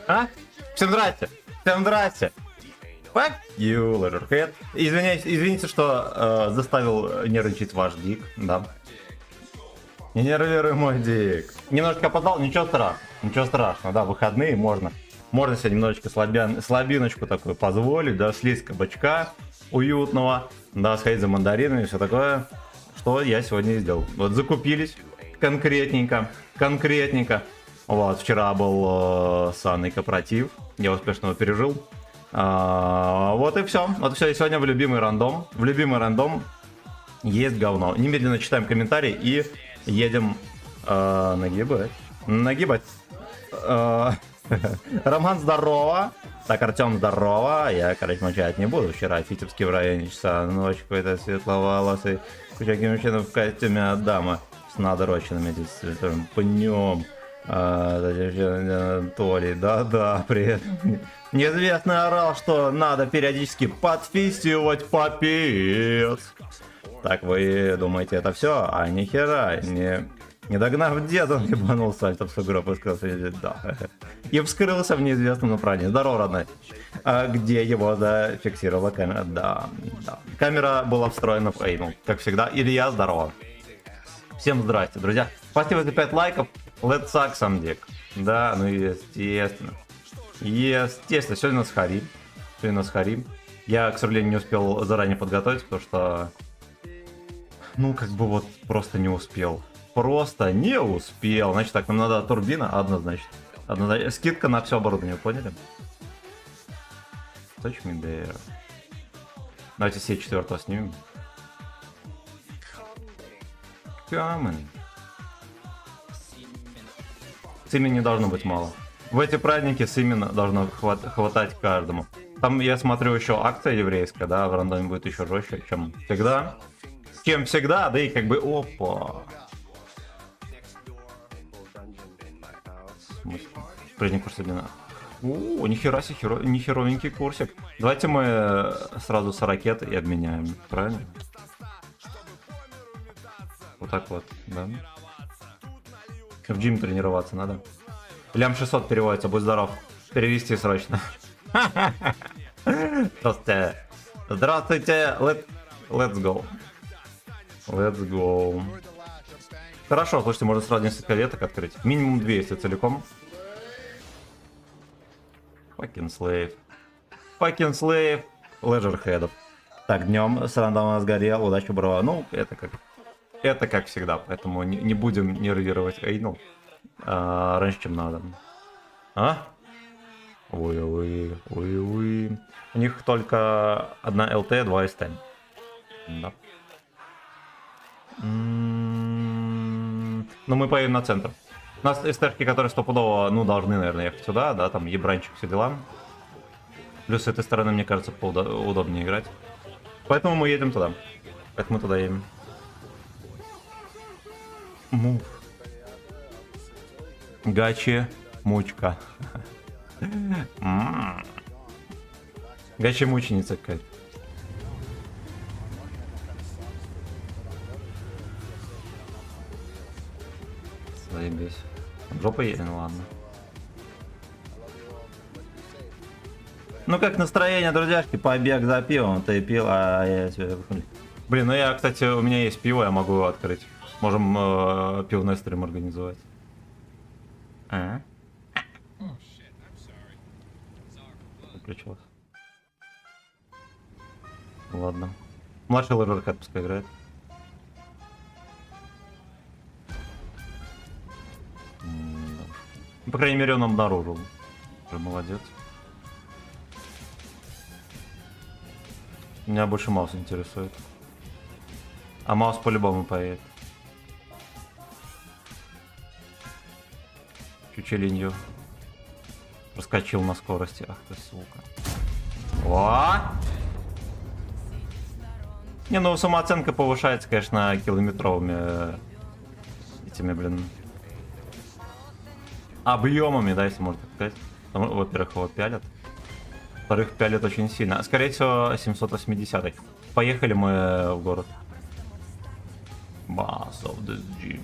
А? Всем здрасте! Всем здрасте! Fuck you, Leatherhead. Извините, что заставил нервничать ваш дик, да. Не нервируй мой дик. Немножко опоздал, ничего страшного, да, выходные можно себе немножечко слабиночку такую позволить, да, слезть с кабачка уютного, да, сходить за мандаринами и все такое, что я сегодня и сделал. Вот закупились конкретненько. Вот, вчера был санный корпоратив, я успешно его пережил. Вот и все. И сегодня в любимый рандом. Есть говно. Немедленно читаем комментарии и едем нагибать. Роман, здорово. Так, Артем, здорово. Я, молчать не буду. Вчера в Фитебске в районе часа ночи какой-то светловолосый кучаки мужчина в костюме от дамы с надроченными здесь пнем. Толи, да, привет. Неизвестный орал, что надо периодически подфистивать попец. Так вы думаете, это все? А нихера, не догнав деда, он ебанул сальто в сугроб и сказал, да. И вскрылся в неизвестном направлении. Здорово, родной. Где его зафиксировала камера? Да. Камера была встроена в Эйну, как всегда. Илья, здорово. Всем здрасте, друзья. Спасибо за 5 лайков. Let's suck some dick. Да, ну естественно. Сегодня у нас Харим. Я, к сожалению, не успел заранее подготовить, потому что... вот просто не успел. Значит так, нам надо турбина, однозначно. Скидка на все оборудование, поняли? Touch me there. Давайте все 4-го снимем. Coming. Сыми не должно быть мало. В эти праздники сымена должно хватать каждому. Там, я смотрю, еще акция еврейская, да, в рандоме будет еще жестче, чем всегда. Да и опа. Прежний курс обмена. Нихера себе, нихеровенький курсик. Давайте мы сразу с ракеты и обменяем, правильно? Вот так вот, да. В джим тренироваться надо. Лям 600 переводится, будь здоров. Перевести срочно. Здравствуйте. Let's go. Хорошо, слушайте, можно сразу несколько веток открыть. Минимум 2, если целиком. Fucking slave. Leatherhead. Так, днем с рандома сгорел. Удачи, бро. Это как всегда, поэтому не будем нервировать Эйну раньше, чем надо. Ой. У них только одна ЛТ, 2 СТ. Да. Но мы поедем на центр. У нас СТшки, которые стопудово, должны, наверное, ехать сюда, да, там ебранчик, все дела. Плюс с этой стороны, мне кажется, удобнее играть. Поэтому мы едем туда. Едем. Мув. Гачи мучка. Гачи мученица какая-то. Заебись. Жопа едет, ну ладно. Ну как настроение, друзьяшки? Побег за пивом. Ты пил, а я себе... Блин, кстати, у меня есть пиво, я могу его открыть. Можем пивной стрим организовать. Включилось. Ладно. Младший Leatherhead пускай играет. По крайней мере, он обнаружил. Уже молодец. Меня больше маус интересует. А маус по-любому поедет. Чучелинью. Проскочил на скорости. Ах ты, сука. О! Не, самооценка повышается, конечно, километровыми этими, объемами, да, если можно так сказать. Во-первых, его пялят. Во-вторых, пялят очень сильно. Скорее всего, 780. Поехали мы в город. Boss of the Gym.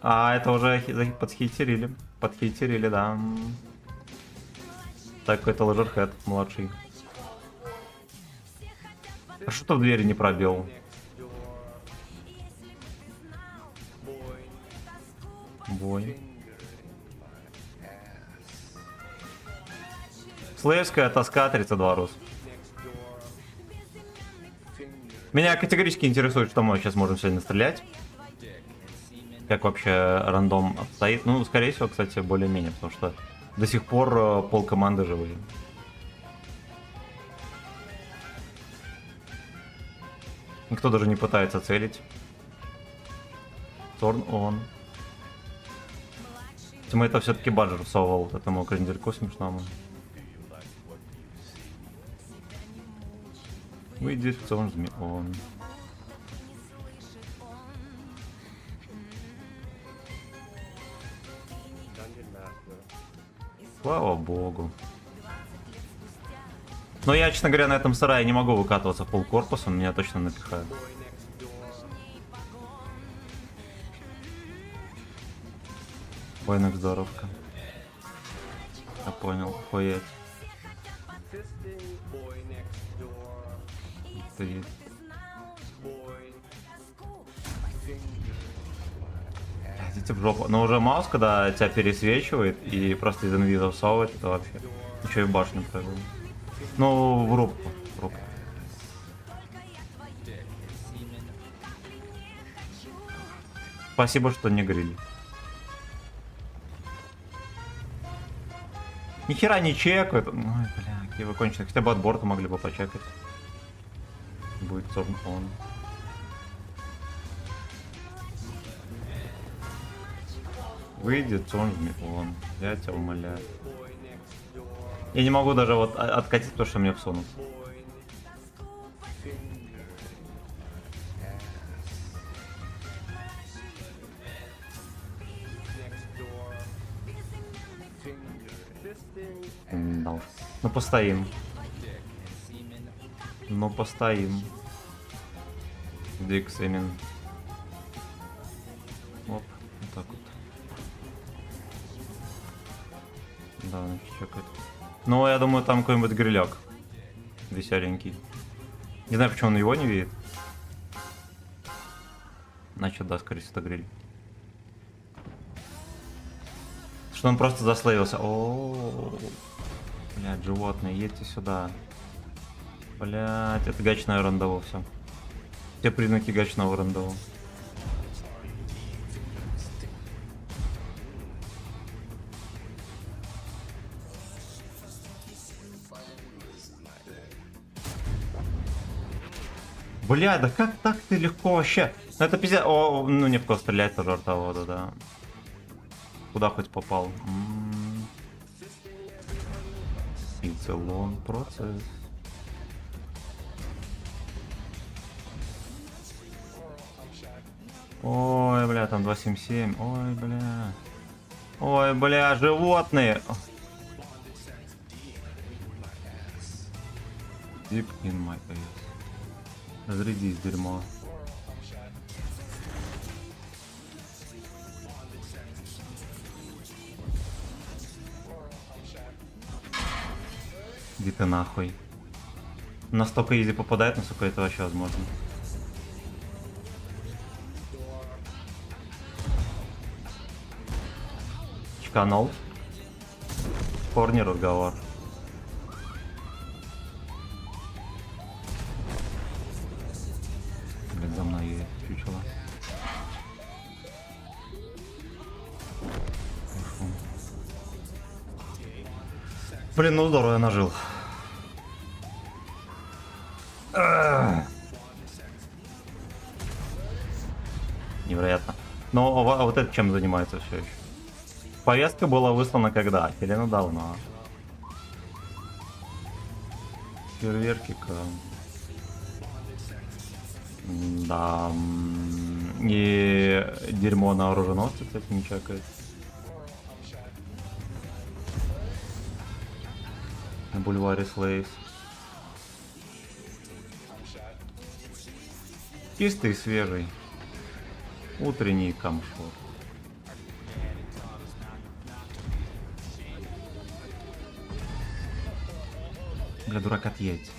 А, это уже подхитерили. Подхитерили, да. Так, какой-то лажерхед младший. А что ты в двери не пробил? Бой. Слэвская тоска 32 рус. Меня категорически интересует, что мы сейчас можем сегодня стрелять. Как вообще рандом обстоит. Ну, скорее всего, кстати, более-менее, потому что до сих пор пол команды живые. Никто даже не пытается целить. Turn on. Мы это все-таки баджер всовывал вот этому крендельку смешному. Выйдет turn on. Слава богу. Но я, честно говоря, на этом сарае не могу выкатываться пол корпусом, меня точно напихают. Бойнек здоровка. Я понял, хуеть. Идите в жопу. Но уже маус, когда тебя пересвечивает и просто из инвиза всовывает, это вообще. Еще и башню провел. Ну, в рубку. В рубку. Спасибо, что не грили. Нихера не чекают. Ой, бля, какие вы конченые. Хотя бы от борта могли бы почекать. Будет turn on. Выйдет turn on. Я тебя умоляю. Я не могу даже вот откатить то, что мне всунут. Да уж. Ну постоим. Ну постоим. Дикс именно. Оп, вот так вот. Да, чекает. Ну, я думаю, там какой-нибудь грилек. Веселенький. Не знаю, почему он его не видит. Значит, да, скорее всего, это гриль. Что он просто заслейвился. О, блядь, животные, едьте сюда. Блядь, это гачное рандово все. Все признаки гачного рандово. Бля, да как так ты легко вообще? Ну это пиздец. О, ну не в кого стрелять тоже ртовода, да. Куда хоть попал? It's a long process. Ой, бля, там 277. Ой, бля. Ой, бля, животные. Deep in my face. Разрядись, дерьмо. Иди ты нахуй. Настолько изи попадает, насколько это вообще возможно. Чеканул. Корни разговор. Блин, за мной едет чучело. Блин, ну здорово, я нажил. Невероятно. Но вот это чем занимается все еще? Повестка была выслана когда? Хелена давно. Фейерверки-ка. Да. И дерьмо на оруженосце, кстати, не чакает. На бульваре Слейс. Чистый, свежий. Утренний комфорт. Бля, дурак, отъедь.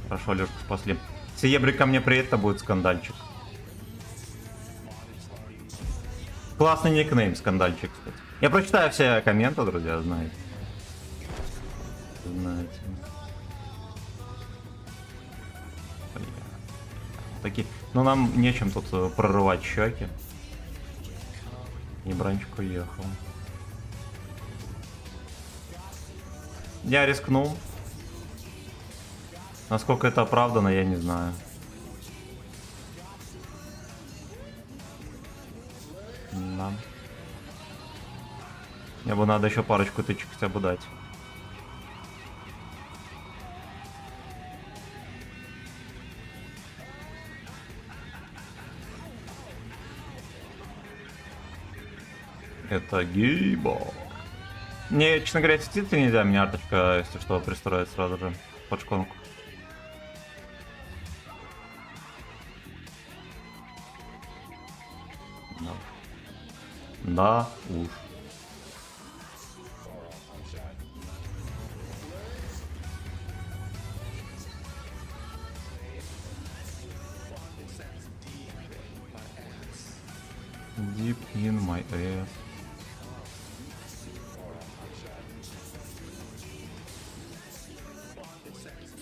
Хорошо, Лёшку спасли. Сиебрик ко мне приедет, то будет скандальчик. Классный никнейм, скандальчик, кстати. Я прочитаю все комменты, друзья, знаете. Знаете. Бля. Такие. Ну нам нечем тут прорывать щеки. И бранчик уехал. Я рискнул. Насколько это оправдано, я не знаю. Да. Мне бы надо еще парочку тычек хотя бы дать. Это гейбо. Мне, честно говоря, сетиться нельзя, мне арточка, если что, пристроить сразу же под шконку. Да уж. Deep in my ass.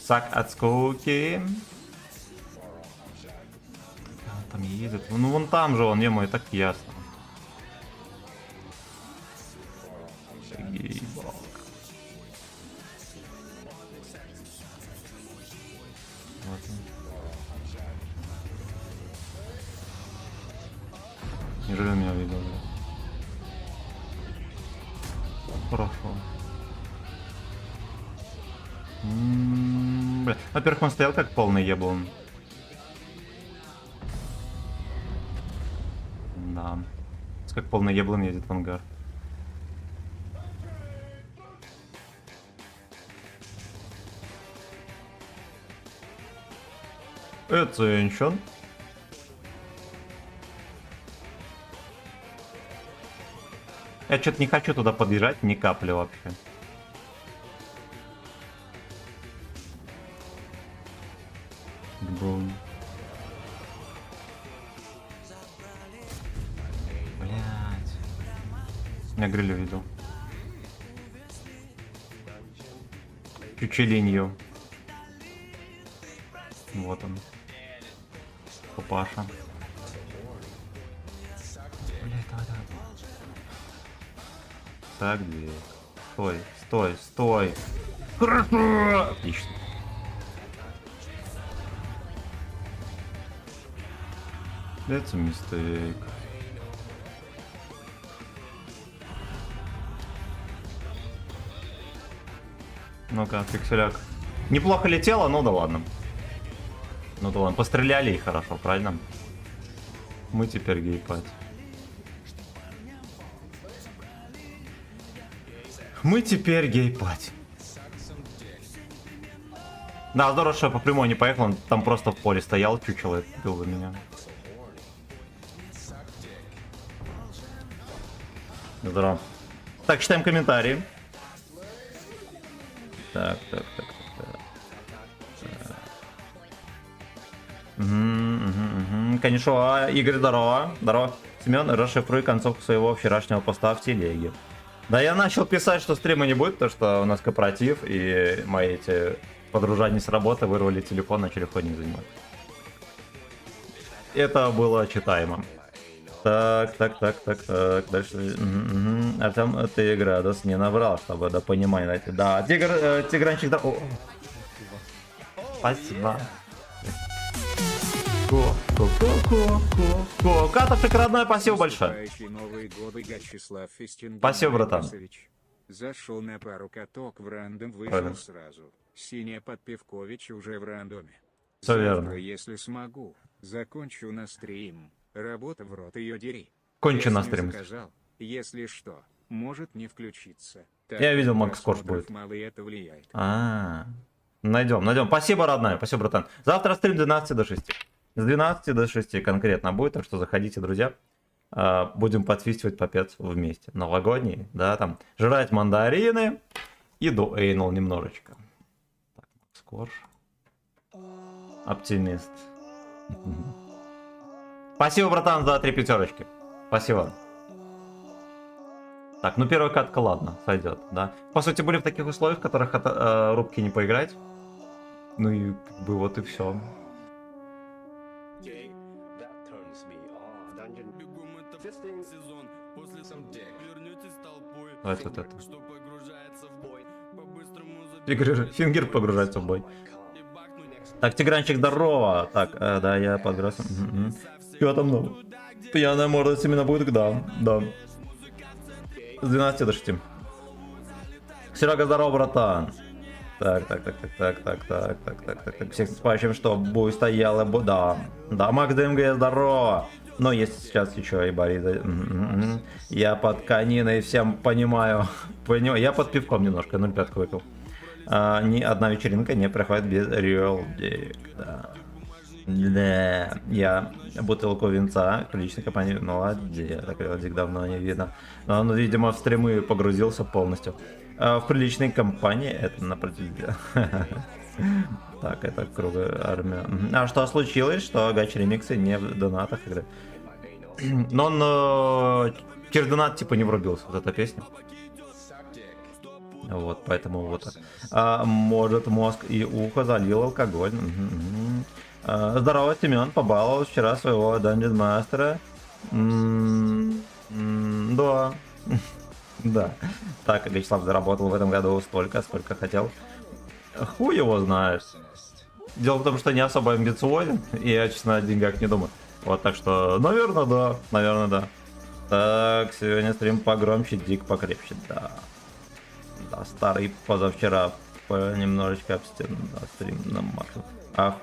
Сак от скуки. Он там едет. Ну вон там же он, ему и так ясно. Гейбок. Вот он. Неужели меня видел? Хорошо. Бля. Во-первых, он стоял как полный еблон. Да. Как полный еблон едет в ангар. Attention. Я что-то не хочу туда подъезжать ни капли вообще. Бум. Блять. Я грилю видел. Чучелинью. Вот он. Папаша. Блять, давай. Так, где? Стой. Хорошо! Отлично. That's a mistake. Ну-ка, пикселяк. Неплохо летело, ну да ладно. Ну да ладно, постреляли и хорошо, правильно? Мы теперь гейпать. Мы теперь гейпать. Да, здорово, что по прямой не поехал, он там просто в поле стоял, чучело, бил бы меня. Здорово. Так, читаем комментарии. Так. Конечно, Игорь, здорово. Здорово. Семен, расшифруй концовку своего вчерашнего поста в телеге. Да, я начал писать, что стрима не будет, потому что у нас корпоратив, и мои эти подружане с работы вырвали телефон, начали ходить занимать. Это было читаемо. Так. Дальше. Артем, ты градус не набрал, чтобы до понимания найти. Да, Тигранчик, да. Спасибо. Катушек родной, спасибо большое. Спасибо, братан. Зашел на пару каток в рандом, вышел сразу. Синяя под Пивкович уже в рандоме. Все Завтра, верно. если смогу, закончу на стрим. Работа в рот ее дери. Кончи на Песню стрим. заказал. Если что, может не включиться. Так Я как видел, Макс Корж просмотров будет. мало, и это влияет. Найдем. Спасибо, родная. Спасибо, братан. Завтра стрим с 12 до 6. С 12 до 6 конкретно будет, так что заходите, друзья. Будем подфистивать попец вместе. Новогодний, да, там. Жрать мандарины и дуэйнул немножечко. Так, Макс Корж. Оптимист. Спасибо, братан, за 3 пятерочки. Спасибо. Так, ну первая катка, ладно, сойдет, да. По сути, были в таких условиях, в которых от рубки не поиграть. Ну и как бы вот и все. Давайте вот это. Фингер погружается в бой. Так, Тигранчик, здорово. Так, да, я подгрыз. Чего там, ну? Пьяная морда именно будет, да. С 12 до 6. Серега, здорово, братан. Так. Всех спасибо, что бой стоял, да, Макс ДМГ, здорово. Но есть сейчас еще и Борис. Я под кониной, всем понимаю. Я под пивком немножко, 0,5 выпил. Ни одна вечеринка не проходит без Real Dick, да. Да, я бутылку винца, личной компании, молодец, так Real Dick давно не видно. Но он, видимо, в стримы погрузился полностью. В приличной компании это напротив. Так, это круглая армия. А что случилось, что Гач ремиксы не в донатах игры? Но он через донат типа не врубился, вот эта песня. Вот, поэтому вот так. Может, мозг и ухо залил алкоголь. Здорово, Семен, побаловал вчера своего Dungeon Master. Да. Да. Так, Вячеслав заработал в этом году столько, сколько хотел. Хуй его знает. Дело в том, что не особо амбициозен, и я, честно, о деньгах не думаю. Вот, так что, наверное, да. Так, сегодня стрим погромче, дик покрепче, да. Да, старый позавчера немножечко обстен, да, стрим на максимум.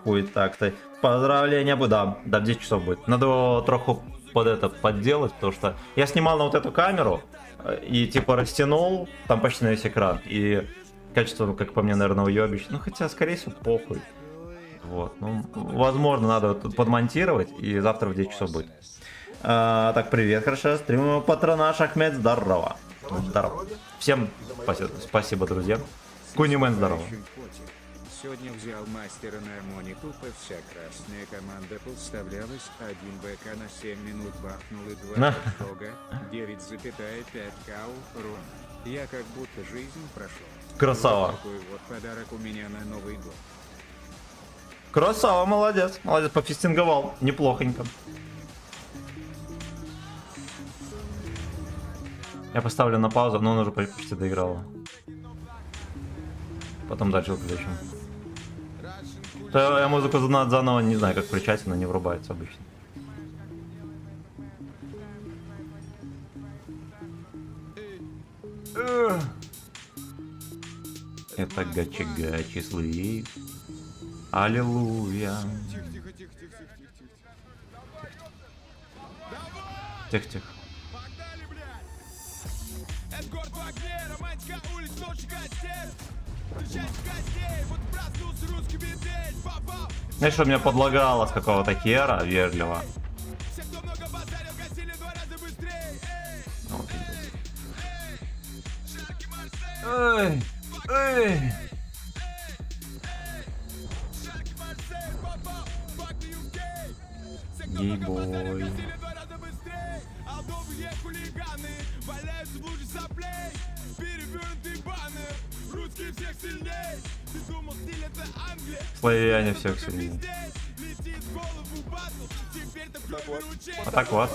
Хуй так-то. Поздравления, да, в 10 часов будет. Надо его троху подделать, потому что я снимал на вот эту камеру и типа растянул там почти на весь экран. И качество, как по мне, наверное, уебище. Ну, хотя, скорее всего, похуй. Вот, ну, возможно, надо подмонтировать, и завтра в 10 часов будет. Так, привет, хорошо, стрим Патронаж Ахмед, здорово. Здорово. Всем спасибо, друзья. Кунимен, здорово. Сегодня взял мастера на Армонику, вся красная команда подставлялась, 1 БК на 7 минут бахнул и 2 шога, 9,5 кау, рон. Я как будто жизнь прошел. Красава. Вот такой вот подарок у меня на Новый год. Красава, молодец, пофистинговал, неплохонько. Я поставлю на паузу, но он уже почти доиграл. Потом дальше выключим. Я музыку заново не знаю, как включать, она не врубается обычно. Это гачи-гачи, слышь. Аллилуйя. Тихо. Знаешь, что меня подлагало с какого-то хера, вежливо. Эй! Гей-бой. Славяне всех сильнее. Вот так вот.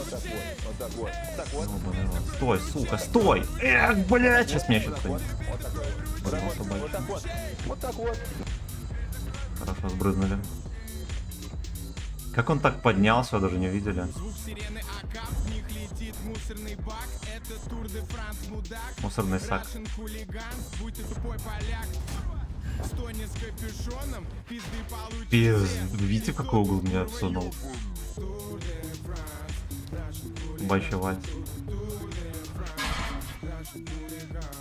Стой, сука, стой! Эх, блядь, сейчас меня еще кто-нибудь. Хорошо, сбрызнули. Как он так поднялся, вы даже не увидели. Мусорный сак. Видите, какой угол меня отсунул? Большой вальс.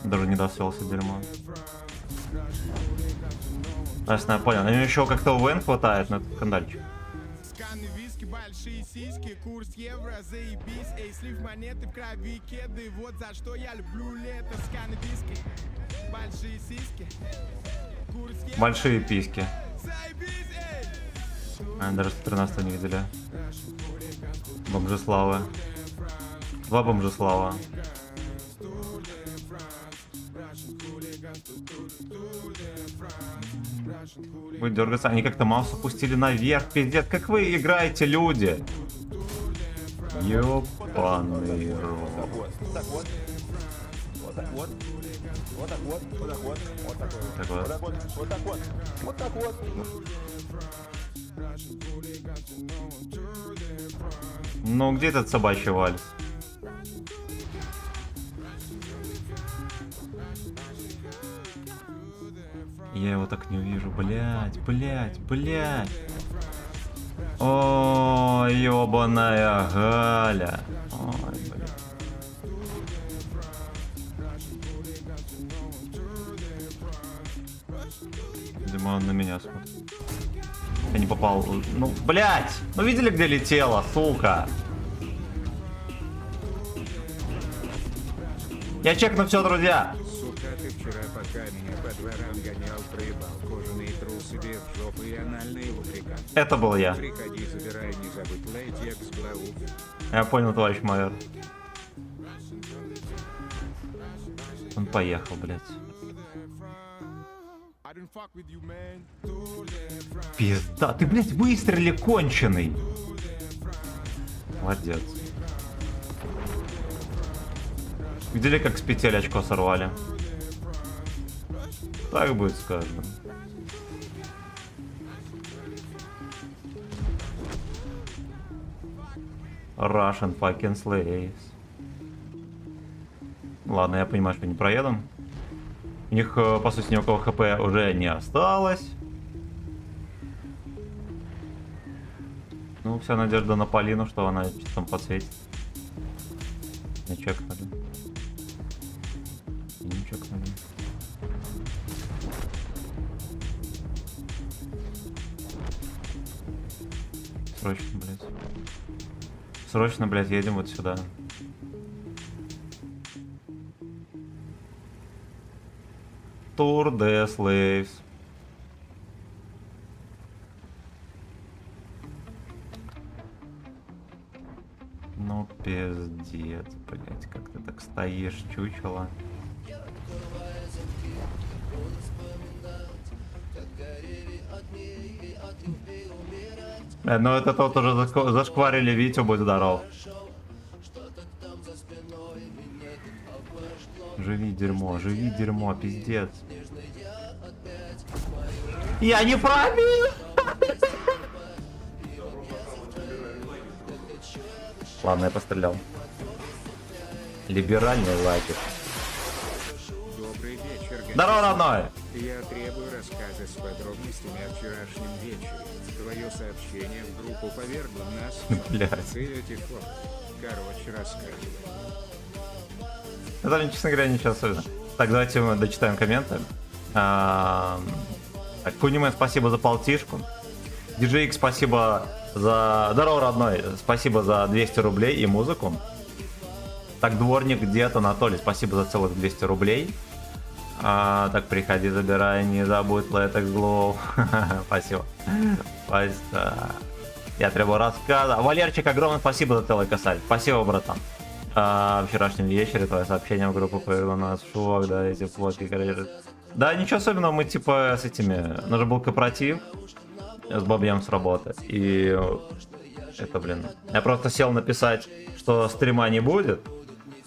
Даже не досвелся, дерьмо. Ясно, я понял. Им еще как-то УВН хватает на этот скандальчик. Сканы виски, большие сиськи, курс евро, заебись, эй, слив монеты в крови, кеды, вот за что я люблю лето. Сканы виски, большие сиськи, курс евро, Большие письки. заебись, эй. Даже с 13 не видели. Бомжеслава. Два бомжеслава. Будет дергаться. Они как-то маус опустили наверх. Пиздец, как вы играете, люди? Ёбаный рот. Вот так вот. Вот так вот. Вот так вот. Вот так вот. Вот так вот. Так Вот вот. так вот. Вот так вот. Вот так вот. Ну, где этот собачий вальс? Я его так не увижу, блять, блять, блять. О, ёбаная Галя. Ой, блядь. Видимо, он на меня смотрит. Я не попал. Ну, блять! Ну видели, где летела, сука? Я чекну все, друзья. Сука, ты вчера пока меня по дворам гонял, проебал кожаные трусы себе в жопу и анальные лубриканты. Это был я. Приходи, забирай, не забудь лайтек с главу. Я понял, товарищ майор. Он поехал, блядь. I didn't fuck with you, man. Пизда, ты, блядь, выстрели конченый. Молодец. Видели, как с петель очко сорвали? Так будет с каждым. Russian fucking slaves. Ладно, я понимаю, что не проеду. У них, по сути, ни у кого хп уже не осталось. Ну, вся надежда на Полину, что она что-то там подсветит. Не чекнули. Не чекнули. Срочно, блядь. Срочно, блядь, едем вот сюда. Tour de Slaves. Ну, пиздец, блядь, как ты так стоишь, чучело. Ну это тот уже зашкварили Витю, будь здоров. Живи дерьмо, пиздец. Я не пробил! Ладно, я пострелял. Либеральный лагерь. Добрый вечер, Геннадий. Здорово, родной! Я требую рассказа с подробностями о вчерашнем вечере. Твое сообщение в группу повергло нас. Блядь. Ты эти фото. Короче, рассказывай. Это, честно говоря, ничего особенного. Так, давайте мы дочитаем комменты. Так, Кунимен, спасибо за полтишку. DJX, спасибо за... Здорово, родной. Спасибо за 200 рублей и музыку. Так, дворник дед Анатолий, спасибо за целых 200 рублей. Так, приходи, забирай, не забудь Latex Glow. Спасибо. Спасибо. Я требую рассказа. Валерчик, огромное спасибо за целый косарь. Спасибо, братан. В вчерашнем вечере твое сообщение в группу появилось у нас. Шок, да, эти фотки, короче. Да, ничего особенного, мы типа с этими... У нас же был корпоратив с бабьем с работы. И это, блин... Я просто сел написать, что стрима не будет.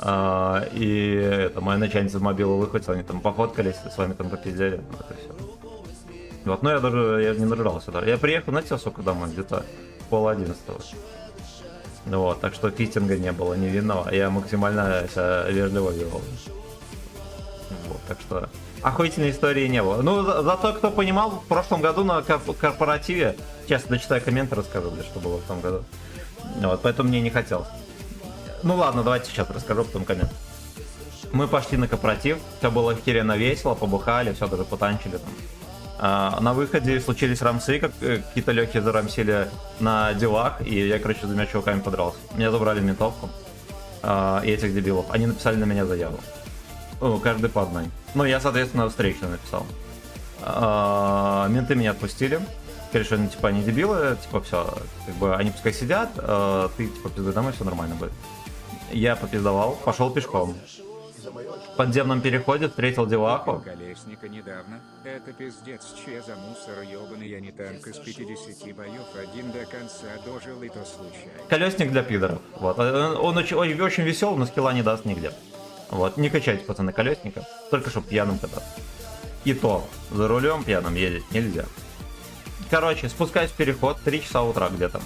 И это, моя начальница в мобилу выхватила, они там пофоткались, с вами там попиздели. Вот это все. Вот, но я не нажрался даже. Я приехал, знаете, сколько домой? Где-то 10:30. Вот, так что фитинга не было невинного. Я максимально себя вежливо вел. Вот, так что охуительной истории не было. Ну, зато, кто понимал, в прошлом году на корпоративе, сейчас дочитаю комменты, расскажу, бля, что было в том году. Вот, поэтому мне не хотелось. Ну ладно, давайте сейчас расскажу, потом коммент. Мы пошли на корпоратив, все было охеренно весело, побухали, все даже потанчили там. На выходе случились рамсы, какие-то легкие зарамсили на делах, и я, короче, с двумя чуваками подрался. Меня забрали в ментовку, и этих дебилов. Они написали на меня заяву. Каждый по одной. Ну, я, соответственно, встречу написал. Менты меня отпустили. Сказали, что, ну, типа, они дебилы, типа, все, как бы, они пускай сидят, ты, типа, пиздуй домой, все нормально будет. Я попиздовал, пошел пешком. В подземном переходе встретил деваху. Колесника недавно. Это пиздец, че за мусор ебаный, я не танк из 50 боев, один до конца дожил, и то случайно. Колесник для пидоров. Вот. Он очень веселый, но скилла не даст нигде. Вот. Не качайте, пацаны, колесника. Только чтобы пьяным кататься. И то, за рулем пьяным ездить нельзя. Короче, спускаюсь в переход, 3 часа утра где-то.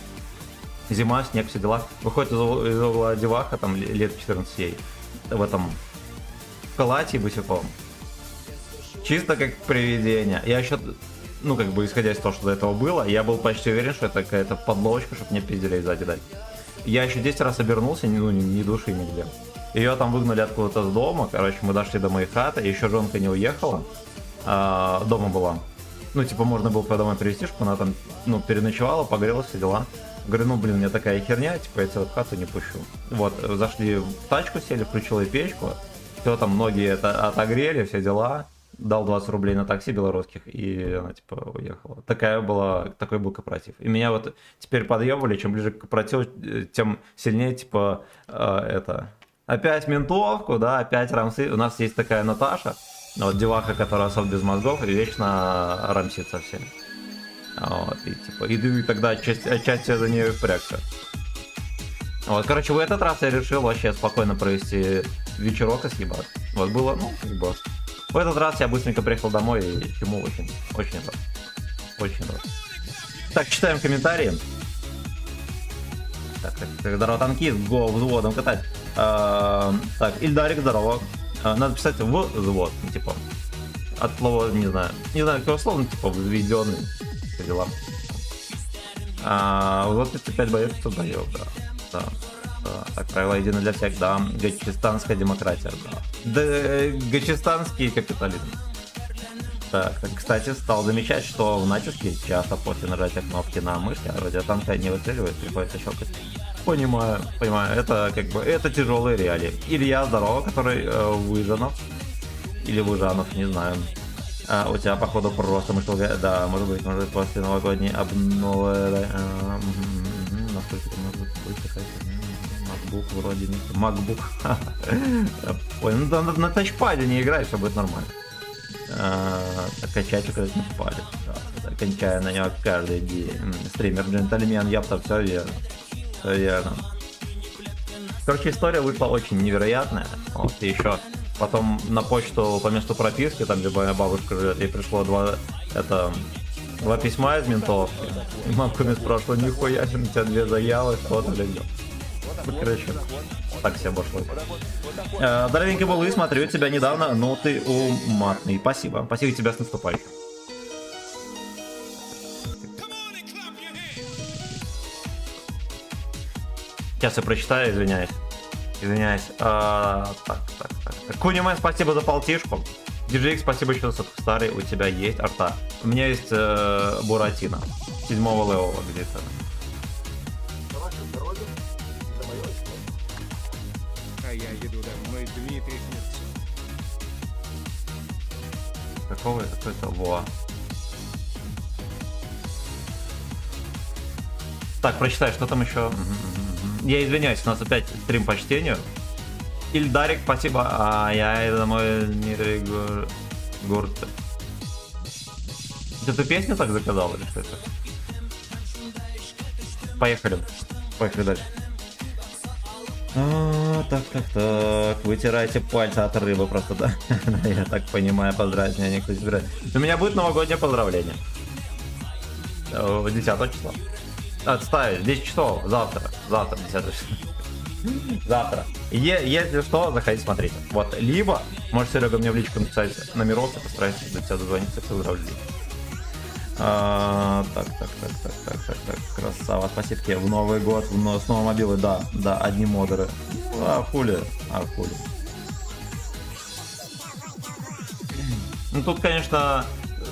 Зима, снег, все дела. Выходит из угла деваха, там лет 14 ей. В этом халате босиком. Чисто как привидение. Я еще, ну, как бы, исходя из того, что до этого было, я был почти уверен, что это какая-то подловочка, чтобы мне пизделей сзади дать. Я еще 10 раз обернулся, ну, ни души нигде. Ее там выгнали откуда-то с дома, короче, мы дошли до моей хаты, еще жонка не уехала, дома была. Ну, типа, можно было по домой привезти, чтобы она там, ну, переночевала, погрелась, все дела. Говорю, ну, блин, у меня такая херня, типа, я тебя в хату не пущу. Вот, зашли в тачку, сели, включила печку, все там, ноги это отогрели, все дела. Дал 20 рублей на такси белорусских, и она, типа, уехала. Такой был корпоратив. И меня вот теперь подъебывали, чем ближе к корпоративу, тем сильнее, типа, опять ментовку, да, опять рамсы. У нас есть такая Наташа, вот деваха, которая особо без мозгов, и вечно рамсит со всеми. Вот, и типа, и тогда отчасти за нее впрягся. Вот, короче, в этот раз я решил вообще спокойно провести вечерок и съебать. Вот было, ну, как бы. В этот раз я быстренько приехал домой, и чему очень рад. Очень рад. Так, читаем комментарии. Так, здорово, танкист, го взводом катать. Так, Ильдарик, здорово. Надо писать взвод, типа. От слова, не знаю какого слова, типа, взведенный. Все дела. Вот 35 боев, 500 боев, да. Так, правила едины для всех, да. Гачистанская демократия, да. Гачистанский капитализм. Так, кстати, стал замечать, что в натиске часто после нажатия кнопки на мышке радиотанка не выстреливает, приходится щелкать. Понимаю, это как бы, это тяжелые реалии. Илья, здорово, который Выжанов. Или Выжанов, не знаю. У тебя, походу, просто мышка, да, может быть, после новогодней обновы. Насколько это может быть такая херня? MacBook вроде не... MacBook. Ой, ну на тачпаде не играй, все будет нормально. Качать уже не палит. Да, кончая на него каждый день. Стример, джентльмен, япта, все верно. Все верно. Короче, история вышла очень невероятная. Вот, и еще потом на почту по месту прописки, там где моя бабушка живет, ей пришло два письма из ментов. И мамка мне спрашивала, нихуя, у тебя 2 заявы, что-то легко. Короче, так все обошлось. Здоровенький Булы, смотрю тебя недавно, но ты уматный. Спасибо. Спасибо тебе с наступающим. Сейчас я прочитаю, извиняюсь. Так. Кунимен, спасибо за полтишку. DJX, спасибо еще за старый, у тебя есть арта. У меня есть Буратино. 7-го левела где-то. А я еду домой, Дмитрий Князь. Какого это? Какой-то во. Так, прочитай, что там еще. Я извиняюсь, у нас опять стрим по чтению. Ильдарик, спасибо. Я домой Дмитрий Гурт. Ты песню так заказал или что это? Поехали дальше. Так. Вытирайте пальцы от рыбы просто, да. Я так понимаю, поздравить меня никто не собирает. У меня будет новогоднее поздравление. 10 числа. Отставить, 10 часов, завтра, 10 числа. Завтра. Если что, заходите, смотрите. Вот, либо Можешь, Серега, мне в личку написать номерок, я постараюсь до тебя дозвониться, поздравлю. Так, красава, спасибо тебе. В Новый год, снова мобилы, да, одни модеры. Хули. Ну тут, конечно,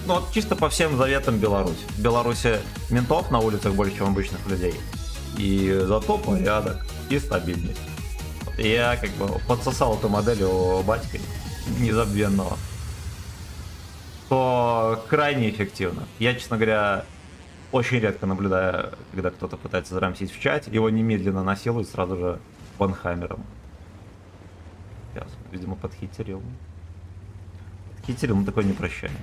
ну вот чисто по всем заветам Беларусь. В Беларуси ментов на улицах больше, чем обычных людей. И зато порядок и стабильность. И я как бы подсосал эту модель у батьки незабвенного. То крайне эффективно. Я, честно говоря, очень редко наблюдаю, когда кто-то пытается зарамсить в чате, его немедленно насилуют сразу же ванхаммером. Сейчас, видимо, подхитерил. Мы такой не прощаем.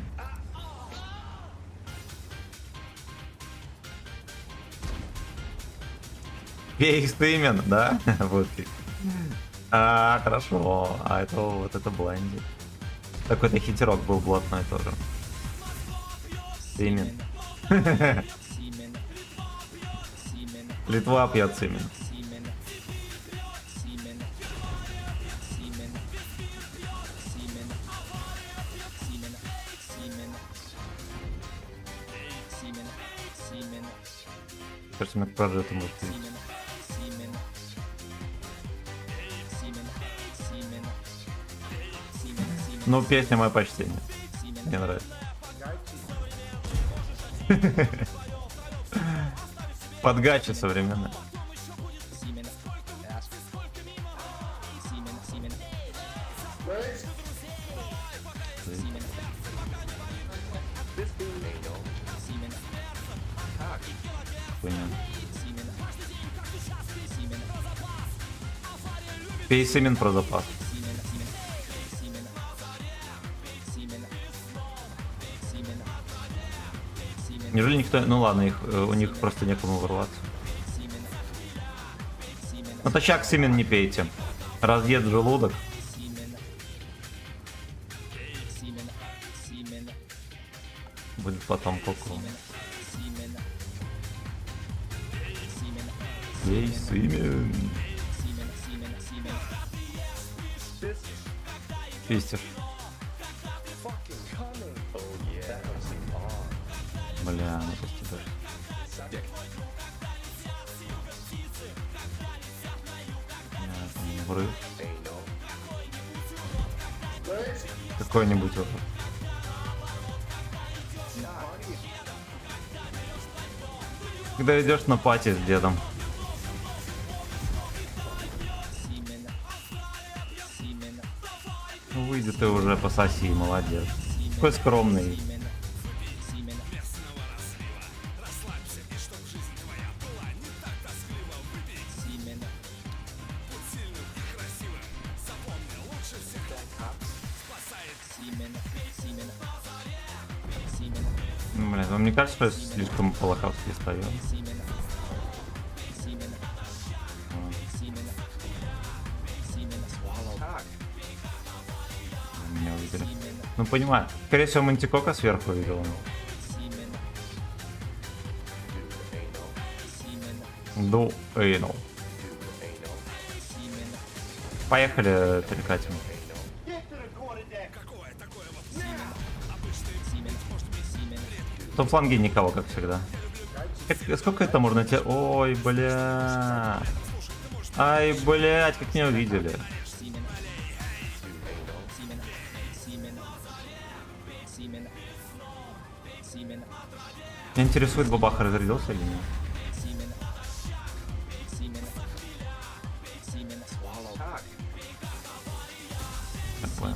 Пейстымен, да? Вот. Хорошо. А это вот это блайнди. Такой-то хитерок был блатной тоже. Симен. Литва пьет симен. Кажется, мне прожито может быть. Ну, песня «Мое почтение». Мне нравится. Под гачи современная. Хуйня. Пей симен про запас. Неужели никто... Ну ладно, у них просто некому ворваться. Натощак симен не пейте. Разъед желудок. Будет потом коку. Пей симен. Пистишь. Бля, ну почти даже. Врыв. Какой-нибудь вот. Когда идешь на пати с дедом. Ну выйди ты уже, пососи, молодец. Какой скромный. Блин, вам не кажется, что я слишком по-локавски стою? Меня увидели. Ну понимаю. Скорее всего, Мантикока сверху видел. Ду эйнол. Поехали, перекатим. В том фланге никого, как всегда. Сколько это можно тебе? Ой, бля. Ай, блядь, как меня увидели. Меня интересует, бабаха разрядился или нет? Я понял.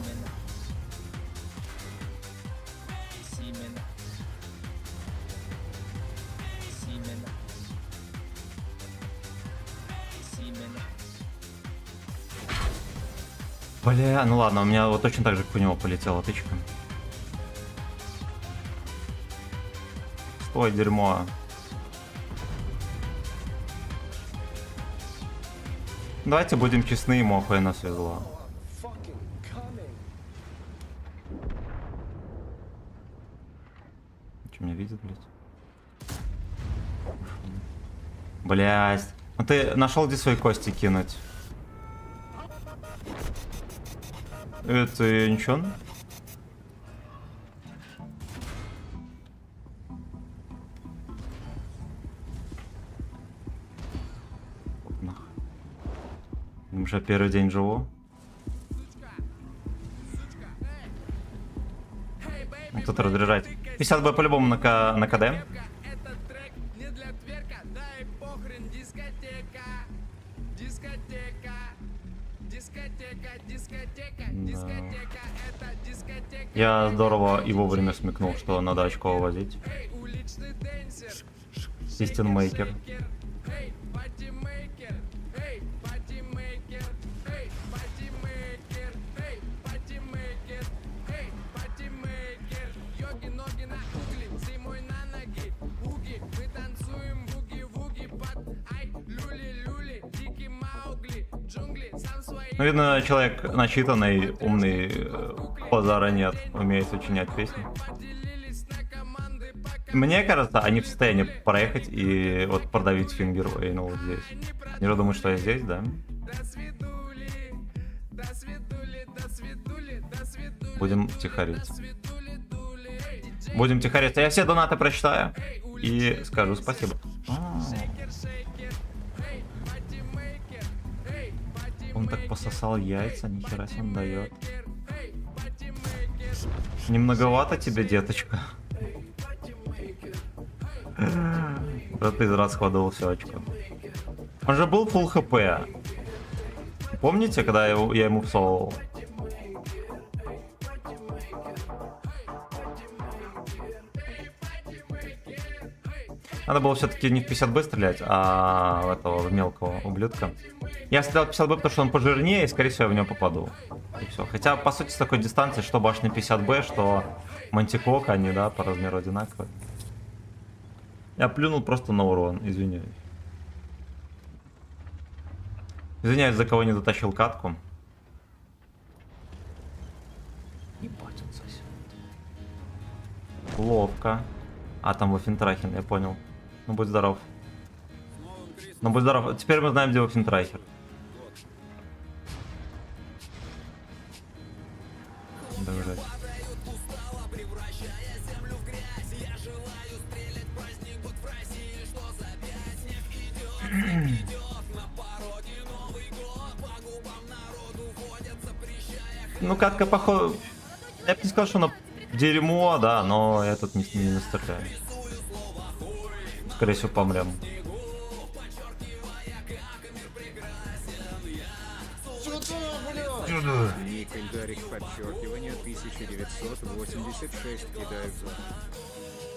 Бля, ну ладно, у меня вот точно так же по нему полетела тычка. Стой, дерьмо. Давайте будем честны, ему охуенно свезло. Че меня видит, блядь? Блядь. Ну ты нашел где свои кости кинуть? Это ничего? Уже первый день живу. Тут разряжать. 50 б по-любому на КД. Этот трек не для тверка, да и похрен, дискотека. Дискотека. Дискотека, дискотека, дискотека, это дискотека. Я здорово и вовремя смекнул, что надо очко увозить. Эй, уличный денсер. Систем мейкер. Эй, патимейкер. Эй, патимейкер. Эй, патимейкер. Эй, патимейкер. Эй, патимейкер. Йоги, ноги на угли, зимой на ноги. Уги, мы танцуем буги-вуги под ай, люли-люли, дикий Маугли, джунгли, сам свои. Ну, видно, человек начитанный, умный, базара нет, умеет сочинять песни. Поделились на команды, пока Мне кажется, они в состоянии проехать и вот продавить фингер ну, вот здесь. Не думаю, что я здесь, да? до свидули, до свидули, до свидули, до свидули. Будем тихорить. Будем тихорить. Я все донаты прочитаю и скажу спасибо. Он так пососал яйца, нихера себе он дает. Не многовато тебе, деточка. Да ты израсходовал все очко. Он же был full хп. Помните, когда я ему всовывал? Надо было все-таки не в 50 б стрелять, а в этого мелкого ублюдка. Я стрелял в 50 б, потому что он пожирнее, и скорее всего я в него попаду. И все. Хотя, по сути, с такой дистанции, что башня 50 б, что мантикок, они, да, по размеру одинаковые. Я плюнул просто на урон, извиняюсь. Извиняюсь, за кого не дотащил катку. Ебать, он сосет. Ловко. А, там Вафентрахен, я понял. Ну, будь здоров. Ну, будь здоров. Теперь мы знаем, где Вафентрахер. Добежать. Ну, катка, походу... Я бы не сказал, что она дерьмо, да, но я тут не настреляю. Скорее всего, помрем. Николь Дарик подчеркивание 1986 кидает зуб.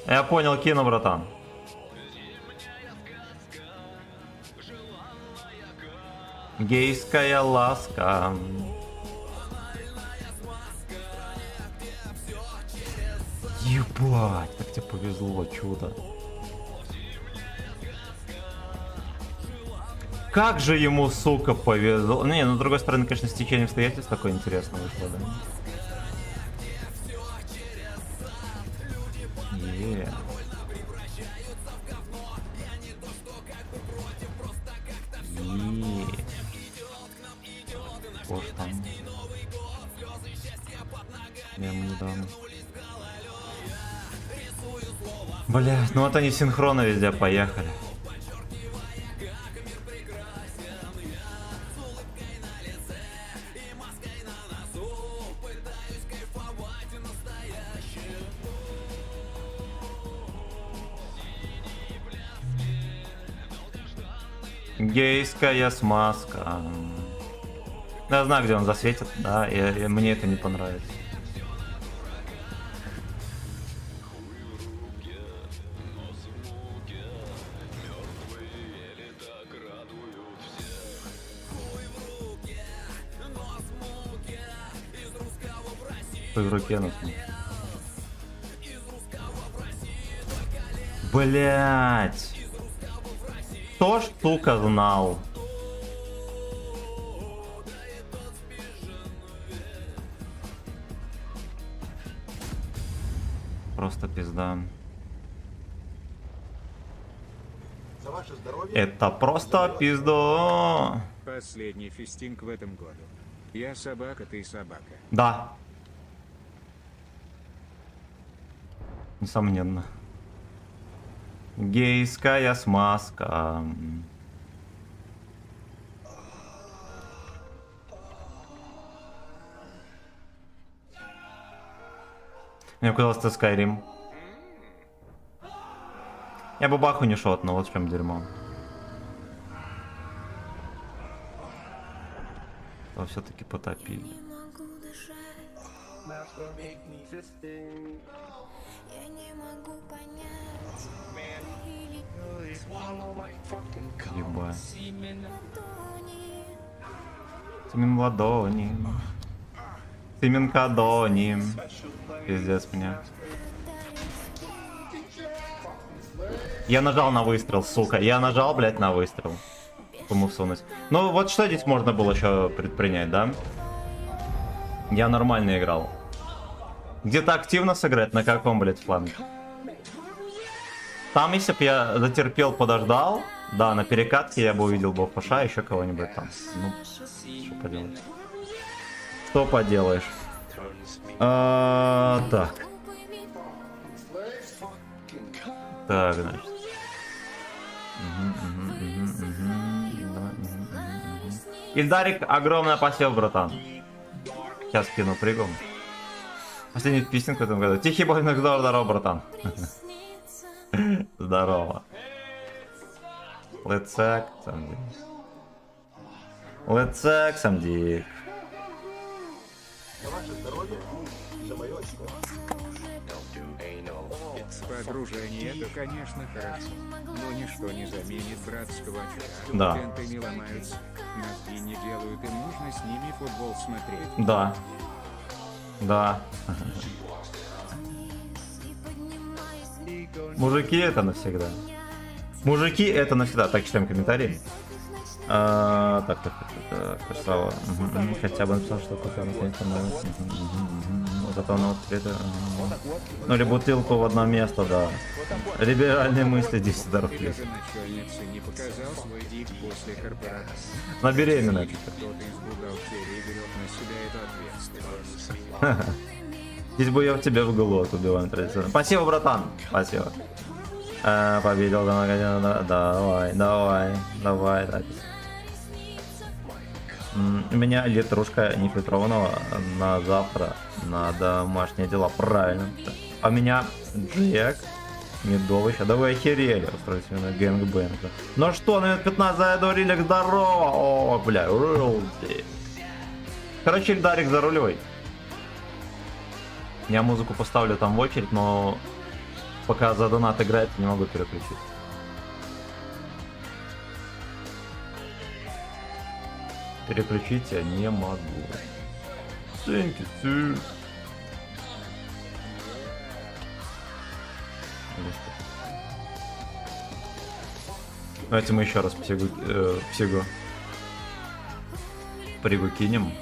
Я понял, кину, братан. Гейская ласка. Ебать, как тебе повезло, чудо. Как же ему, сука, повезло. Не, ну, с другой стороны, конечно, стечение обстоятельств такое интересное вышло, да? Е. Боже, там. Я ему не дам. Блять, ну вот они синхронно везде поехали. Гейская смазка. Я знаю, где он засветит, да, и мне это не понравится. В руке нас. Блять. Кто ж, сука, знал? Просто пизда. За ваше здоровье. Это просто пизда. Последний фистинг в этом году. Я собака, ты собака. Да. Несомненно. Гейская смазка. Мне показалось, это Skyrim. Я бы баху не шотнул, вот в чем дерьмо. То все-таки потопили. Ебать. Семен ладони. Семен кадони. Пиздец мне. Я нажал на выстрел, сука. Я нажал, блядь, на выстрел. Кому всунуть. Ну вот что здесь можно было еще предпринять, да? Я нормально играл. Где-то активно сыграть, на каком, блядь, фланге? Там, если бы я затерпел, подождал, да, на перекатке я бы увидел бы Фаша, еще кого-нибудь там. Ну, что поделать? Что поделаешь? Так. Так, значит. Ильдарик, огромное спасибо, братан. Сейчас кину прыгом. Последний песенка в этом году. Тихий бой на здорово, братан. Здорово. Let's sack some dick. Let's sack some dick. Подружение это, конечно, хорошо, но ничто не заменит братского очага. Да. Тенты не ломаются, мозги не делают, и нужно с ними футбол смотреть. Да. Да. Мужики это навсегда. Мужики это навсегда. Так, читаем комментарии. Так, красава. Хотя бы написал, что пока на свете становится. Зато на ответа. Ну или бутылку в одно место, да. Либеральные мысли 10 ударов плюс. Даже начальница не показал свой дик после корпорации. На беременная. Кто-то из бухгалтерии берет на себя эту ответственность. Здесь бы я в тебя в глот убиваем традиционно. Спасибо, братан. Спасибо. Победил, давай. Да. У меня литрушка нефильтрованного на завтра на домашние дела. Правильно. А у меня Джек медовый. Да вы охерели устроить именно гэнгбэнг. Ну что, на минут 15 зайду, Рилик, здорово. О, бля, короче, Ильдарик за рулевой. Я музыку поставлю там в очередь, но пока за донат играет, не могу переключить. Переключить я не могу. Thank you. Давайте мы еще раз пригу кинем.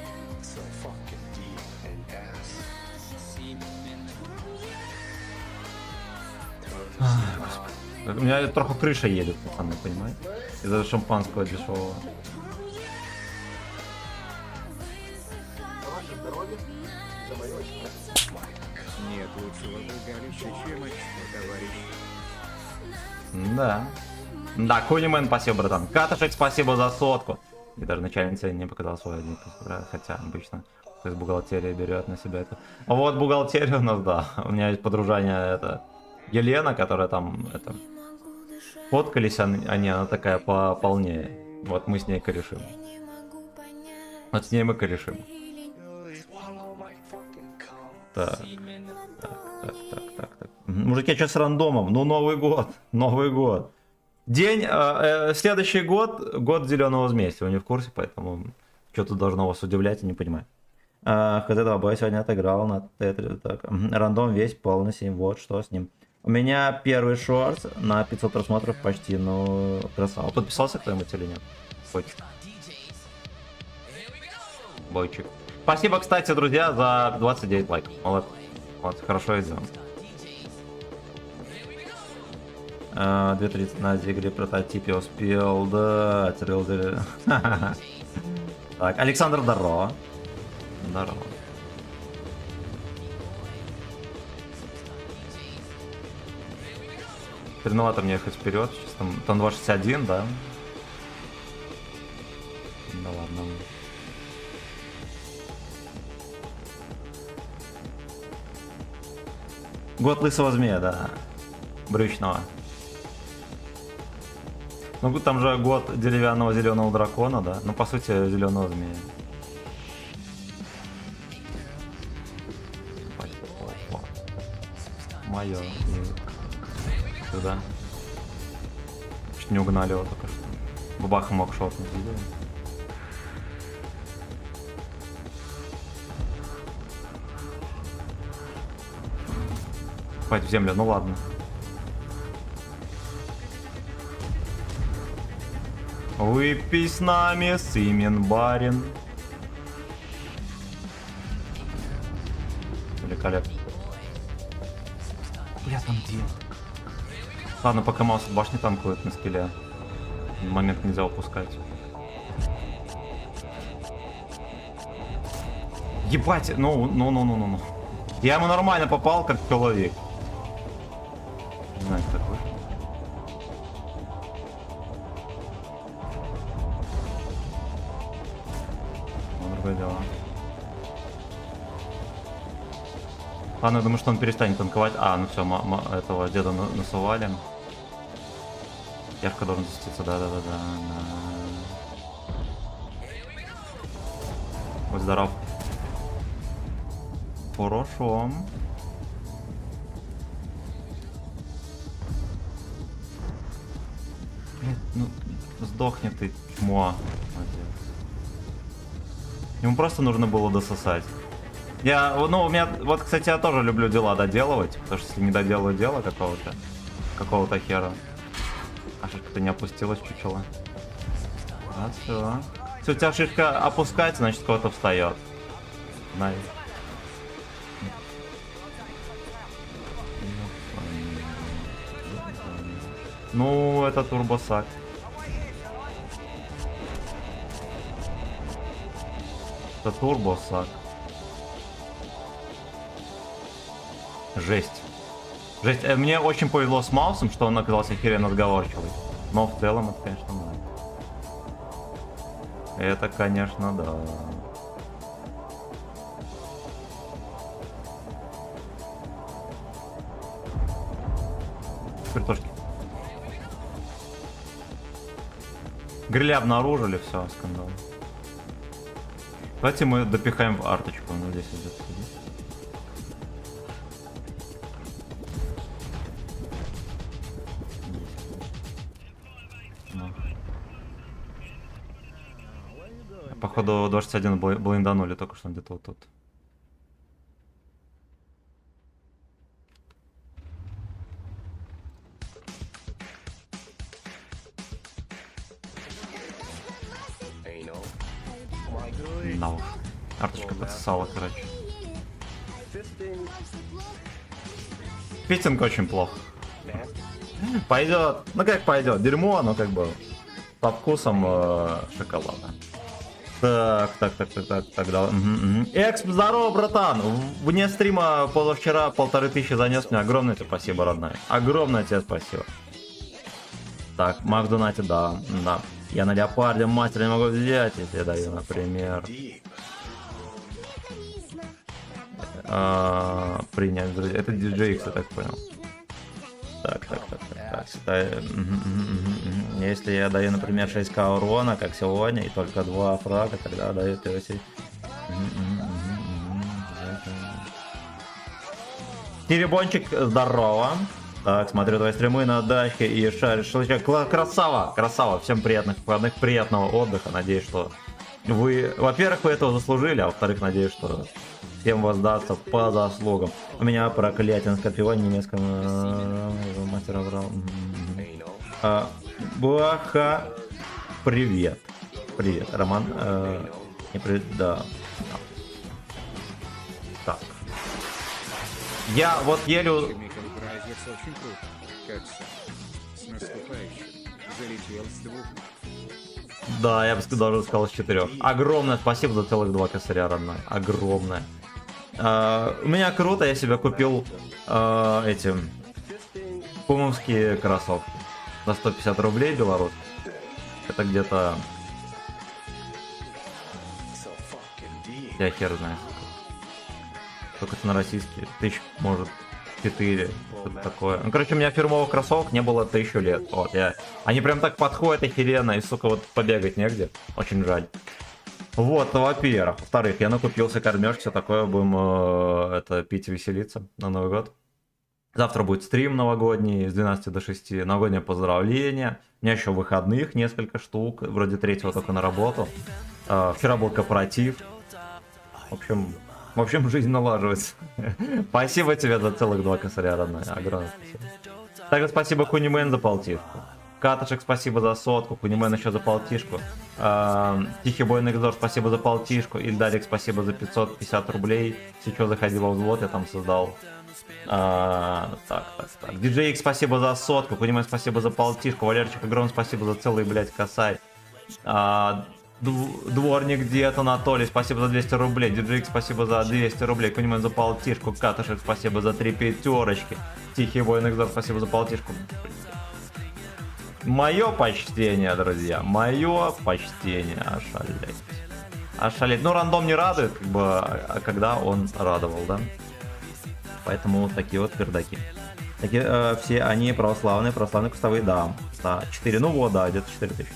У меня трохи крыша едет, пацаны, понимаете? Из-за шампанского дешевого. Нет лучшего влагалища, чем очко, товарищ. Да. Да, Кунимен, спасибо, братан. Катышек, спасибо за сотку. И даже начальница не показала свой один, хотя обычно из бухгалтерии берет на себя это. А вот бухгалтерия у нас, да. У меня есть подружание, это Елена, которая там, это, фоткались они, она такая пополнее. Вот мы с ней корешим. Вот с ней мы корешим. Так. Мужики, что с рандомом? Ну, Новый год. День, следующий год зеленого возмездия, вы не в курсе, поэтому что-то должно вас удивлять, я не понимаю. ХЗ2 бой сегодня отыграл на Тетре, так, рандом весь полностью, вот что с ним. У меня первый шорт на 500 просмотров почти, ну, красава. Подписался кто-нибудь или нет? Хоть. Бойчик. Спасибо, кстати, друзья, за 29 лайков. Молодцы. Вот, хорошо сделано. 2.30 на игре прототипе успел, да, Так, Александр, здорово. Здорово. Трудновато мне ехать вперед. Сейчас там 261, да? Да ладно. Год лысого змея, да. Брючного. Ну там же год деревянного зеленого дракона, да? Ну по сути зеленого змея. Мое. Сюда. Чуть не угнали его только что. Бабаха мог шотнуть. Пать в землю, ну ладно. Выпей с нами, Сымен барин. Великолепно. Бля, там где? Ладно, пока Маус от башни танкует на скилле. Момент нельзя упускать. Ебать, ну. Я ему нормально попал, как человек. Не знаю, кто такой. Ну, другое дело. Ладно, я думаю, что он перестанет танковать. А, ну все, этого деда насували. Ярко должен защититься, да. Будь здоров. Хорошо. Блин, ну, сдохни ты, чмо. Молодец. Ему просто нужно было дососать. У меня, вот, кстати, я тоже люблю дела доделывать, потому что если не доделаю дело какого-то хера. А шишка-то не опустилась, чучело. А, все. Если у тебя шишка опускается, значит кто-то встает. Найс. Ну, это турбосак. Это турбосак. Жесть. Жесть. Мне очень повезло с Маусом, что он оказался охеренно разговорчивый. Но в целом это, конечно, да. Это, конечно, да. Картошки. Гриля обнаружили, все, скандал. Давайте мы допихаем в арточку. Ну, здесь идет сидеть. Походу 21 блинданули только что где-то вот тут. Да уж. Арточка подсосала, короче. Фитинг очень плохо. Пойдет. Ну как пойдет? Дерьмо, но как бы по вкусам шоколада. Так, да. Эксп, здорово, братан. Вне стрима позавчера 1500 занес мне. Огромное тебе спасибо, родная. Огромное тебе спасибо. Так, Мак донатит, да. Я на леопарде мастер не могу взять, я тебе даю, например. Принять, друзья. Это DJX, я так понял. Так. Если я даю, например, 6к урона, как сегодня, и только 2 фрага, тогда даю TOC. Теребончик, здорово. Так, смотрю твои стримы на дачке и шаришь шашлычок. Красава. Всем приятных выходных, приятного отдыха. Надеюсь, что вы, во-первых, вы этого заслужили, а во-вторых, надеюсь, что всем воздастся по заслугам. У меня проклятие на Скорпионе немецком мастера брал. Баха, привет, Роман. Не привет, да. Так. Я вот еле... Михаил Бразец очень круто. Как с наступающим. Залетел с двух. Да, я бы даже сказал с 4. Огромное спасибо за целых 2 косаря, родной. Огромное. У меня круто, я себе купил эти пумовские кроссовки. За 150 рублей белорусских. Это где-то... Я хер знаю. Только это на российские. 1000, может, 4. Что-то такое. Ну, короче, у меня фирмовых кроссовок не было 1000 лет. Вот, Они прям так подходят охеренно. И, сука, вот побегать негде. Очень жаль. Вот, во-первых. Во-вторых, я накупился кормежки, все такое. Будем это пить и веселиться на Новый год. Завтра будет стрим новогодний с 12 до 6. Новогоднее поздравление. У меня еще выходных несколько штук. Вроде 3-го только на работу. Вчера был корпоратив. В общем, жизнь налаживается. Спасибо тебе за целых 2 косаря, родной. Огромное спасибо. Также спасибо Кунимен за полтишку. Катышек, спасибо за 100. Кунимен еще за полтишку. Тихий Бойный Экзор, спасибо за полтишку. Ильдарик, спасибо за 550 рублей. Сейчас заходи во взвод, я там создал. Так. Диджей X, спасибо за 100. Кунимен, спасибо за полтишку. Валерчик, огромное спасибо за целый, блядь, косарь. Дворник Дед Анатолий, спасибо за 200 рублей. Диджей X, спасибо за 200 рублей. Кунимен за полтишку. Катышек, спасибо за 3 пятерочки. Тихий Воин Экзор, спасибо за полтишку. Мое почтение, друзья. Мое почтение. Ошалеть. Ну, рандом не радует, как бы, а когда он радовал, да? Поэтому вот такие вот пердаки. Такие, все они православные кустовые, да. 4, ну вот, да, где-то 4000.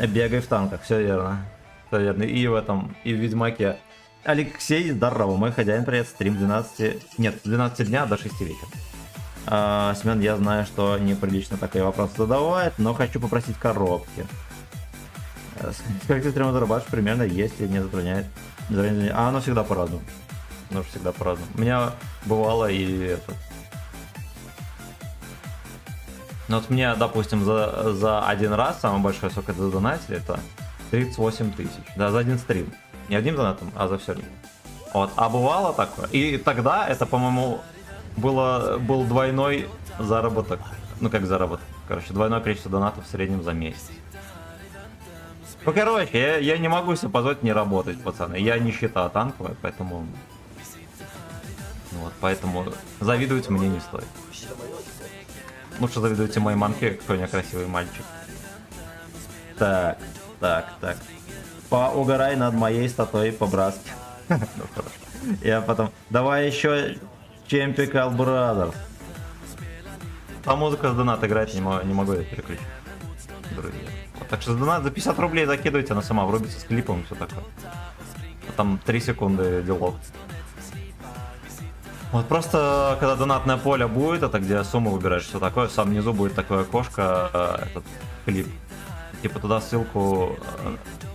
Бегай в танках, все верно. Все верно. И в этом, и в Ведьмаке. Алексей, здорово, мой хозяин, привет, стрим 12 дня до 6 вечера. Семен, я знаю, что неприлично такие вопросы задавать, но хочу попросить коробки. Сколько ты стримов зарабатываешь примерно, если не затрудняет? А оно всегда по-разному. У меня бывало и это... Ну вот мне, допустим, за один раз, самое большое, сколько это задонатили, это 38 000. Да, за один стрим. Не одним донатом, а за все. Вот, а бывало такое. И тогда это, по-моему, был двойной заработок. Ну как заработок? Короче, двойное количество донатов в среднем за месяц. Ну, короче, я не могу себе позволить не работать, пацаны. Я не считаю танковая, поэтому... Вот, поэтому завидовать мне не стоит. Лучше завидуйте моей мамке, какой у меня красивый мальчик. Так. Поугарай над моей статуей по-братски. Ну хорошо. Я потом... Давай еще Chemical Brothers. А музыка с донат играет, не могу я переключить. Друзья. Вот, так что с донат за 50 рублей закидывайте, она сама врубится с клипом и все такое. А там 3 секунды делов. Вот просто, когда донатное поле будет, это где сумму выбираешь, все такое, сам внизу будет такое окошко, этот клип. Типа туда ссылку,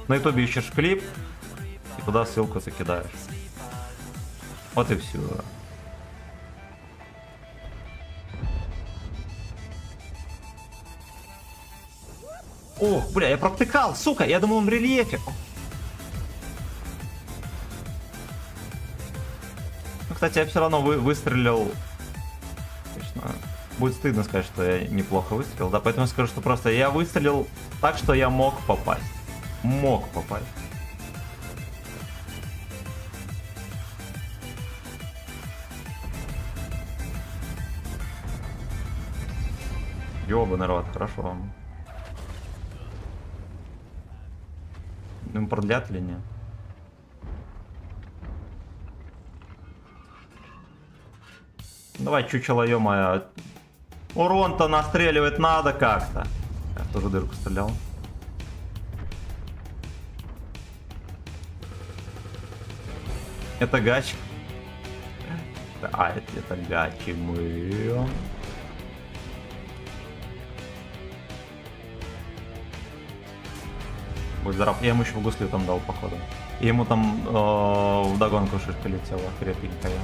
на ютубе ищешь клип, и туда ссылку ты кидаешь. Вот и все. Ох, бля, я протыкал, сука, я думал он в рельефе. Кстати, я все равно выстрелил. Конечно, будет стыдно сказать, что я неплохо выстрелил, да, поэтому скажу, что просто я выстрелил так, что я мог попасть. Ёбаный рот, хорошо. Ну, продлят или нет? Давай, чучело, ё-моё. Урон-то настреливать надо как-то. Я в ту же дырку стрелял. Это гач. А, это гачи мы. Будь здоров. Я ему еще в гуслю там дал, походу. И ему там вдогонку шишка летела, крепенькая.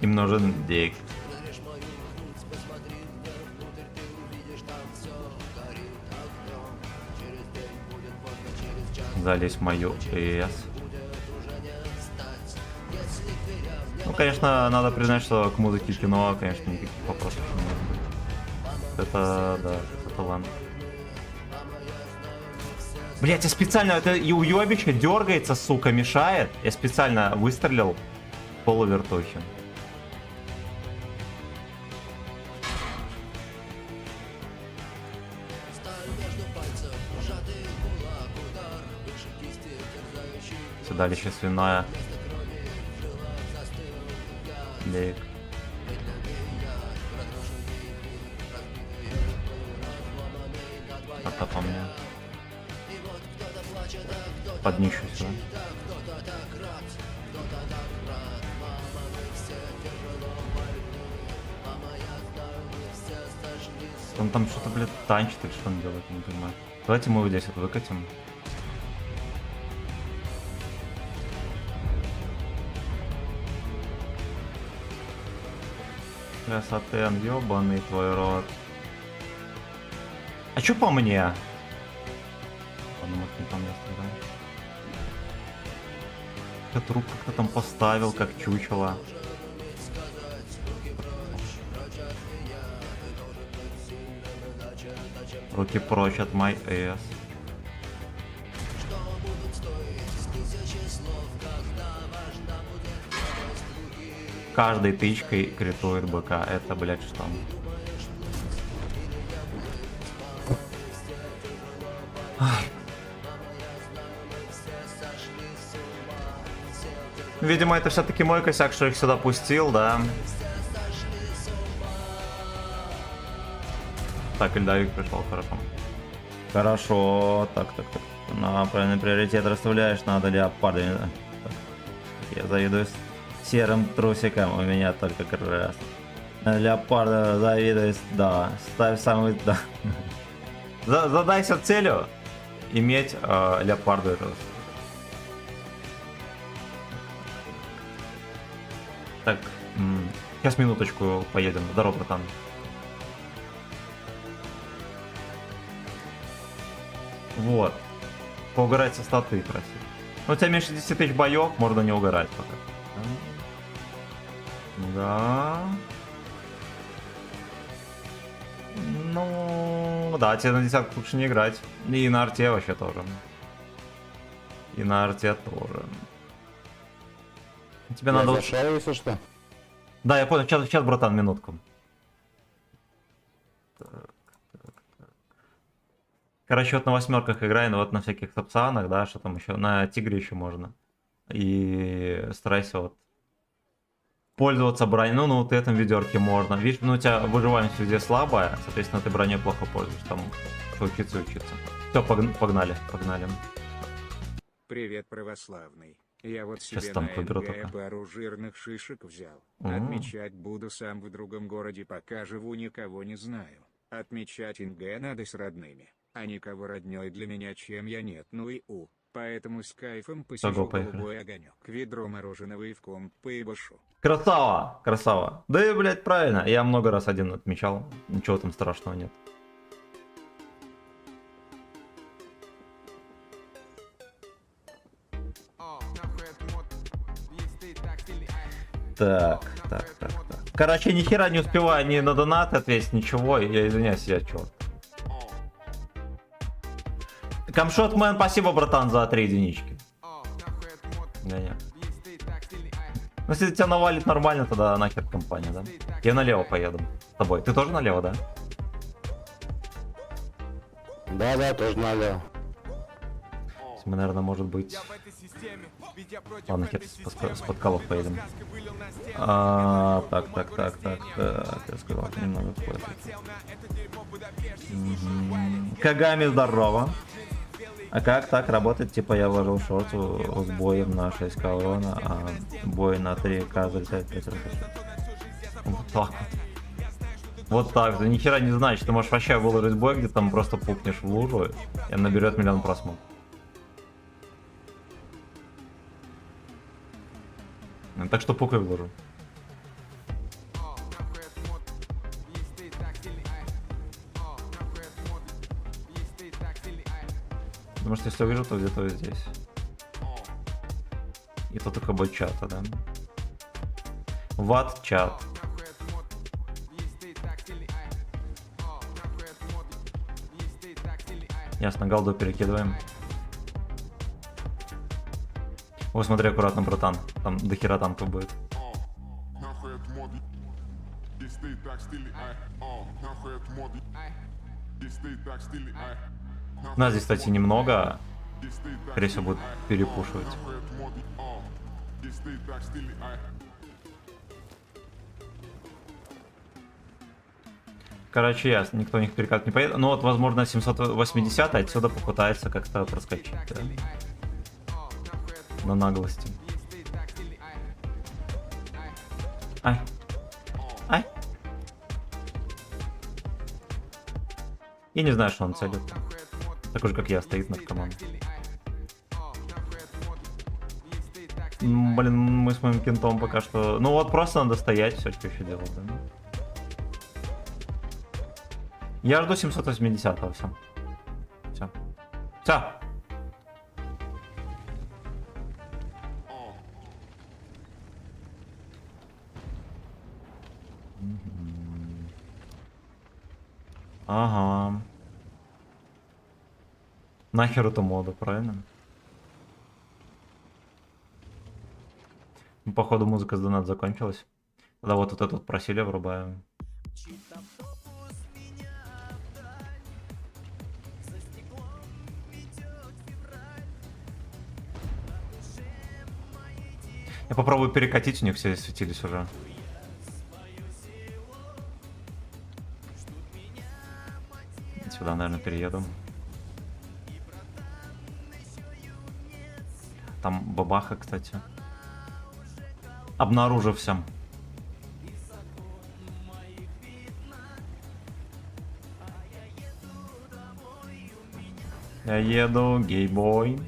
Им нужен дик. Залезь в мою ПС. Ну, конечно, надо признать, что к музыке кино, конечно, никаких вопросов не может быть. Это, да, это талант. Блять, я специально, это уебище дергается, сука, мешает. Я специально выстрелил в полувертухе. Седалище свиная. Лейк. А по мне. Поднищу сюда. Он там что-то, блядь, танчит или что он делает, не понимаю. Давайте мы его здесь вот выкатим. Красотен, ёбаный твой рот. А чё по мне? Ладно, может не по мне стреляем. Я труп как-то там поставил, как чучело. Руки прочь от my ass. Каждой тычкой критует БК. Это, блядь, что? Видимо, это все-таки мой косяк, что их сюда пустил, да. Так, Ильдавик пришел, хорошо. Хорошо, так. На правильный приоритет расставляешь, надо леопарда. Я завидую серым трусиком, у меня только красный. Леопарда завидуюсь, да. Ставь самый, да. Задайся целью иметь леопарду этого. Так, сейчас минуточку поедем. Здорово, братан. Вот. Поугарать со статы красиво. Ну, у тебя меньше 10 тысяч боев, можно не угорать пока. Да. Ну, да, тебе на десятку лучше не играть. И на арте вообще тоже. И на арте тоже. Тебе Я надо... зашел, если что. Да, я понял. Сейчас, братан, минутку. Так. Короче, вот на восьмерках играй, но вот на всяких топсанах, да, что там еще, на тигре еще можно. И старайся вот пользоваться броней. Ну, вот в этом ведерке можно. Видишь, ну у тебя выживаемость везде слабая, соответственно, ты броней плохо пользуешься. Там учиться. Все, погнали. Привет, православный. Я вот Сейчас себе там на выберу НГ только. пару жирных шишек взял. О. Отмечать буду сам в другом городе, пока живу, никого не знаю. Отмечать НГ надо с родными, а никого роднёй для меня, чем я нет, ну и у. Поэтому с кайфом посижу голубой огонек, ведро мороженого и в комп поебашу. Красава. Да и, блядь, правильно. Я много раз один отмечал. Ничего там страшного нет. Так. Короче, ни хера не успеваю ни на донат ответить, ничего. Я извиняюсь, я черт. Камшотмен, спасибо, братан, за 3 единички. Не. Ну, если тебя навалит нормально, тогда нахер компания, да? Я налево поеду с тобой. Ты тоже налево, да? Да, тоже налево. Мы, наверное, может быть... Ладно, хер, с подколов поедем. Так. Я сказал, немного хватит. Кагами, здорово. А как так работает? Типа я вложил шорт с боем на 6 колонн, а бой на 3К залетает 5 раз. Вот так вот. Вот так. Да нихера не значит. Ты можешь вообще выложить бой, где там просто пукнешь в лужу, и он наберет 1 миллион просмотров. Так что пукай в лужу. Потому что если увижу, то где-то здесь. И то только бой чата, да? Ват-чат. Ясно, голду перекидываем. Ой, смотри аккуратно, братан. Там до хера танков будет. Нахуй от моды. Если ты так стили, нахуй от моды. Если ты так стили, Нас здесь, кстати, немного. Скорее всего, будут перепушивать. нахуй от моды. Если ты так стили, Короче, ясно, никто у них перекат не поедет. Ну вот, возможно, 780 отсюда попытается как-то проскочить. Да? На наглости. Ай. Ай. Я не знаю, что он целит. Такой же, как я, стоит над командой. Блин, мы с моим кентом пока что... Ну вот, просто надо стоять, все, что еще делать, да? Я жду 780-го, все. Все. Все. Ага. Нахер эту моду, правильно? Ну, походу музыка с донат закончилась. Тогда вот это вот просили, врубаем. Я попробую перекатить, у них все светились уже. Сюда, наверное, перееду. Там бабаха, кстати. Обнаружился. Я еду, гей-бой.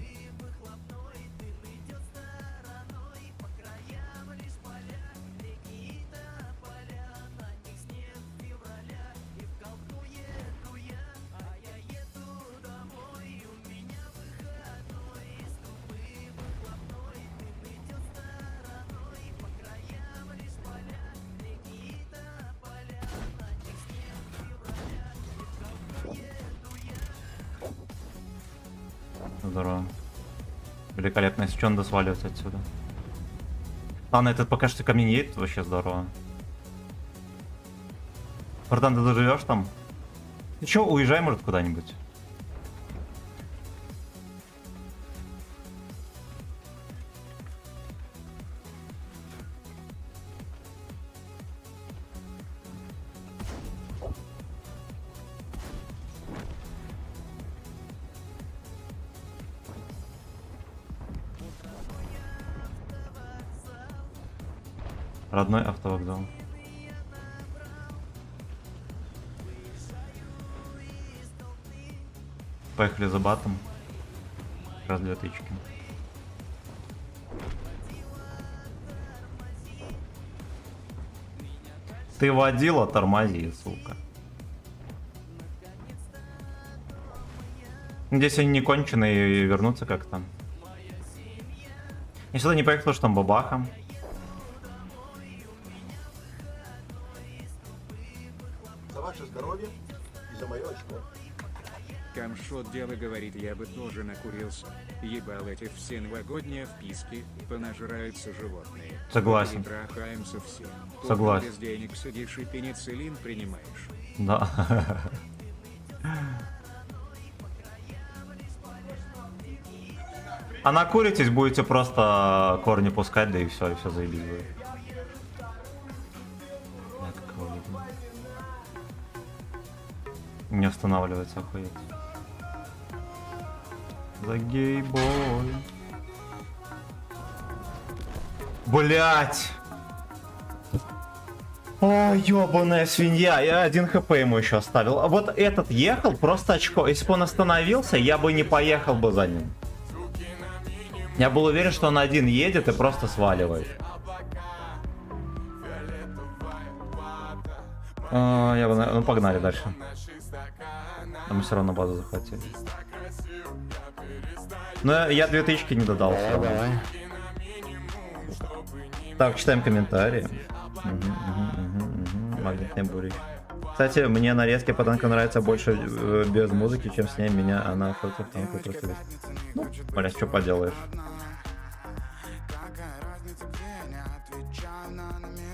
Здорово. Великолепно. Если что, надо сваливать отсюда. Ладно, этот пока что ко мне не едет, вообще здорово. Братан, ты доживешь там? Ты чё, уезжай, может, куда-нибудь? Родной автовокзал. Поехали за батом. Как раз 2 тычки. Ты водила, тормози, сука. Надеюсь, они не конченые и вернутся как-то. Я сюда не поехал, потому что там бабаха. За ваше здоровье и за мое очко. Камшот дело говорит, я бы тоже накурился. Ебал эти все новогодние вписки, понажираются животные. Согласен. Трахаемся все. Согласен. Без денег сидишь и пенициллин принимаешь. Да. А накуритесь, будете просто корни пускать, да и все заебись будет. Не останавливается, охуеть. За гей-бой. Блять! Ой, ёбаная свинья, я 1 хп ему еще оставил. А вот этот ехал, просто очко. Если бы он остановился, я бы не поехал бы за ним. Я был уверен, что он один едет и просто сваливает. Я бы, ну погнали дальше. Но мы все равно базу захватили. Но я 2 тычки не додал. Так, читаем комментарии. Магнитный бурик. Кстати, мне нарезки по танку нравятся больше без музыки, чем с ней. Меня она в танку просто... Ну, блядь, что поделаешь.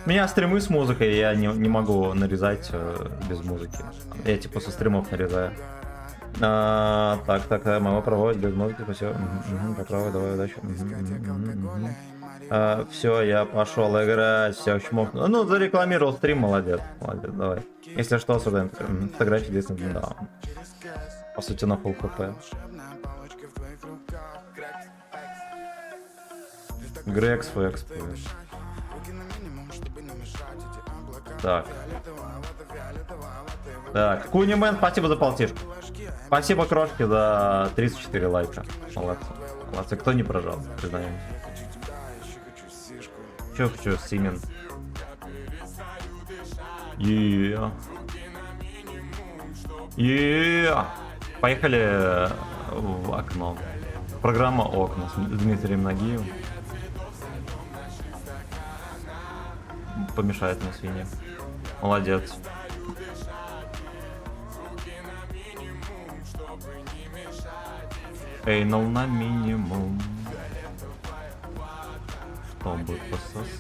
У меня стримы с музыкой, я не могу нарезать без музыки. Я типа со стримов нарезаю. Так, мама проводит без музыки, спасибо. Попробуй, давай удачи. Все, я пошел играть, все, чмокнул. Ну, зарекламировал стрим, молодец, давай. Если что, особенно фотографии действительно, да. По сути, на full хп. Грекс, Фэкс. Так, Кунимен, спасибо за полтишку. Спасибо, крошки, за 34 лайка. Молодцы, кто не прожал, признаем. Чё, Симен. Поехали в окно. Программа «Окна» с Дмитрием Нагиевым. Помешает на свинье. Молодец. Эйнал на минимум, чтобы пососать.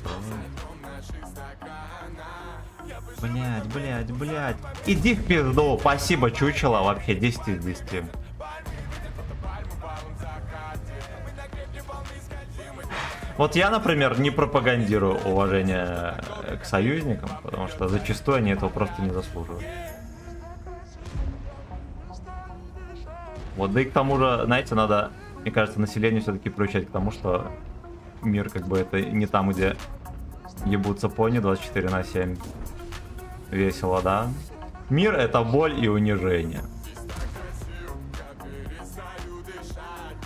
Блять. Иди в пизду. Спасибо, чучело. Вообще 10 из 10. Вот я, например, не пропагандирую уважение к союзникам, потому что зачастую они этого просто не заслуживают. Вот, да и к тому же, знаете, надо, мне кажется, населению все-таки приучать к тому, что мир как бы это не там, где ебутся пони 24/7. Весело, да? Мир это боль и унижение.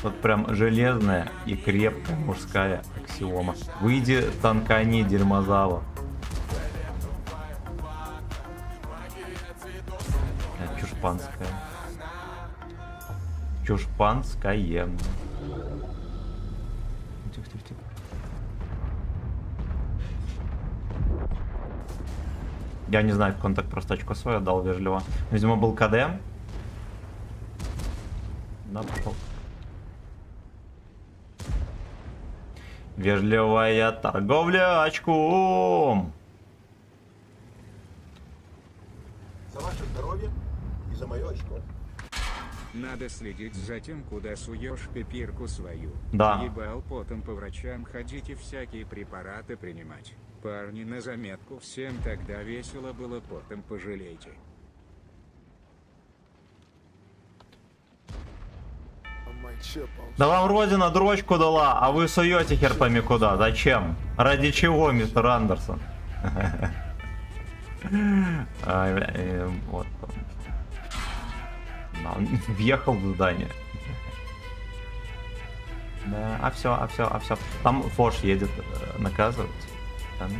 Вот прям железная и крепкая мужская аксиома. Выйди, танкани, дерьмозава. Чушпанская. Чушпанская. Тихо. Я не знаю, как он так просто очко свое отдал вежливо. Видимо, был КД. Да, пошел. Вежливая торговля очком. За ваше здоровье и за мое очко. Надо следить за тем, куда суешь пипирку свою. Да. Ебал потом по врачам ходить и всякие препараты принимать. Парни, на заметку, всем тогда весело было, потом пожалейте. Да вам родина дрочку дала, а вы суете хер пойми куда. Зачем? Ради чего, мистер Андерсон? Ай, бля, вот. Он въехал в здание. Да, а все. Там Фош едет наказывать. Там.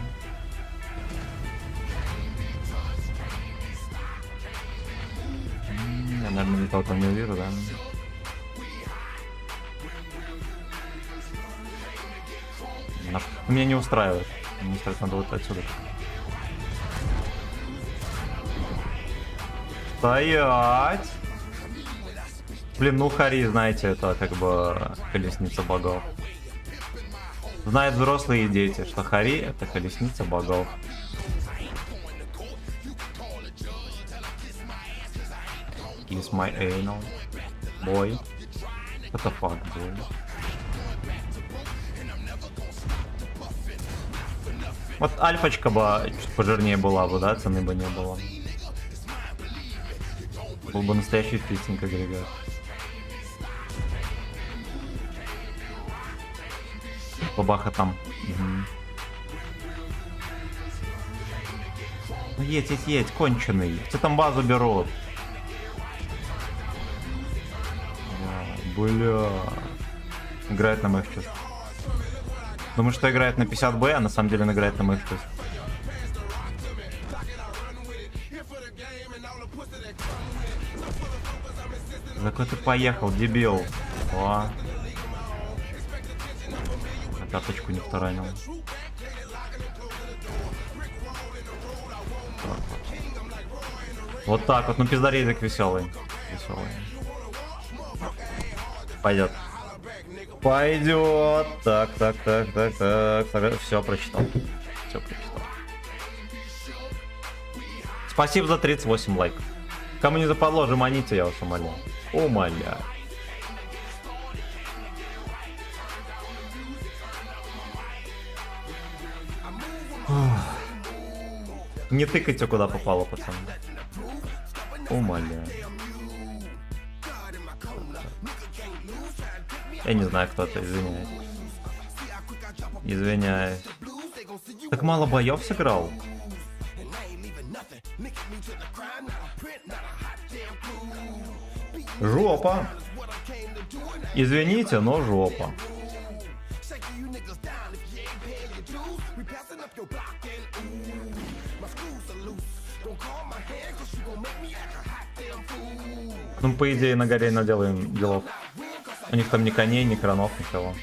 Я, наверное, никого там не увижу, да? Меня не устраивает. Мне устраивает, надо вот отсюда. Стоять! Блин, ну Хари, знаете, это как бы колесница богов. Знают взрослые и дети, что Хари это колесница богов. Kiss my anal. Boy. What the fuck, boy? Вот альфочка бы чуть пожирнее была бы, да, цены бы не было. Был бы настоящий фитинг агрегат. Бабаха там. Ну едь, конченый. Все там базу берут. Бля. Играет на моих чувствах. Думаю, что играет на 50Б, а на самом деле он играет на моих чувствах. За какой ты поехал, дебил? О. На пяточку не вторанил. Вот так вот, ну пиздарейдик веселый. Веселый. Пойдет. Пойдет. Так. Все прочитал. Все прочитал. Спасибо за 38 лайков. Кому не западло, жеманите, я вас умоляю. Умоляю. Не тыкайте, куда попало, пацаны. Умоляю. Я не знаю, кто это, извиняюсь. Извиняюсь. Так мало боев сыграл? Жопа. Извините, но жопа. Ну, по идее, на горе наделаем делов. У них там ни коней, ни кранов, никого.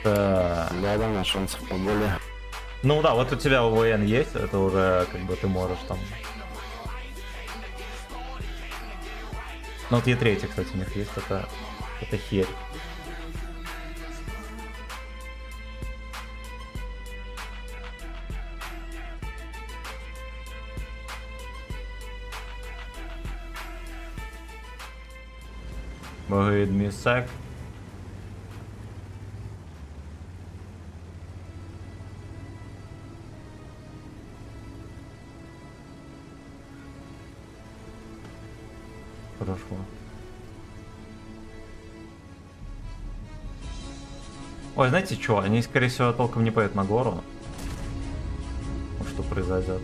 Так. Да, шансов поболее. Ну да, вот у тебя ОВН есть, это уже как бы ты можешь там. Ну вот Е3, кстати, у них есть, это херь. Read me sec. Хорошо. Ой, знаете что? Они, скорее всего, толком не поедут на гору. Вот что произойдет.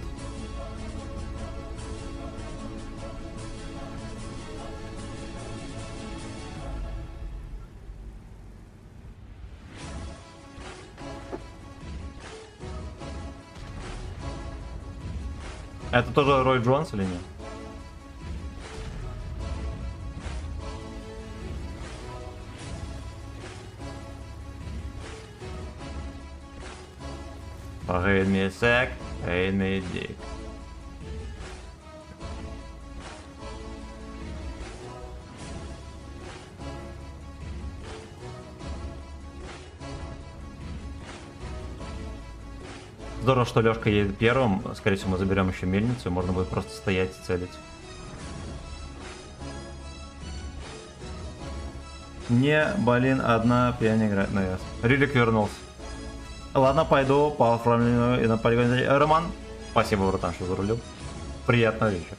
Это тоже Рой Джонс или нет? Read me a sec, read me a dick. Здорово, что Лёшка едет первым. Скорее всего, мы заберем еще мельницу, и можно будет просто стоять и целить. Не, блин, одна пьяня играет. Ну ясно. Рилик вернулся. Ладно, пойду по оформлению и на полигоне. Роман, спасибо, братан, что зарулил. Приятного вечера.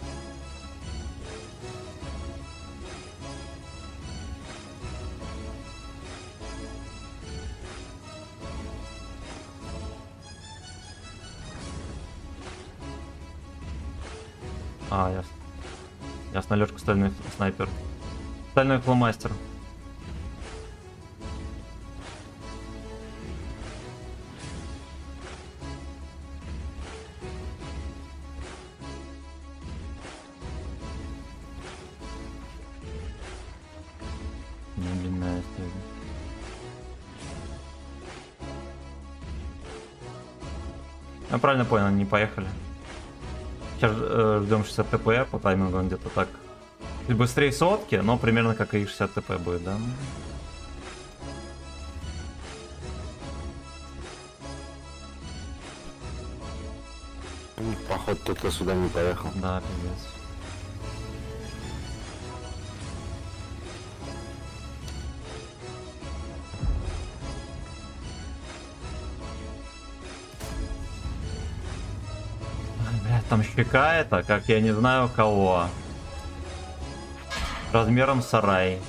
А, ясно. Ясно, Лёшка стальной снайпер. Стальной фломастер. Длинная стезя. Я правильно понял, они не поехали. Сейчас ждем 60 ТП, по таймингу он где-то так. Чуть быстрее сотки, но примерно как и 60 ТП будет, да? Походу, кто-то сюда не поехал. Да, пиздец. Блядь, там щека это, как я не знаю кого. Размером сарай.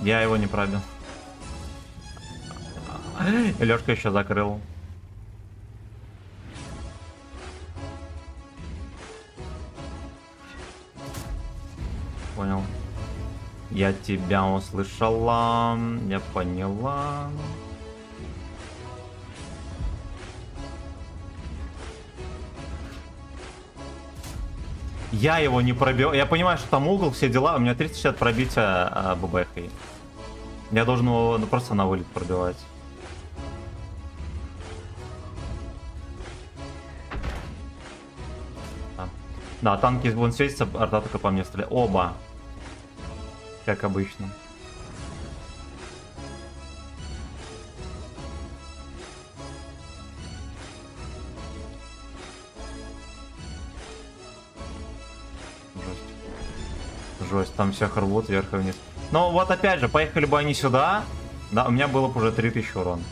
Я его не пробил. И Лёшка еще закрыл. Понял. Я тебя услышала. Я поняла. Я его не пробил. Я понимаю, что там угол, все дела. У меня 360 пробития ББХ. Я должен его просто на вылет пробивать. Да, танки вон светятся, арта только по мне стреляет. Оба. Как обычно. Жесть, там всех рвут вверх и вниз. Но вот опять же, поехали бы они сюда, да, у меня было бы уже 3000 урона.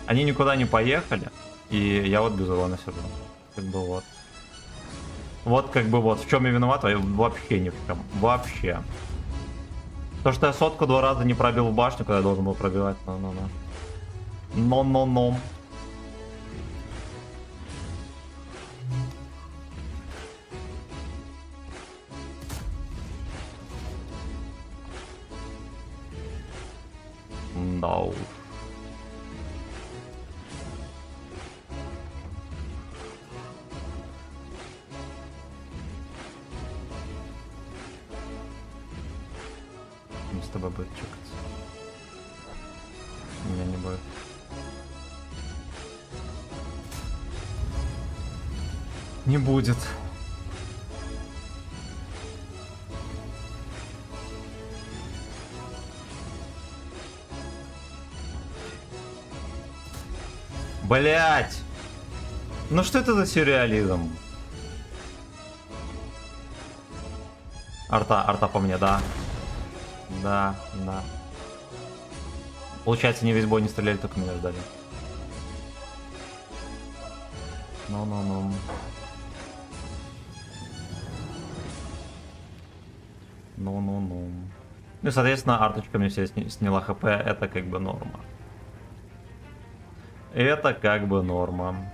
Они никуда не поехали, и я вот без урона сижу. Как бы вот. Вот как бы вот, в чем я виноват, вообще ни в чем. Вообще. То, что я сотку 2 раза не пробил в башню, когда я должен был пробивать. Но. Да уж. С тобой будет чекаться. Меня не будет. Не будет. Блять! Ну что это за сюрреализм? Арта по мне, да. Да. Получается, не весь бой не стреляли, только меня ждали. Ну. Ну и, соответственно, арточка мне все сняла хп, это как бы норма. Это как бы норма.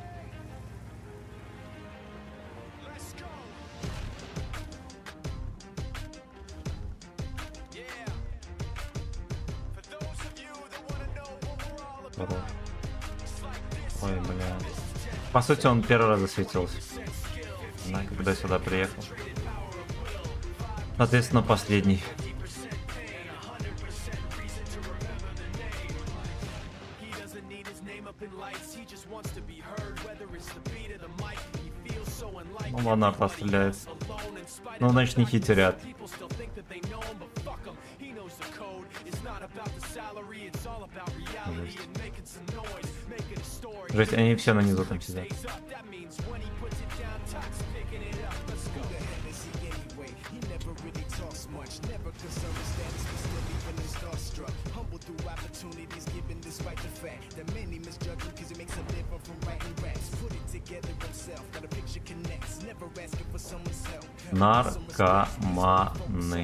Ой, бля. По сути, он первый раз засветился. Да, когда сюда приехал. Соответственно, последний. Ну ладно, арта стреляет. Ну, значит, не хитерят. Жесть, они все на низу там сидят. Наркоманы.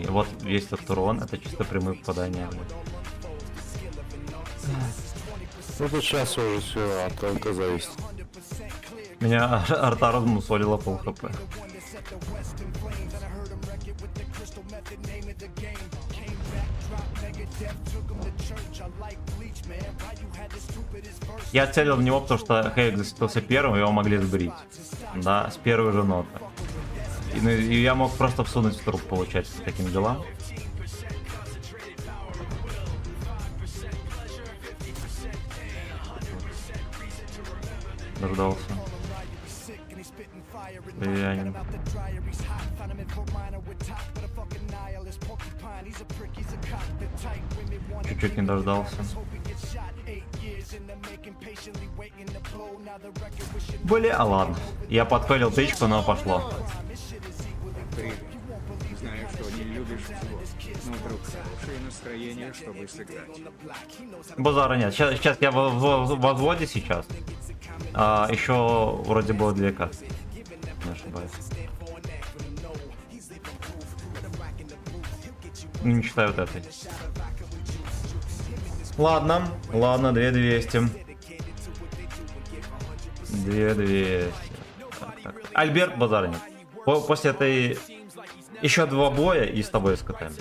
Вот весь этот урон, это чисто прямые попадания. Ну тут сейчас уже все от только зависит. Меня арта размусолила пол хп. Я целил в него, потому что Хейк засветился первым, его могли сбрить. Да, с первой же ноты. И я мог просто всунуть в труп, получать с таким делам. Дождался. Влияние. Чуть-чуть не дождался. Бля, ладно. Я подфейлил тычку, но пошло. Привет. Знаю, что не любишь зло, но вдруг хорошее настроение, чтобы сыграть. Базара нет. Сейчас я в возводе сейчас. Еще вроде было 2 карты. Не ошибаюсь. Не считаю вот этой. Ладно, 2200. 2200. Так. Альберт, базара нет. После этой еще 2 боя и с тобой скатаем.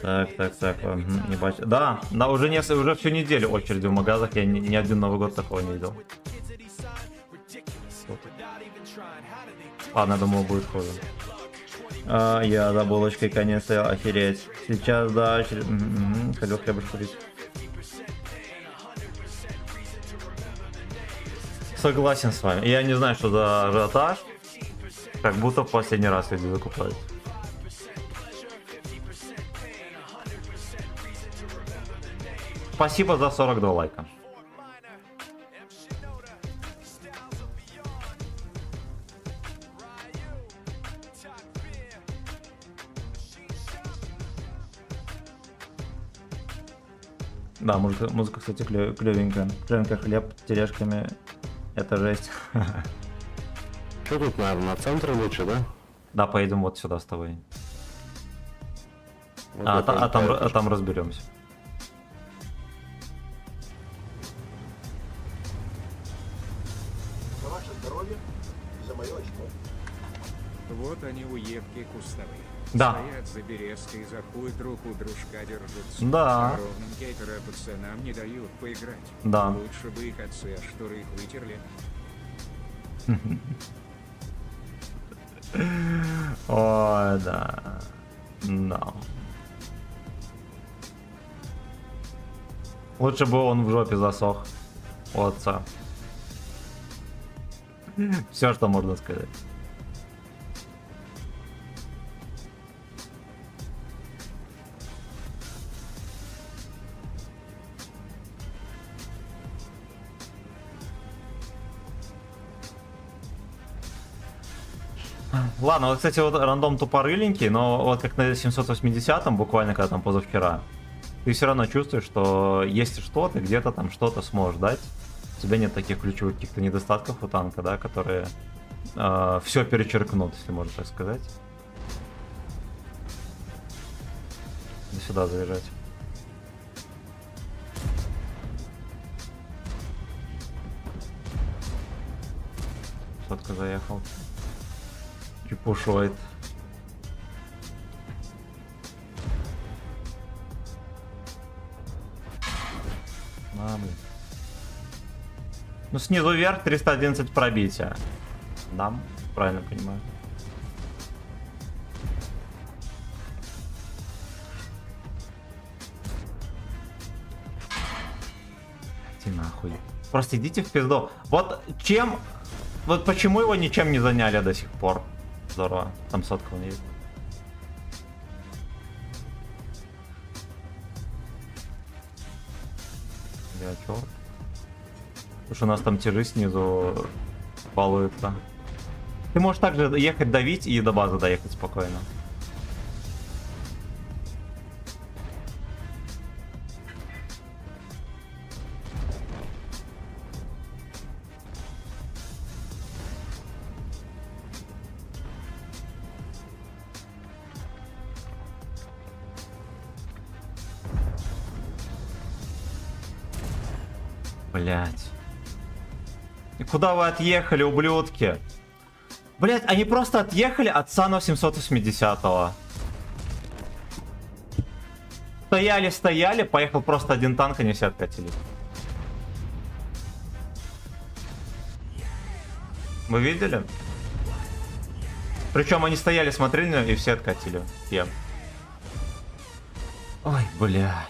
Так, не бачу. Да, уже всю неделю очереди в магазах, я ни один Новый год такого не видел. Ладно, думал, будет хуже. А, я за булочкой конец стоял, охереть. Сейчас, да, хотел хлебушек купить. Согласен с вами. Я не знаю, что за ажиотаж. Как будто в последний раз люди закупают. Спасибо за 42 лайка. Да, музыка, кстати, клевенькая. Клевенькая, хлеб тележками. Это жесть. Что тут, наверное, на центр лучше, да? Да, поедем вот сюда с тобой. Вот А это там разберемся. За ваше здоровье и за мое очко. Вот они уебки кустовые. Да. Стоят за березкой, за хуй друг у дружка держатся. Да. А ровным кейтера пацанам не дают поиграть. Да. Лучше бы их отцы, а шторы их вытерли. Ой, да. Да. Лучше бы он в жопе засох у отца. Все, что можно сказать. Ладно, вот, кстати, вот рандом тупорыленький, но вот как на 780-м, буквально когда там позавчера, ты все равно чувствуешь, что если что, ты где-то там что-то сможешь дать. У тебя нет таких ключевых каких-то недостатков у танка, да, которые все перечеркнут, если можно так сказать. До сюда заезжать. Сотка заехал. Чепушоид. А, блин. Ну, снизу вверх 311 пробития. Да, правильно понимаю. Иди нахуй. Просто идите в пизду. Вот чем... Вот почему его ничем не заняли до сих пор? Здорово. Там сотка у него есть. Я чё? Потому что у нас там тяжи снизу балуются. Ты можешь также ехать давить и до базы доехать спокойно. Блять. И куда вы отъехали, ублюдки? Блять, они просто отъехали от Сана 780-го. Стояли, поехал просто один танк, они все откатили. Вы видели? Причем они стояли, смотрели и все откатили. Ой, бля.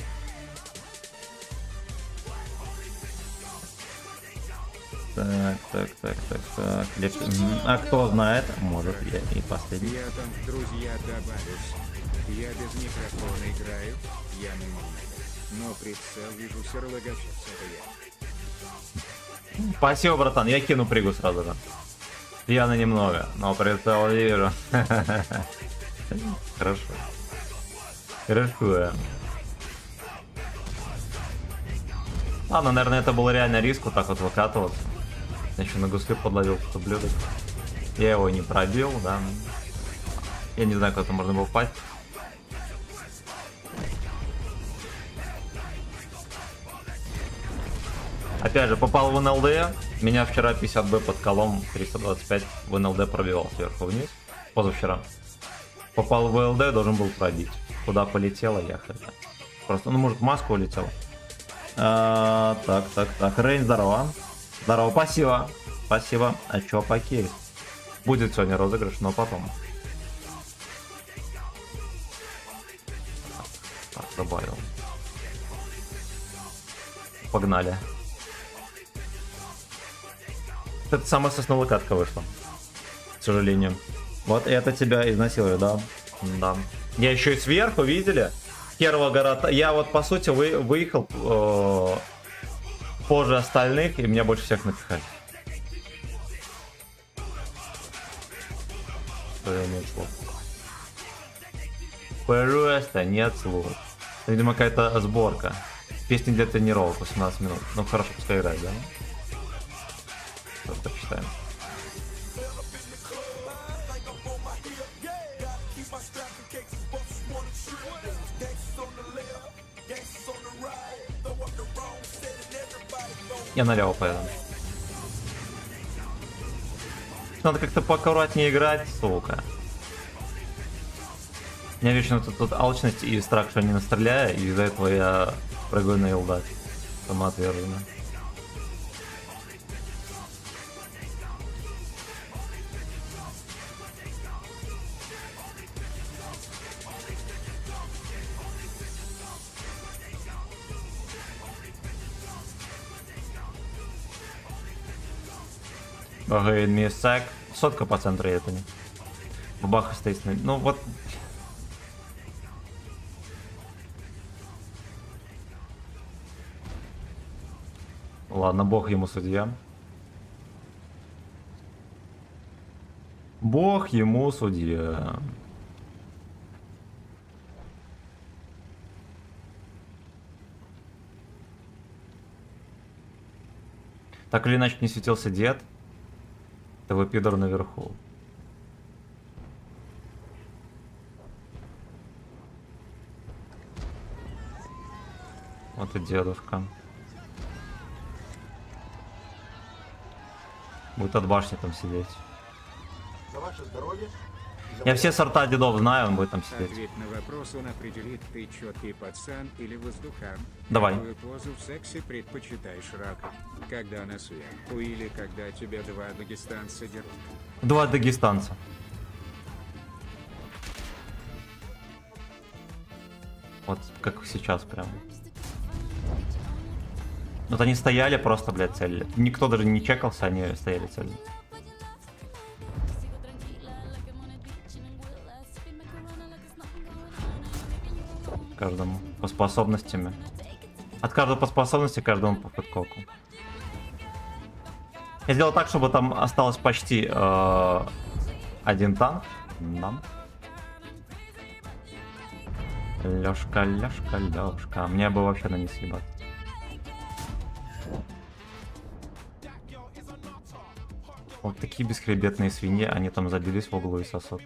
Так. А кто знает, может я и последний. Я там в друзья добавлюсь. Я без микрофона играю, я не могу. Но прицел вижу, все рологачится я. Спасибо, братан, я кину пригу сразу же. Пьяно немного, но прицел вижу. Хорошо. Ладно, наверное, это был реально риск вот так вот выкатываться. Я еще на гуслю подловил этот ублюдок. Я его не пробил, да. Я не знаю, куда-то можно было упасть. Опять же, попал в НЛД. Меня вчера 50Б под колом 325 в НЛД пробивал сверху вниз. Позавчера. Попал в ЛД, должен был пробить. Куда полетело, я хз. Просто, ну, может, в маску улетел. Так. Рейн, здорово. Здорово, спасибо. А чё, паки? Будет сегодня розыгрыш, но потом. Так, добавил. Погнали. Это самая сосновая катка вышла. К сожалению. Вот это тебя изнасиловали, да? Да. Я еще и сверху, видели? Первого города. Я вот, по сути, выехал позже остальных, и меня больше всех напихали. Нет слов. Просто нет слов. Видимо, какая-то сборка. Песни для тренировок 18 минут. Ну хорошо, пускай играть, да? Просто почитаем. Я налево поеду. Надо как-то поаккуратнее играть, сука. У меня вечно тут алчность и страх, что я не настреляю, и из-за этого я прыгаю на илдак. Самоотверженно. Ага, миссак. Сотка по центру это не. Бабаха стоит. Ну вот. Ладно, бог ему судья. Бог ему судья. Так или иначе не светился дед. ТВ пидор наверху. Вот и дедушка. Будет от башни там сидеть. За ваше здоровье. и за Я мое- все сорта дедов знаю, он будет там сидеть. Ответ на вопрос он определит, ты четкий пацан или воздухан. Давай. Какую позу в сексе предпочитаешь раком? Когда на сверху или когда тебя два дагестанца дерут? Два дагестанца. Вот как сейчас прям. Вот они стояли просто, блядь, целили. Никто даже не чекался, они стояли целили. Каждому по способностям. От каждого по способности, каждому по подкоку. Я сделал так, чтобы там осталось почти один танк. Да. Лёшка, Лёшка, Лёшка. Мне бы вообще на них съебать. Вот такие бесхребетные свиньи, они там забились в углу и сосут.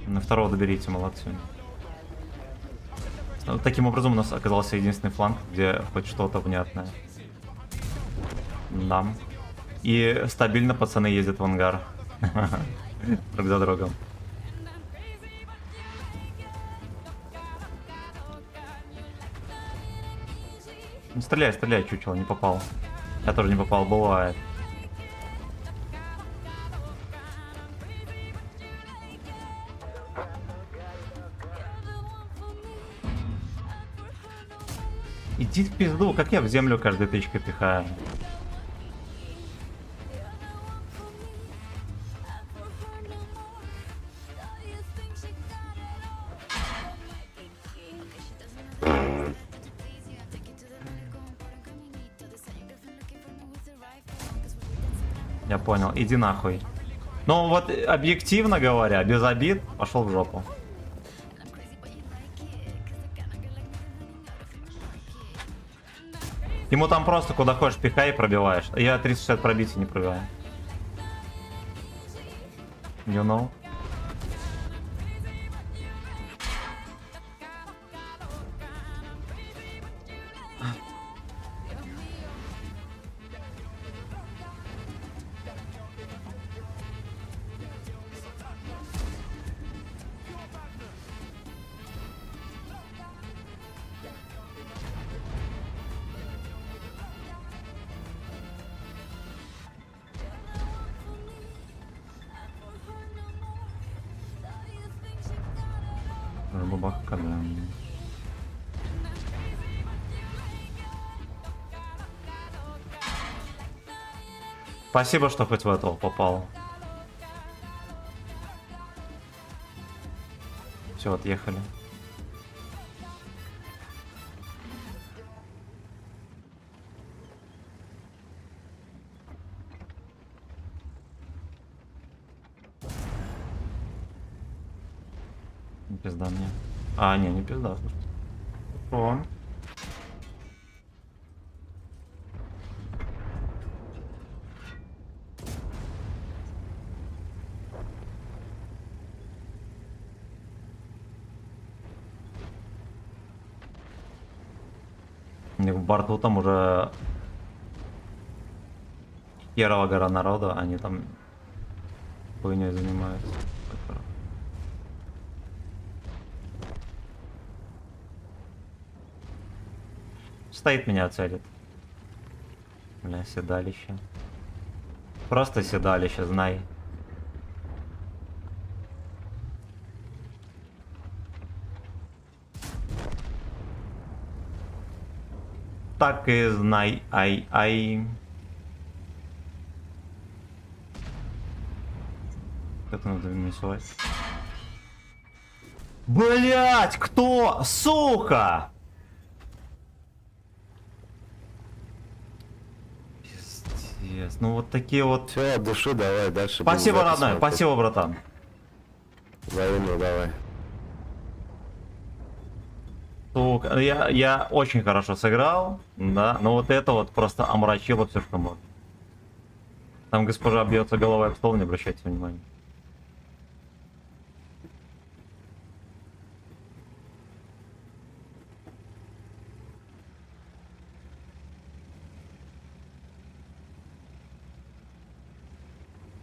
На второго доберите, молодцы. Вот таким образом у нас оказался единственный фланг, где хоть что-то внятное. Да. И стабильно пацаны ездят в ангар. Друг за другом. Ну, стреляй, стреляй, чучело, не попал. Я тоже не попал, бывает. Иди в пизду, как я в землю каждой тычкой пихаю. Я понял, иди нахуй. Ну вот, объективно говоря, без обид, пошел в жопу. Ему там просто куда хочешь пихай и пробиваешь. Я 360 пробитий не пробиваю. You know? Бабахка, да. Спасибо, что хоть в этого попал. Все, отъехали. Не пизда мне. А, не пизда, слушай. О. У них в борту там уже херова гора народа, они там хуйней занимаются. Стоит, меня целит. Бля, седалище. Просто седалище, знай. Так и знай, ай. Это надо минусовать. Блять, кто? Сука! Пиздец, ну вот такие вот. Все, от души давай дальше. Спасибо, будем запись родной, смотреть. спасибо, братан. Взаимно, давай. Сука, я очень хорошо сыграл, да, но вот это вот просто омрачило все, что можно. Там госпожа бьется головой об стол, не обращайте внимания.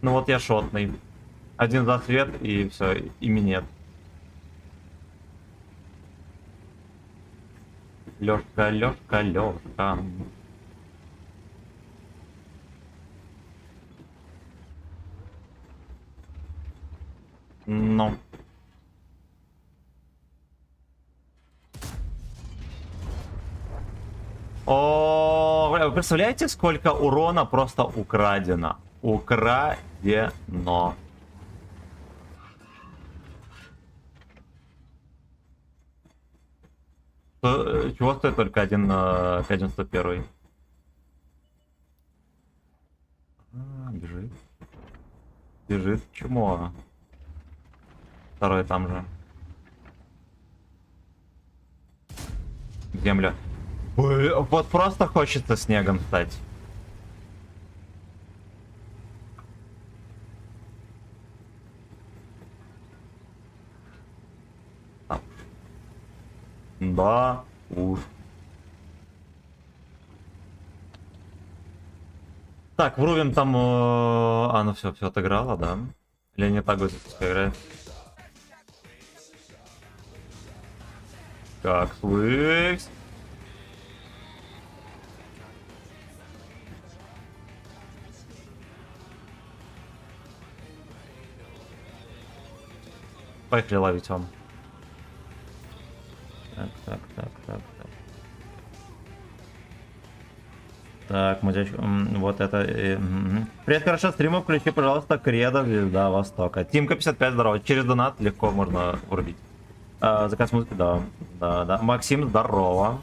Ну вот я шотный. Один засвет и все, и минет. Лёшка. Ну. О, бля, вы представляете, сколько урона просто украдено? Украдено. Чего стоит только один К1 101? Бежит. Бежит чмо. Второй там же. Земля. Ой, вот просто хочется снегом стать. Да уж. Так, врубим там... А, ну все отыграла, да? Или не так будет играть? Как слышь? Поехали ловить вам. Так. Так, мудячка, вот это. Привет, хорошо, стримы включи, пожалуйста, Кредо, Звезда Востока. Тимка 55, здорово. Через донат легко можно врубить. Заказ музыки, да. Максим, здорово.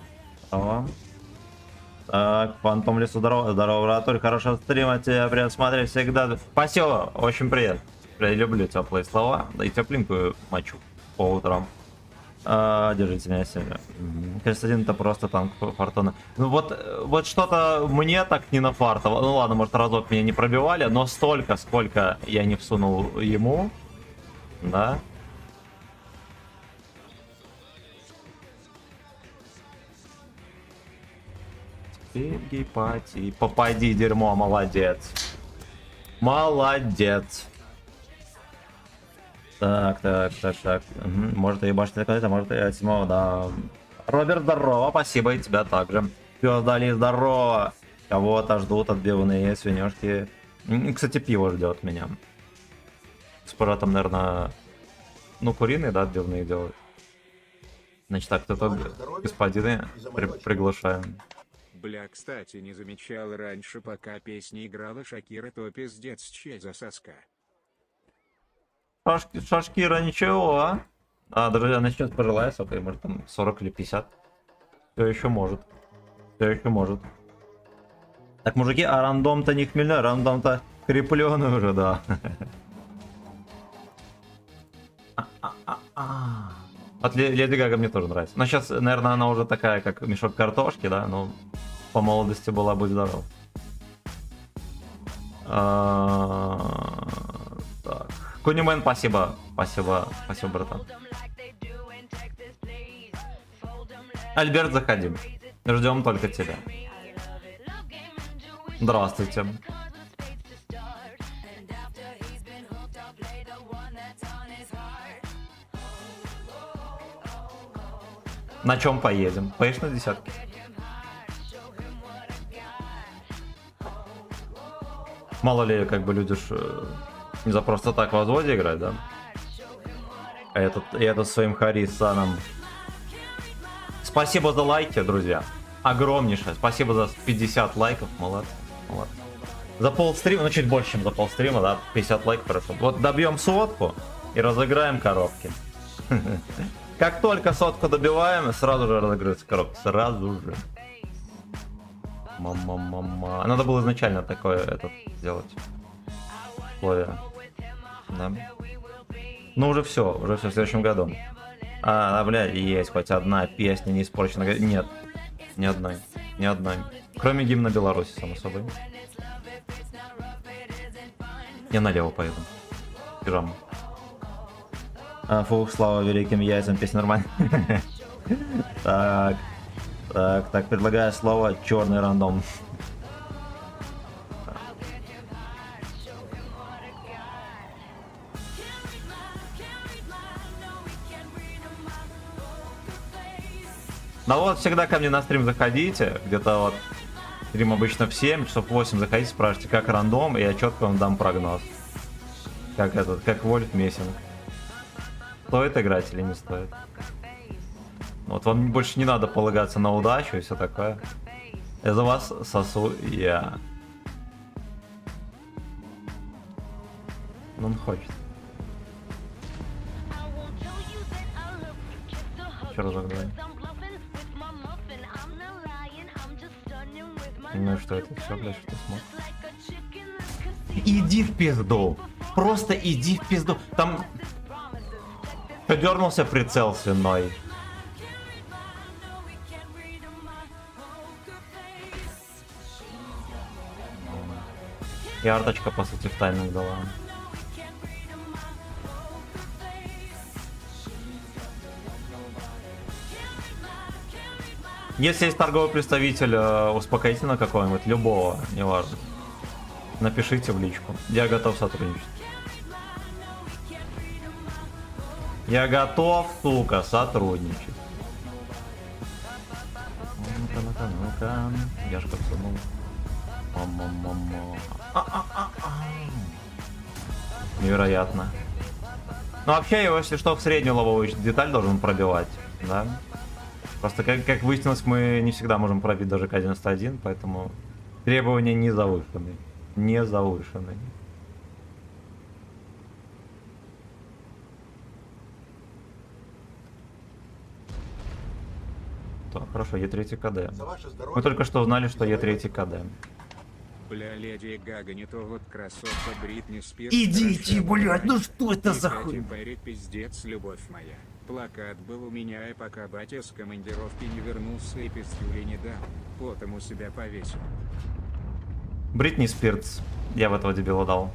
Так, Фантом Лесу, здорово, Ратуль, хорошего стрима, тебя привет, смотри, всегда. Спасибо, очень приятно. Я люблю теплые слова, да и тепленькую мочу по утрам. Держите меня себе. Константин, это просто танк фортуны. Ну вот что-то мне так не нафартово. Ну ладно, может разок меня не пробивали, но столько, сколько я не всунул ему. Да. Перегипати. Попади, дерьмо, молодец. Молодец. Так. Может, и башня такая, может, и от 7, да. Роберт, здорово, спасибо, и тебя также. Пёс, дали, здорово. Кого-то ждут отбивные свинёшки. Кстати, пиво ждет меня. Скоро там, наверное, ну, куриные, да, отбивные делают. Значит так, кто-то господины приглашаем. Бля, кстати, не замечал раньше, пока песня играла Шакира, то пиздец за соска. Шашкира, ничего. Друзья, начнет пожилая сока, и может там 40 или 50. Все еще может. Все еще может. Так, мужики, а рандом-то не хмельной, рандом-то крепленый уже, да. Вот Леди Гага мне тоже нравится. Но сейчас, наверное, она уже такая, как мешок картошки, да, но по молодости была, будь здоров. Так. Кунимен, спасибо. Спасибо, братан. Альберт, заходи. Ждем только тебя. Здравствуйте. На чем поедем? Поедешь на десятки? Мало ли, как бы люди не за просто так в взводе играть, да? А этот своим Харисаном. Спасибо за лайки, друзья. Огромнейшее. Спасибо за 50 лайков. Молодцы. Молодцы. За полстрима, ну чуть больше, чем за полстрима, да? 50 лайков, хорошо. Вот добьем сотку и разыграем коробки. Как только сотку добиваем, сразу же разыгрывается коробка. Сразу же. Мама. Надо было изначально такое сделать. Условие. Да. Ну уже все в следующем году. Бля, есть хоть одна песня не испорчена. Нет. Ни одной. Ни одной. Кроме гимна Беларуси, само собой. Я налево поеду. Пижама. Фух, слава великим яйцам, песня нормальная. Так, предлагаю слово черный рандом. Ну вот, всегда ко мне на стрим заходите, где-то вот, стрим обычно в 7, часов 8 заходите, спрашивайте, как рандом, и я четко вам дам прогноз. Как Вольф Мессинг. Стоит играть или не стоит? Вот вам больше не надо полагаться на удачу и все такое. Я за вас сосу я. Ну, он хочет. Че разогнали? Ну и что это? Все, блядь, что смог? Иди в пизду! Просто иди в пизду! Там... Дернулся прицел свиной. И арточка, по сути, в тайминг дала. Если есть торговый представитель успокоительного какого-нибудь, любого, неважно, напишите в личку. Я готов сотрудничать. Я готов, сука, сотрудничать. Ну-ка. Я ж как сунул. Невероятно. Ну вообще его, если что, в среднюю лобовую деталь должен пробивать, да? Просто как выяснилось, мы не всегда можем пробить даже К-91, поэтому требования не завышены. Не завышены. Так, хорошо, Е3 КД. За ваше здоровье. Мы только что узнали, что Е3 КД. Бля, Леди Гага, не то вот красотка Бритни Спирс. Идите, блядь, ну что это за Кэти хуй? Перри, пиздец, любовь моя. Плакат был у меня, и пока батя с командировки не вернулся и пистюли не дал, потом у себя повесил. Бритни Спирс. Я в этого дебила дал.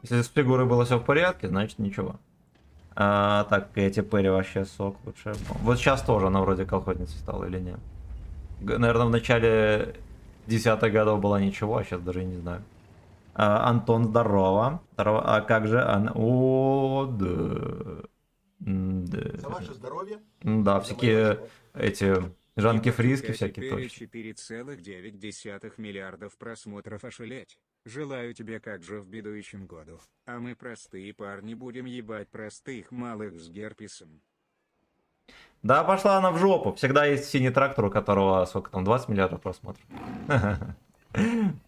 Если с фигурой было все в порядке, значит ничего. Так, эти пыри вообще сок лучше. Вот сейчас тоже она вроде колхозницей стала или нет. Наверное, в начале 10-х годов была ничего, а сейчас даже и не знаю. Антон, здорово. Здорово. А как же она? О, да. За ваше здоровье. Да, всякие эти жанки фриски всякие точно. 4,9 миллиардов просмотров, ошалеть. Желаю тебе как же в бедующем году. А мы простые парни будем ебать простых малых с герпесом. Да, пошла она в жопу. Всегда есть синий трактор, у которого, сколько там, 20 миллиардов просмотров.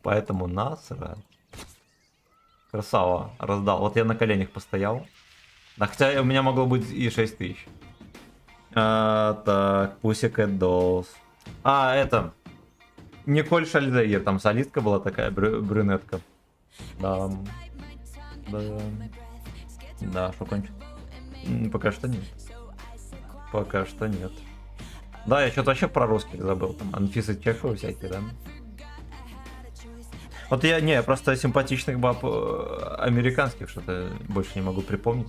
Поэтому насрать. Красава, раздал. Вот я на коленях постоял. Да, хотя у меня могло быть и 6 тысяч. Так, Pussycat Dolls. Это... Николь Шальзейер, там солистка была такая, брюнетка. Да. Да. Да, что кончил? Пока что нет. Пока что нет. Да, я что-то вообще про русских забыл. Там Анфисы Чеховы всякие, да? Вот я просто симпатичных баб американских что-то больше не могу припомнить.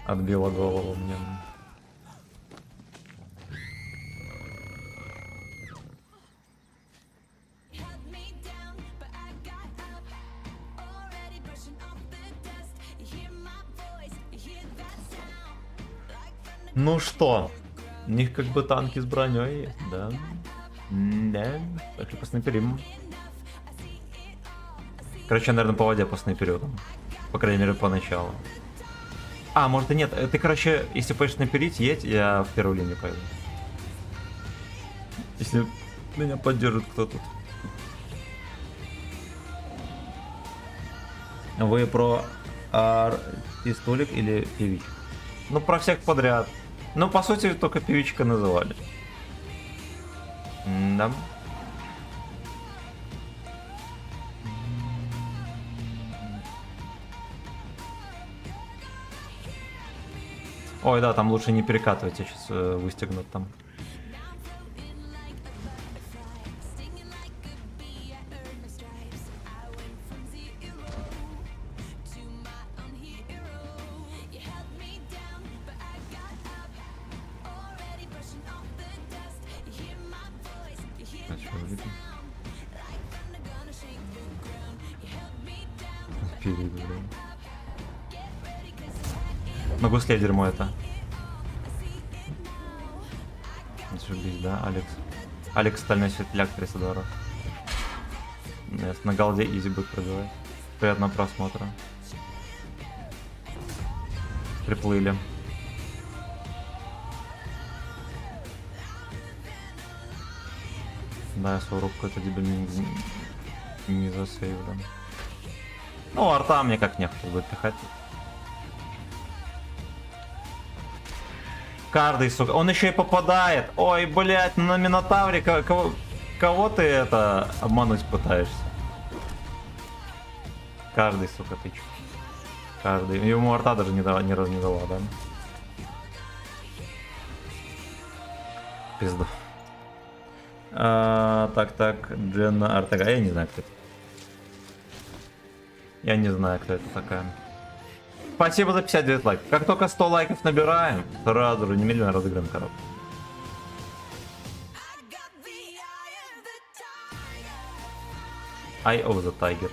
Отбила голову мне. Ну что, у них как бы танки с броней есть, да? Да, так что поснайперим. Короче, наверное, по воде поснайперю. По крайней мере, поначалу. Может и нет. Ты, короче, если хочешь снайперить, едь, я в первую линию пойду. Если меня поддержит кто-то. Вы про пистолик или певичку? Ну, про всех подряд. Ну, по сути, только певичка называли. Да. Ой, да, там лучше не перекатывать, я сейчас выстегнут там. На гусле дерьмо это. Зашибись, да, Алекс? Алекс, стальной светляк, 300 долларов. На голде изи будет пробивать. Приятного просмотра. Приплыли. Да, я свою рубку это дебильный не засейвлю. Ну, арта мне как нехуй будет пихать. Каждый, сука. Он еще и попадает. Ой, блядь, на Минотавре кого ты это обмануть пытаешься? Каждый, сука, ты чё? Каждый. Ему арта даже ни разу не дала, да? Пизду. Так, Дженна Артага. Я не знаю, кто это. Я не знаю, кто это такая. Спасибо за 59 лайков. Как только 100 лайков набираем, сразу же немедленно разыграем коробку. Eye of the Tiger.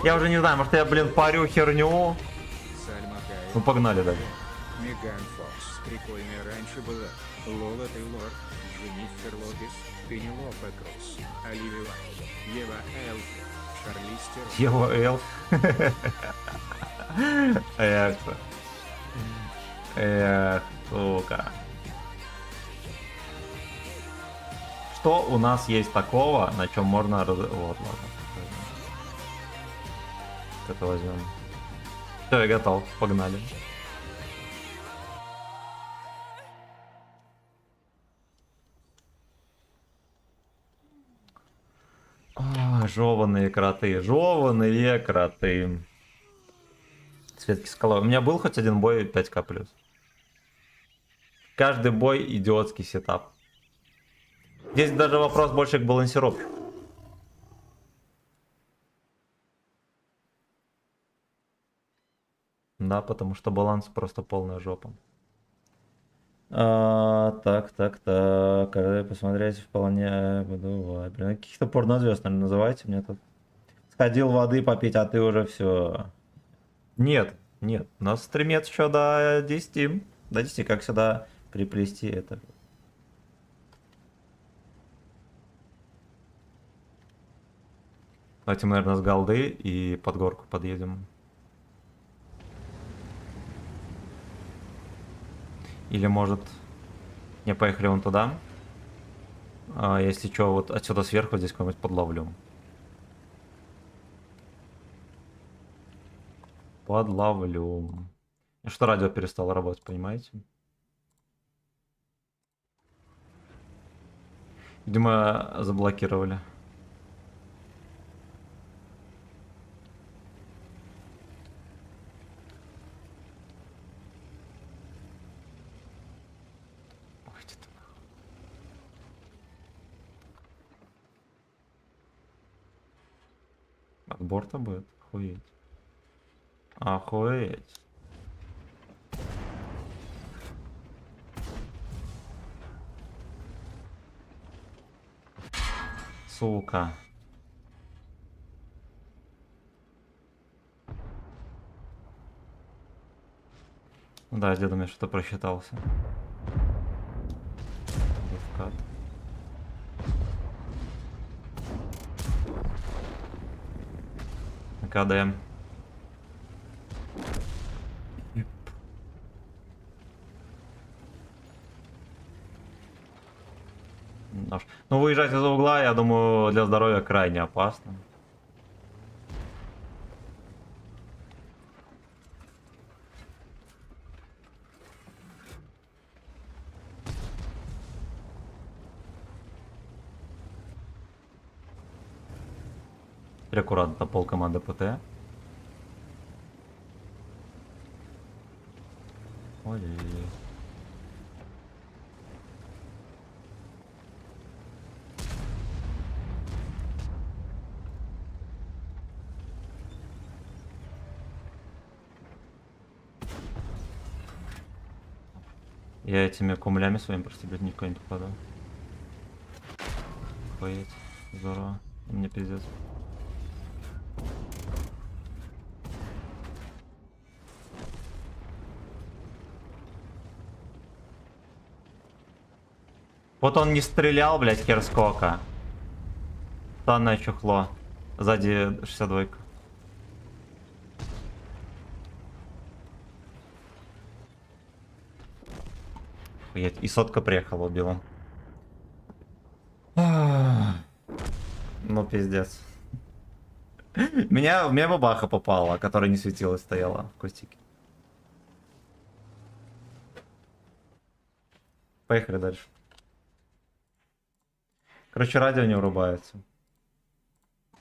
Я уже не знаю, может я, блин, парю херню. Сальмакаев. Ну погнали дальше. Меган Фокс. Прикольная раньше была. Лола Тейлор. Дженнифер Лопес. Пенелопа Крус. Оливия Уайт. Ева Элф. Шарлиз Терон. Ева Элф. Эх, сука. Что у нас есть такого, на чем можно... Вот, ладно. Это возьмем. Все, я готов. Погнали. Жеванные кроты. Жеванные кроты. Светки Скалой. У меня был хоть один бой 5к+. Каждый бой идиотский сетап. Здесь даже вопрос больше к балансировке. Да, потому что баланс просто полная жопа. Так. Посмотреть вполне буду. Блин, каких-то порнозвезд, наверное, называйте мне тут. Сходил воды попить, а ты уже все. Нет. У нас стримец еще до 10. До 10, как сюда приплести это. Давайте мы, наверное, с голды и под горку подъедем. Или может... Не, поехали вон туда. Если что, вот отсюда сверху здесь кого-нибудь подловлю. Подловлю. Что радио перестало работать, понимаете? Видимо, заблокировали. От борта будет? Охуеть. Охуеть. Сука. Да, с дедом я что-то просчитался. Вкат. КДМ. Ну, выезжать из-за угла, я думаю, для здоровья крайне опасно. Теперь аккуратно, пол команды ПТ. Ой. Я этими кумлями своими просто, блядь, никуда не попадал. Охуеть. Здорово. Мне пиздец. Вот он не стрелял, блядь, херскока. Странное чухло. Сзади 62-ка. И сотка приехала, убила. Ну, пиздец. Меня бабаха попала, которая не светилась, стояла в кустике. Поехали дальше. Короче, радио не врубается.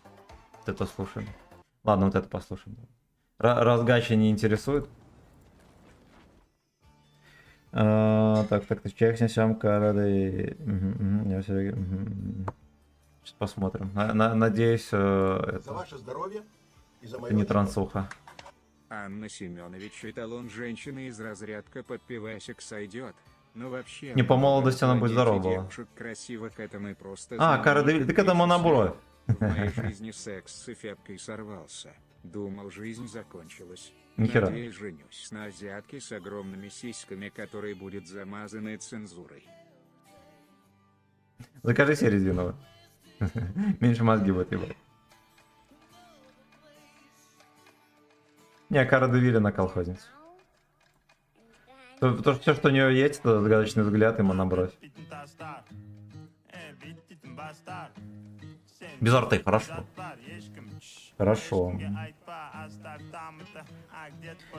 Вот это слушаем. Ладно, вот это послушаем. Раз гачи не интересует. Так, чекни съемка рады. Я все. Сейчас посмотрим. Надеюсь, За ваше здоровье и за мое это не трансуха. Анна Семенович, эталон женщины из разрядка под пивасик сойдет. Но вообще... Не по молодости она будет здорова была. Девушек красивых, это мы просто... Кара Девиль, так это монобровь. В моей жизни секс с эффепкой сорвался. Думал, жизнь закончилась. Нихера. Надеюсь, женюсь на азиатке с огромными сиськами, которая будет замазанной цензурой. Закажи себе резиновую. Меньше мозги будет ебать. Не, Кара Девиль на колхозницу. То, все, что у нее есть, это загадочный взгляд и монобровь. Без арты, хорошо. Хорошо.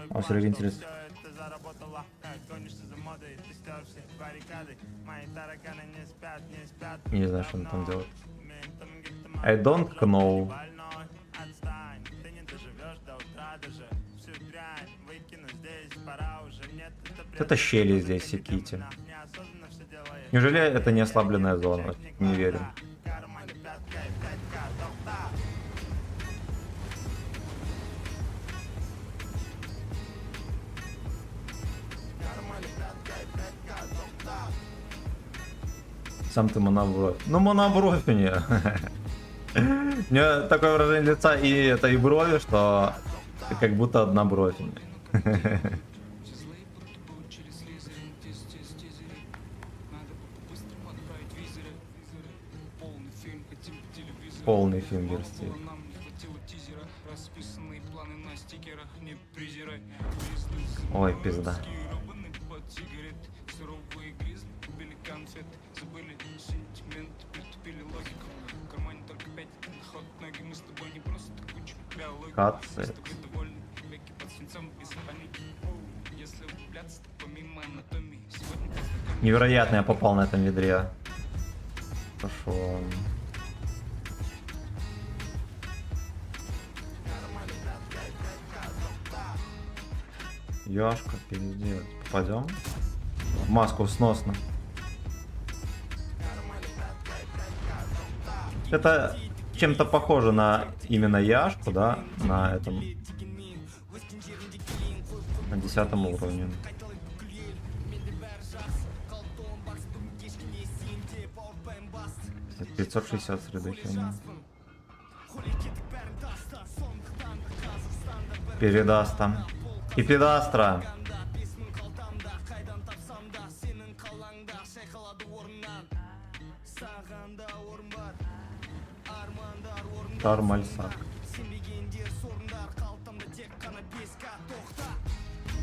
А все интересно. Не знаю, что он там делает. I don't know. Это щели здесь, секите. Неужели это не ослабленная зона? Не верю. Сам ты монобровь. Ну, монобровь у нее. У нее такое выражение лица и это и брови, что как будто одна бровь. Полный фильм версии. Ой, пизда. Катсет. Невероятно, я попал на этом ведре. Пошел. Яшка, пиздец. Попадем? В маску сносно. Это чем-то похоже на именно Яшку, да? На этом. На 10-м уровне. 560 средоточения. Передаст там. И педастра. Тармальсак.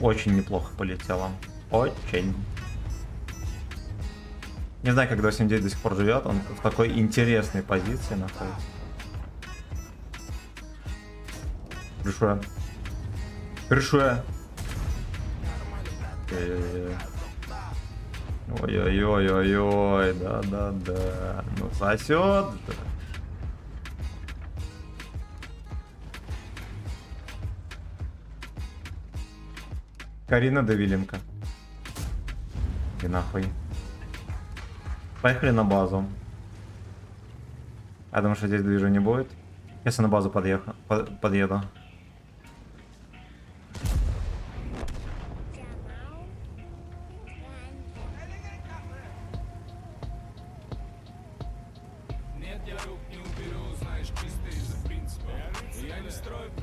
Очень неплохо полетело. Очень. Не знаю, как 279 до сих пор живет. Он в такой интересной позиции находится. Решуя. Решуя. Ой-ой-ой-ой-ой. Да-да-да. Ну, сосет. Карина Давиленко. И нахуй. Поехали на базу. Я думаю, что здесь движения не будет. Если на базу подъеду.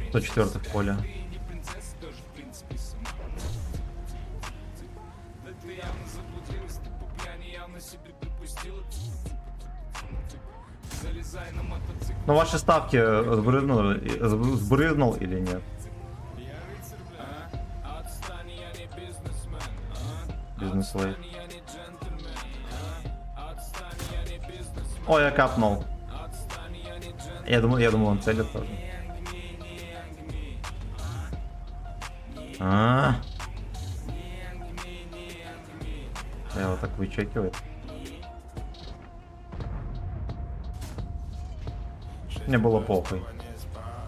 Сто четвертый в поле. Ну, ваши ставки сбрызнул или нет? Бизнес-лейт. Ой, я капнул. Я думал, он целит тоже. Я вот так вычекивает. Мне было похуй.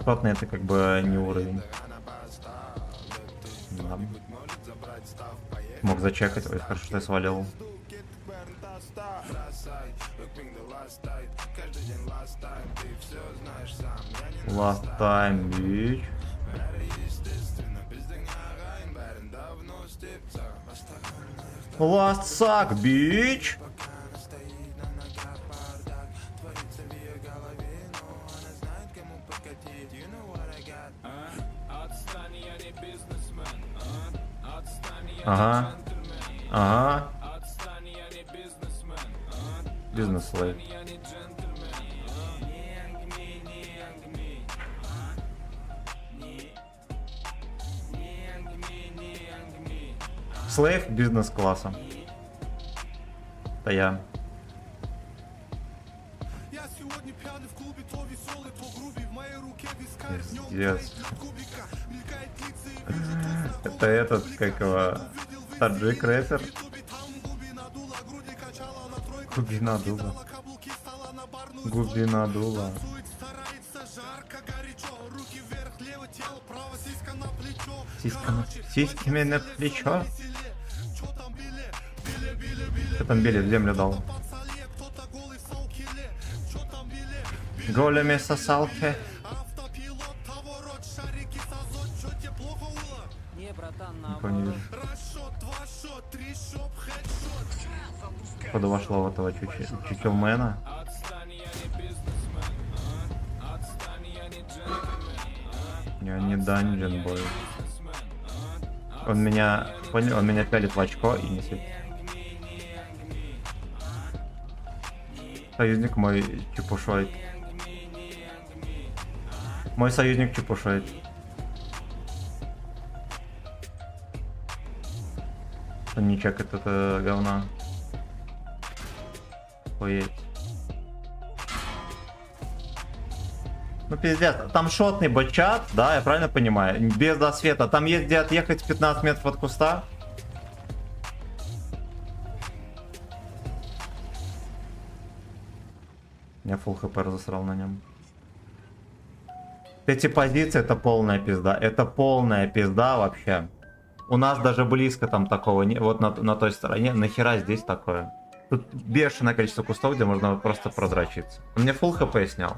Платный это как бы не уровень. Да. Мог зачекать. Ой, хорошо, что я свалил. Last time, bitch. Last suck, bitch. Ага. Ага. Бизнес-лейт. Слейв бизнес-класса. Это я. Пиздец. Это этот, как его, таджик рэпер. Губина дула. Губина дула. Сиськами на плечо. Что там билет в землю дал? Голями сосалки. Никого не вижу. Походу вошло в этого чучелмена. Не данжен бой. Он меня понял, он меня пялит в очко и не светит. Союзник мой чепушает. Мой союзник чепушает. Он не чекает это говна. Охуеть. Ну пиздец, там шотный бочат, да, я правильно понимаю? Без досвета. Там есть где отъехать 15 метров от куста. Я фулл хп разосрал на нем. Эти позиции это полная пизда. Это полная пизда вообще. У нас даже близко там такого не. Вот на той стороне. Нахера здесь такое? Тут бешеное количество кустов, где можно просто продрочиться. Он мне фулл хп снял.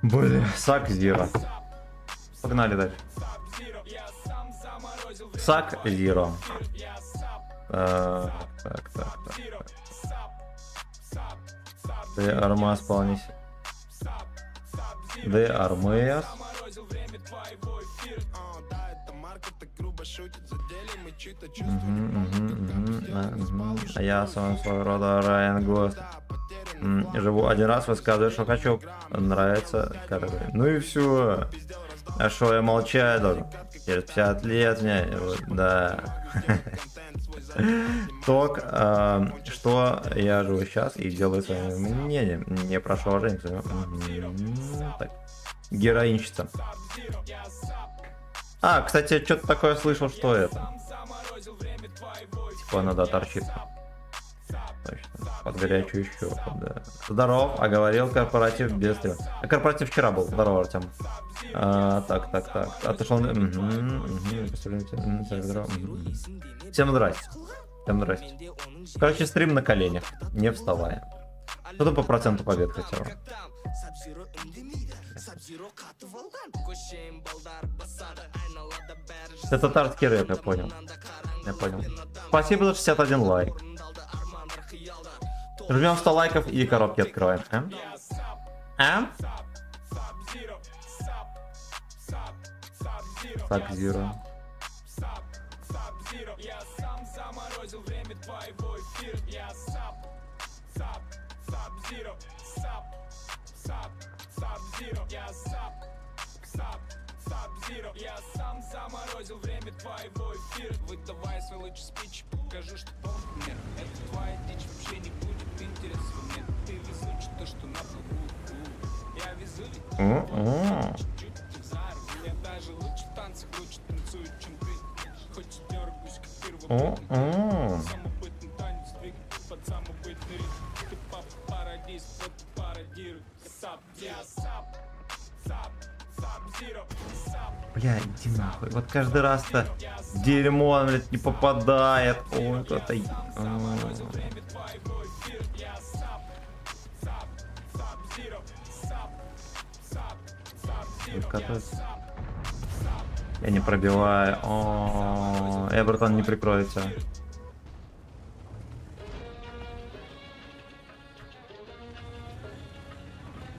Блин, сак зиро. Погнали дальше. Сак зиро. Так. Ты армас полнись. Ты армас. А я сам своего рода Райан Гост. Живу один раз, высказываю, что хочу. Нравится. Ну и все. А что я молчать должен? Через 50 лет мне. Да. Ток, что я живу сейчас и делаю своим мнением. Не прошу уважения. Так. Героинщица. А, кстати, я что-то такое слышал, что это. Типа надо торчит. Точно. Под горячую щеку, да. Здоров, а говорил корпоратив без тебя. А корпоратив вчера был. Здорово, Артем. Так. А ты шел... Всем здрасте. Всем здрасте. Короче, стрим на коленях, не вставая. Что-то по проценту побед хотел. Это татарский рэп, я понял. Спасибо за 61 лайк. Жмем 100 лайков и коробки открываем. Так, зиро. Я сам заморозил время твоего эфира. Выдавай свой лучший спич, покажу, что полный мир. Это твоя дичь вообще не будет интересна мне. Ты везучий, то, что на плаву. Я везу ведь чуть-чуть взару. Я даже лучше в танцах, лучше танцую, чем ты. Хоть и дергаюсь, как первый. Самобытный танец двигать под самобытный ритм. Ты папа пародист, вот пародируй. Сап, я сап. Бля, иди нахуй. Вот каждый раз-то дерьмо, он, блядь, не попадает. Ой, кто-то... Я не пробиваю. О, Эбертон не прикроется.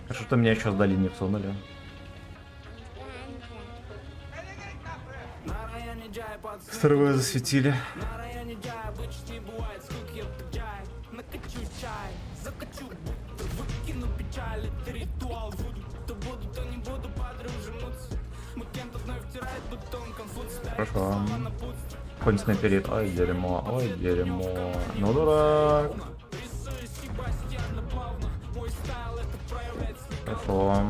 Хорошо, что меня еще сдали, не всунули. Второе засветили. Хорошо. Конь снайперит. Ой, дерьмо, ой, дерьмо. Ну, дурак. Хорошо.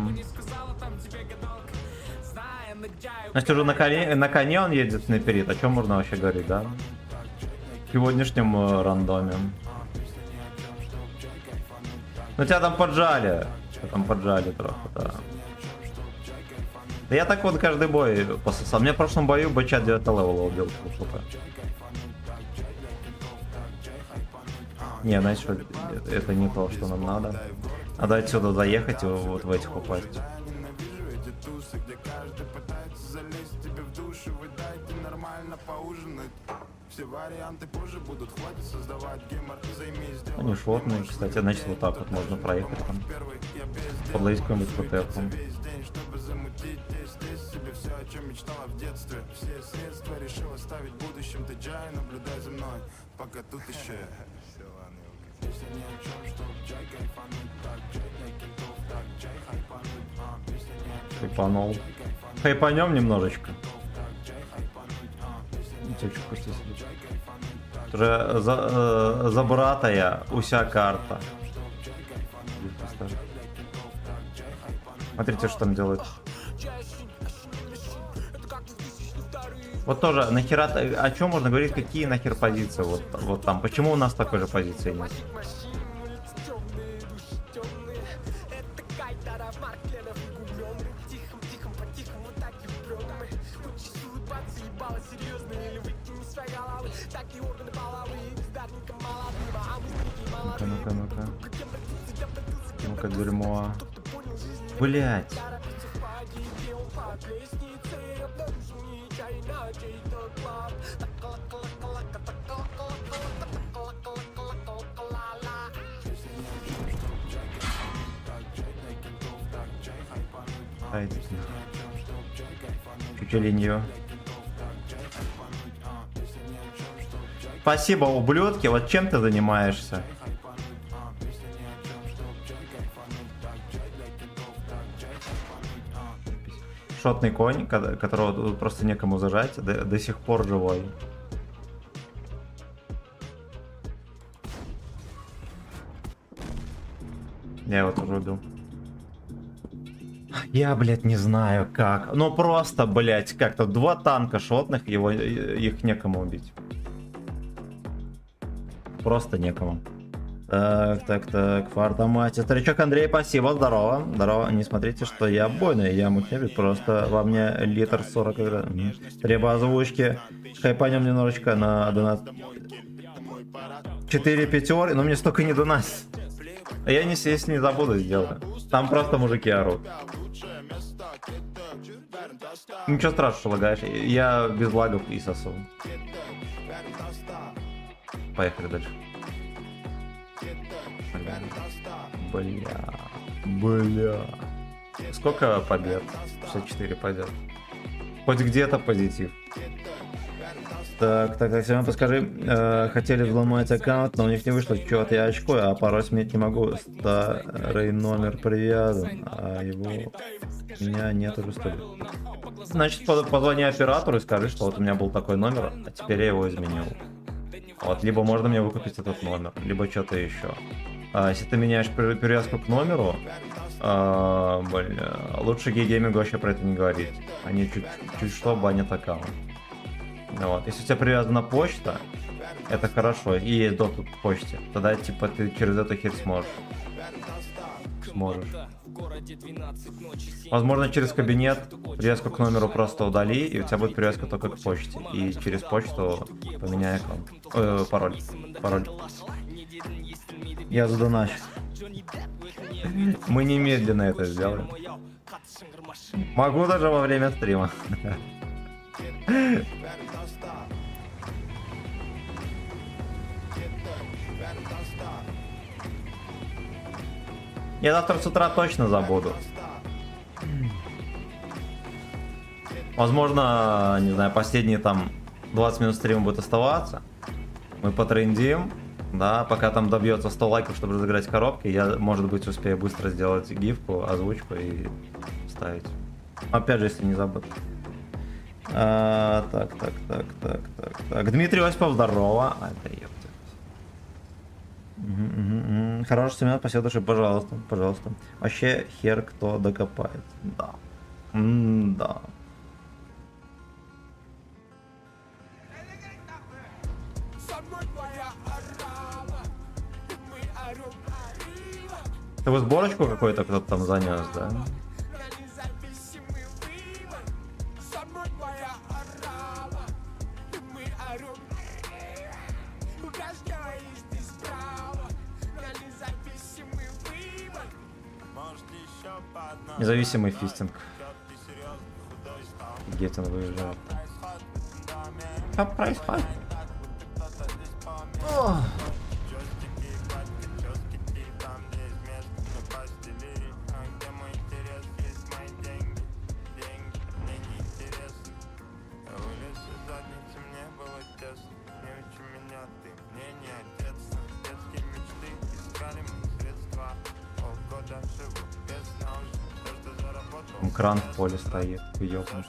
Значит, уже на коне он едет снайперит. О чем можно вообще говорить, да? В сегодняшнем рандоме. Ну тебя там поджали. Трохи, да. Да я так вот каждый бой пососал. Мне в прошлом бою бачат 9 левела убил. Не, знаете что, это не то, что нам надо. Надо отсюда заехать и вот в этих упасть. нормально поужинать. Все варианты позже будут, хватит создавать гемор. Займись делом. Они шотные, кстати, значит вот так вот можно проехать там. Подловить какой-нибудь ПТ там. Весь день, чтобы замутить здесь себе все, о чем мечтала в детстве. Все средства решил оставить в будущем. Ты Джай, наблюдай за мной, пока тут еще. Песня ни о чем, чтоб Джай кайфануть так. Джай для кентов так, Джай хайпануть. Песня ни о чем, Хайпанул. Джай кайфануть. Хайпанем немножечко. Так, Джай хайпануть. Течку пусть сидит. Уже за брата я, уся карта. Смотрите, что там делают. Вот тоже, нахера, о чем можно говорить, какие нахер позиции вот там, почему у нас такой же позиции нет? Ну-ка. Ну-ка, дерьмо. Блять. Чуть линию. Спасибо, ублюдки. Вот чем ты занимаешься? Шотный конь, которого просто некому зажать, до сих пор живой. Я его тоже убил. Я, блядь, не знаю как. Ну просто, блядь, как-то 2 танка шотных, их некому убить. Просто некому. Так, фартомате. Старичок Андрей, спасибо, здорово. Здорово, не смотрите, что я бойный, я мухнебит, просто во мне литр 40 игр. Треба озвучки. Хайпанем немножечко на донат. 4 пятер, но мне столько не донатит. Я если не забуду, сделаю. Там просто мужики орут. Ничего страшного, что лагаешь. Я без лагов и сосу. Поехали дальше. Бля. Сколько побед? 64 пойдет. Хоть где-то позитив. Так, Семен, подскажи, хотели взломать аккаунт, но у них не вышло, чё-то я очкую, а пароль сменить не могу. Старый номер привязан, а его у меня нет уже что ли. Значит, позвони оператору и скажи, что вот у меня был такой номер, а теперь я его изменил. Вот, либо можно мне выкупить этот номер, либо что-то еще. Если ты меняешь привязку к номеру, лучше геймингу вообще про это не говорить. Они чуть что банят аккаунт. Вот. Если у тебя привязана почта, это хорошо, и есть доступ к почте, тогда типа ты через эту херь сможешь. Возможно, через кабинет привязку к номеру просто удали, и у тебя будет привязка только к почте. И через почту поменяй аккаунт. Пароль. Я задоначу. Мы немедленно это сделаем. Могу даже во время стрима. Я завтра с утра точно забуду. Возможно, не знаю, последние там 20 минут стрима будет оставаться. Мы потрендим, да, пока там добьется 100 лайков, чтобы разыграть коробки. Я, может быть, успею быстро сделать гифку, озвучку и вставить. Опять же, если не забыл. Так. Дмитрий Осипов, здорово. Это ёпта. Хороший семена, спасибо души, пожалуйста. Вообще хер кто докопает. Да. Да. Ты вы сборочку какой-то кто-то там занес, да? Независимый фистинг. Геттин выезжает. Что происходит? Ох. Кран в поле стоит, ёбнут.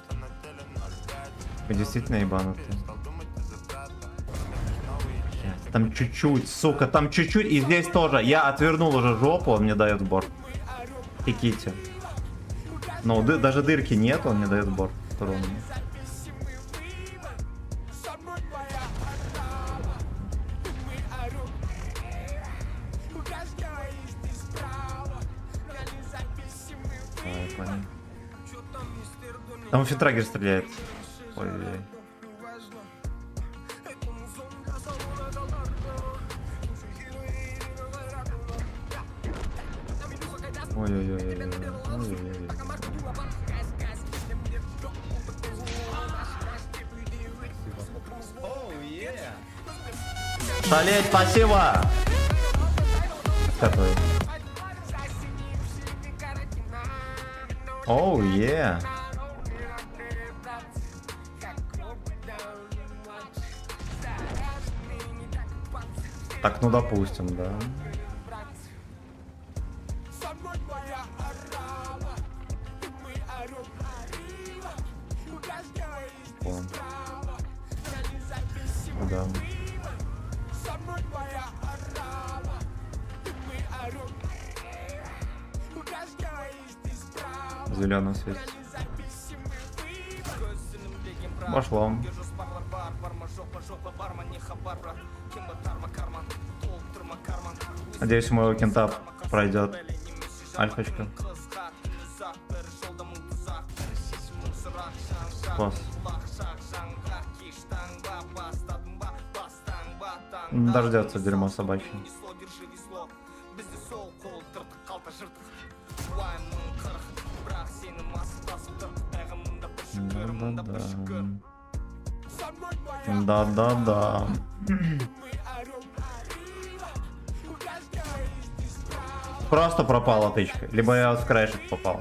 Вы действительно ебанутые. Там чуть-чуть, сука, там чуть-чуть, и здесь тоже. Я отвернул уже жопу, он мне дает борт. Теките. Ну, даже дырки нет, он мне дает борт. Там фитрагер стреляет. Ой-ой-ой. Ой-ой-ой. Шалеть, спасибо! Какой? Оу, е. Так, ну допустим, да. О. Да. Зеленый свет. Пошло. Надеюсь, моего кента пройдет альфочка. Класс. Дождется дерьмо собачье. Да-да-да. Просто пропала тычка. Либо я в краешек попал.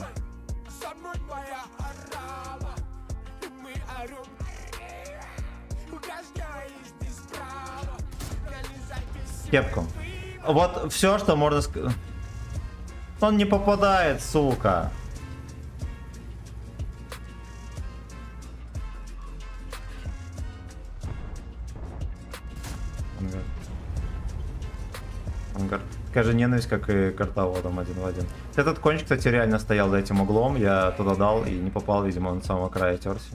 Кепку. Вот все, что можно сказать. Он не попадает, сука. Ангар. Такая же ненависть, как и картаводом один в один. Этот кончик, кстати, реально стоял за этим углом. Я туда дал и не попал, видимо, он с самого края терся.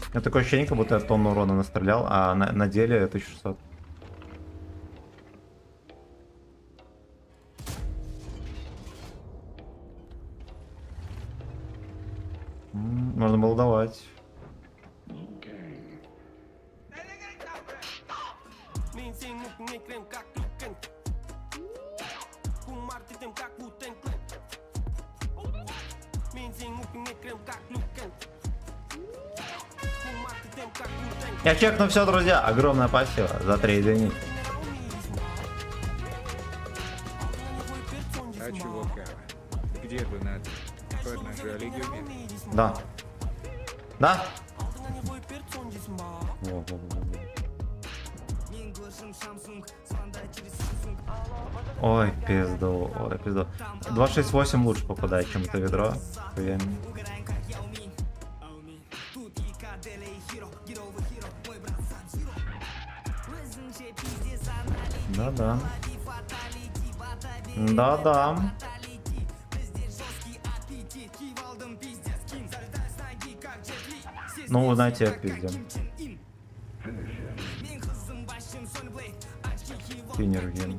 У меня такое ощущение, как будто я тонну урона настрелял, а на деле 1600. Можно было давать. Я чекну все, друзья. Огромное спасибо за 3 единицы. А чего, Кара? Где вы надо? Поднажали гюми? Да. Да? Ой, пизду, ой, пизду. 268 лучше попадает, чем это ведро. Да-да. Да-да. Ну, знаете, пиздем. Финерген.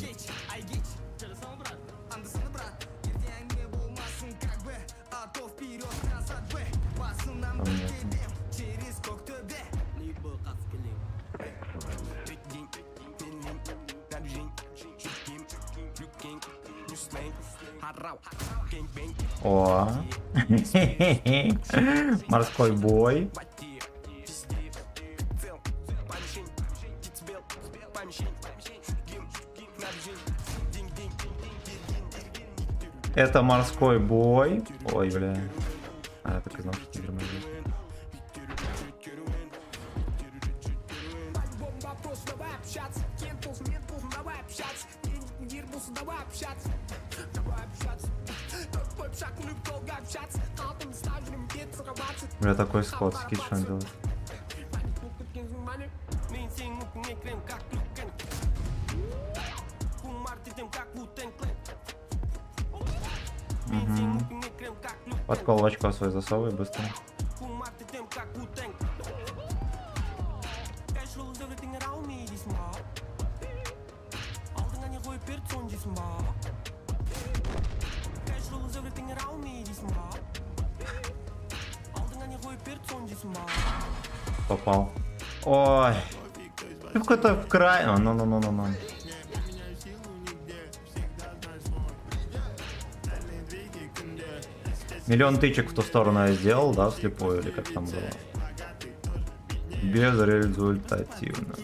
Понятно. О. Морской бой. Это морской бой. Ой, бля. А, я так и знал, что ты вернешь. Бля, такой сход, скид, что он делает. Подкол в очко свой засовывай быстро. Попал. Ой. Ты какой-то в край. Ну. Миллион тычек в ту сторону я сделал, да, вслепую, или как там было? Безрезультативно.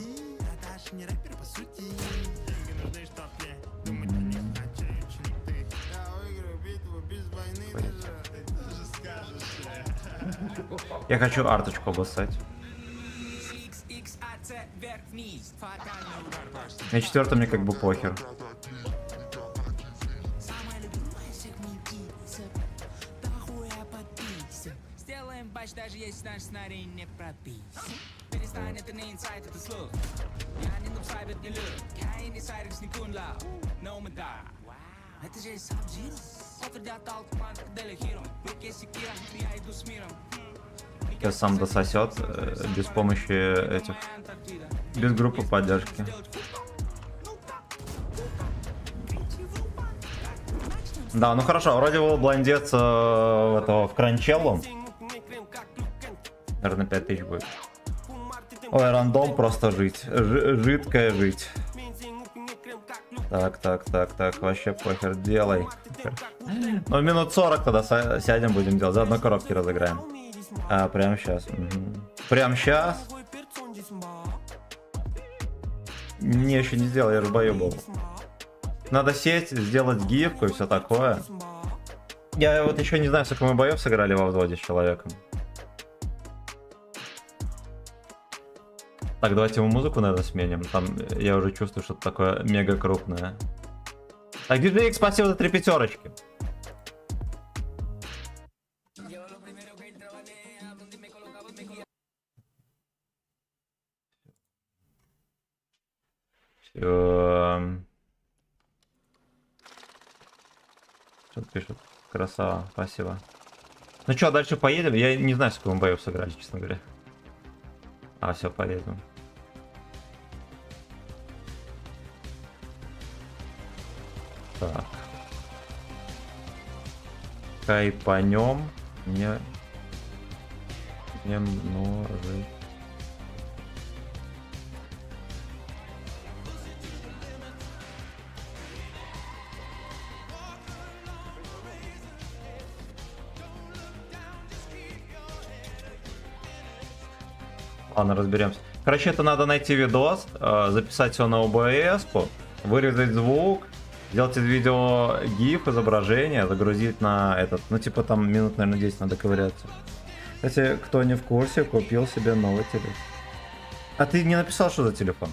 Я хочу арточку обоссать. На четвертом мне как бы похер. Сделаем батч, даже если наш сценарий не прописан. Перестань, это не инсайт, это слух. Я не нуб, сайбет, не люк. Я и не сайрекс, не кунла. No мада. Это же Sub-Zero. Утвердят алт, команд, Дели Хиро. В руке секира, я иду с миром. Сейчас сам дососет без помощи этих, без группы поддержки. Да, ну хорошо, вроде был блондец этого в Кранчеллу. Наверное, 5000 будет. Ой, рандом просто жить. Жидкая жить. Так, вообще похер, делай. Ну, минут 40 тогда сядем, будем делать. Заодно коробки разыграем. А, прямо сейчас. Прямо сейчас? Не, еще не сделал, я же в бою был. Надо сесть, сделать гифку и все такое. Я вот еще не знаю, сколько мы боев сыграли во взводе с человеком. Так, давайте ему музыку, наверное, сменим. Там я уже чувствую что-то такое мега крупное. Так, DJ X, спасибо за 3 пятерочки. Что-то пишет. Красава, спасибо. Ну что, дальше поедем? Я не знаю, сколько мы боев сыграли, честно говоря. А, все, поедем. Так. Кайпанем. Не множить. Ладно, разберемся. Короче, это надо найти видос, записать все на OBS, вырезать звук, сделать из видео GIF, изображение, загрузить на этот, ну типа там минут, наверное, 10 надо ковыряться. Кстати, кто не в курсе, купил себе новый телефон. А ты не написал, что за телефон?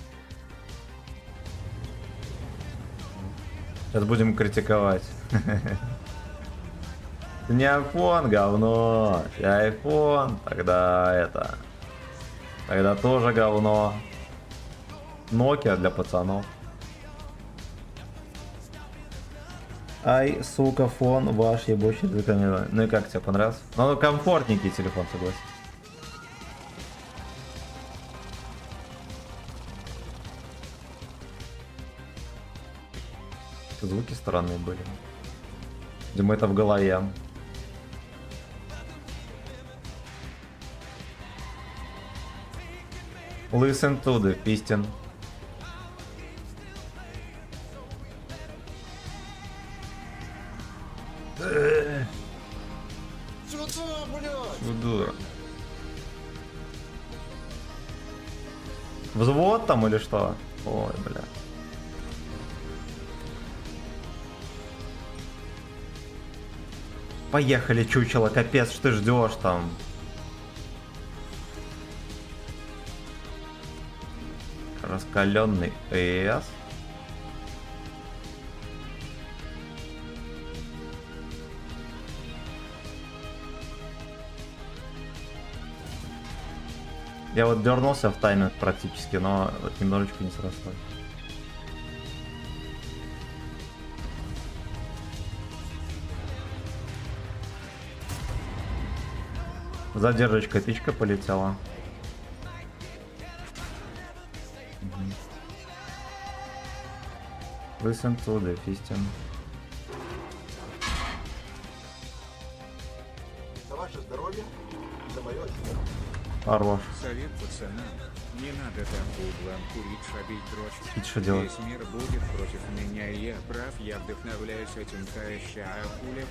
Сейчас будем критиковать. Не iPhone, говно. iPhone, тогда это... Тогда тоже говно. Nokia для пацанов. Ай, сука, фон ваш ебучий. Ну и как тебе понравился? Ну, комфортненький телефон, согласен. Звуки странные были. Видимо, это в голове. Listen to the piston. Взвод там или что? Ой, бля. Поехали, чучело, капец, что ты ждешь там? Раскаленный ЭС. Я вот дернулся в тайминг практически, но вот немножечко не срослось. Задержечка, эпичка полетела. Listen to the fisting. За ваше здоровье и за мое очко. Хорош. Совет пацанам. Не надо там по углам курить, шабить дрочь. И что делать? Весь мир будет против меня, и я прав, я вдохновляюсь этим каяща, а хуля.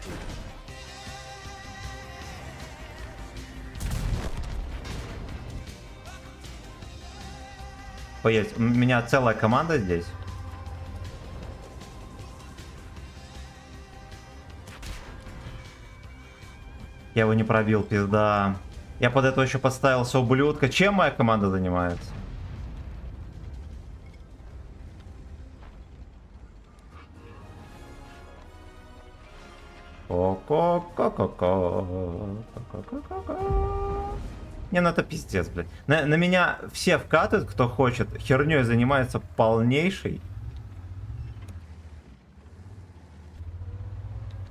Поесть. У меня целая команда здесь. Я его не пробил, пизда. Я под это еще подставился, ублюдка. Чем моя команда занимается? Не, ну это пиздец, блядь. На меня все вкатывают, кто хочет. Херней занимается полнейший.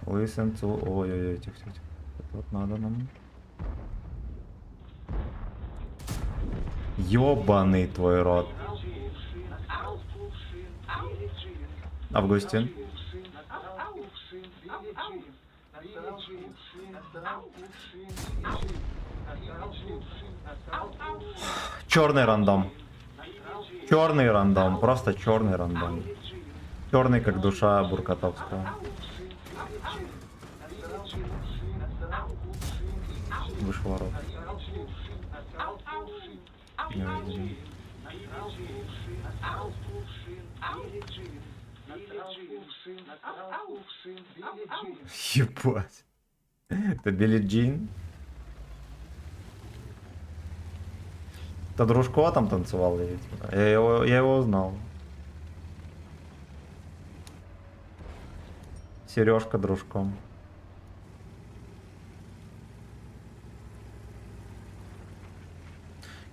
Listen to... Ой-ой-ой, тихо-тихо. Вот надо нам. Ёбаный твой рот. Августин. Черный рандом. Черный рандом. Просто черный рандом. Черный, как душа Буркатовского. Вышел ворот. Ебать. Это Билли Джин. Это Дружко там танцевал, видите? Я его узнал. Сережка Дружком.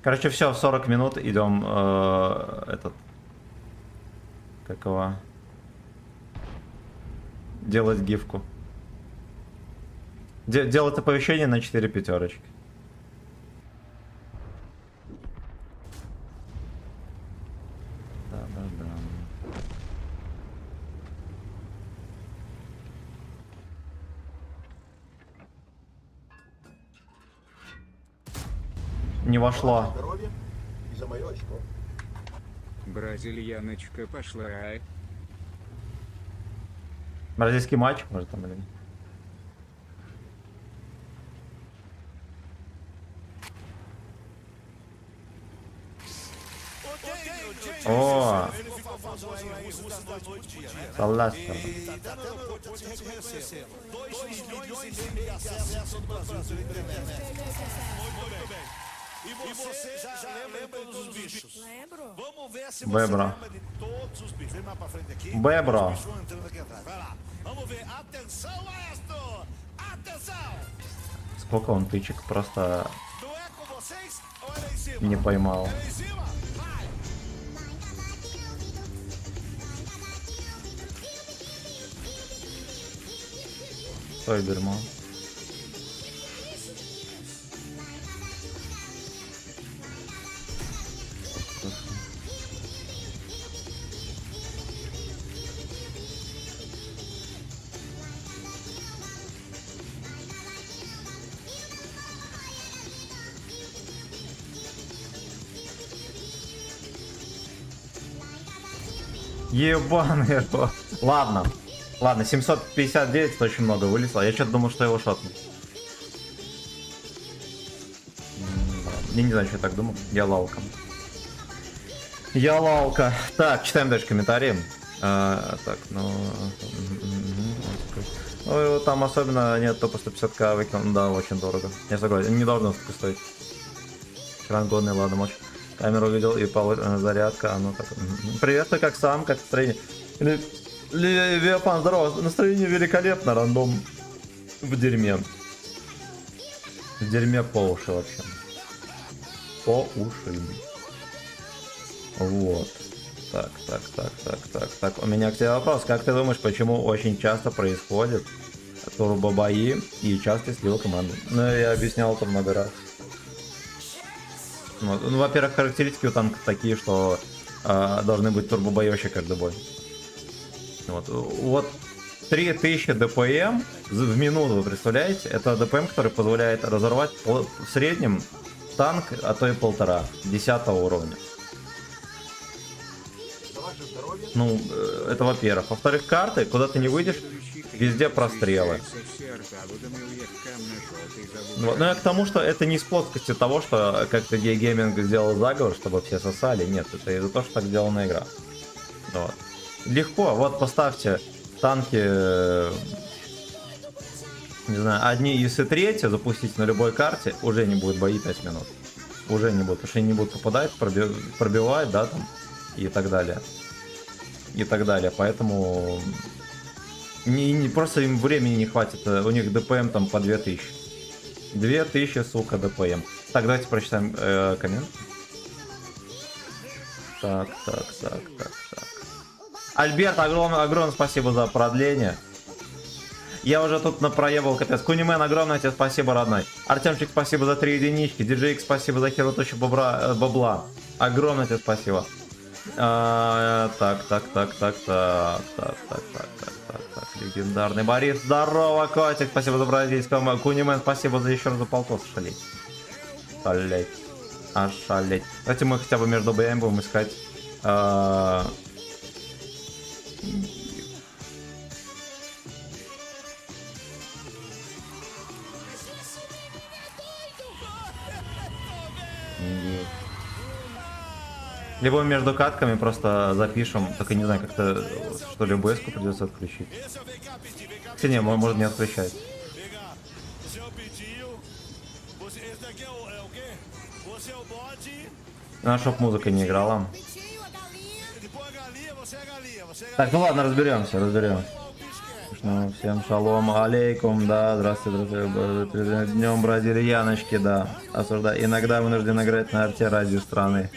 Короче, все, в 40 минут идем этот. Как его? Делать гифку. Делать оповещение на 4 пятерочки. Да-да-да. Не вошло. Здоровье и за мое очко. Бразильяночка пошла, а? Бразильский матч, может там, блин. О! Саласта. E você já lembra dos bichos? Lembro. Vamos ver se você lembra de todos os bichos. Vem mais pra frente aqui. Bebra. Os bichos vão entrando aqui atrás. Vai lá. Vamos ver. Atenção, maestro! Atenção! Сколько он тычек просто Não é com vocês ou é lá em cima? не поймал. É lá em cima? Vai! Стой, дерьмо. Ебаный рот. Ладно. Ладно, 759 это очень много вылезло. Я что-то думал, что его шотнут. Я не знаю, что я так думал. Я лалком. Ялалка. Так, читаем дальше комментарии. Так, ну... Ну, там особенно нет, то по 150к выкинул. Да, очень дорого. Я согласен, не должно столько стоить. Экран годный, ладно, мочь. Камеру увидел и зарядка, оно так... Привет, ты как сам, как настроение? Левиафан, здорово, настроение великолепно, рандом в дерьме. В дерьме по уши вообще. По уши. Вот. Так. У меня к тебе вопрос. Как ты думаешь, почему очень часто происходит турбо-бои и часто слил команды? Ну, я объяснял это много раз. Вот. Ну, во-первых, характеристики у танка такие, что должны быть турбо-боёщие каждый бой. Вот 3000 ДПМ в минуту, вы представляете? Это ДПМ, который позволяет разорвать в среднем танк, а то и 1,5, 10 уровня. Ну, это во-первых. Во-вторых, карты, куда ты не выйдешь, везде прострелы. Вот. Ну, я к тому, что это не с плоскости того, что как-то гейминг сделал заговор, чтобы все сосали. Нет, это из-за того, что так сделана игра. Вот. Легко, вот поставьте танки, не знаю, одни и третьи, запустите на любой карте, уже не будет бои 5 минут. Уже не будет, потому что они не будут попадать, пробивать, да, там, и так далее. И так далее, поэтому просто им времени не хватит, у них ДПМ там по 2000. 2000, сука, ДПМ. Так, давайте прочитаем коммент. Так. Альберт, огромное спасибо за продление. Я уже тут напроебал, капец. Кунимен, огромное тебе спасибо, родной. Артемчик, спасибо за 3 единички. Диджейк, спасибо за херу тысячу бабла. Огромное тебе спасибо. Так. Легендарный Борис, здорово, котик, спасибо за бразильского. Кунимен, спасибо за еще раз за полтос, шалеть. Ошалеть. Давайте мы хотя бы между БМ будем искать. Либо между катками просто запишем, только не знаю, как-то что ли БС-ку придется отключить. Кстати, не, может не отключать. На чтоб музыка не играла. Так, ну ладно, разберемся. Ну, всем шалом алейкум, да, здравствуйте, днем бразильяночки, да, осуждаю. Иногда вынужден играть на арте ради страны.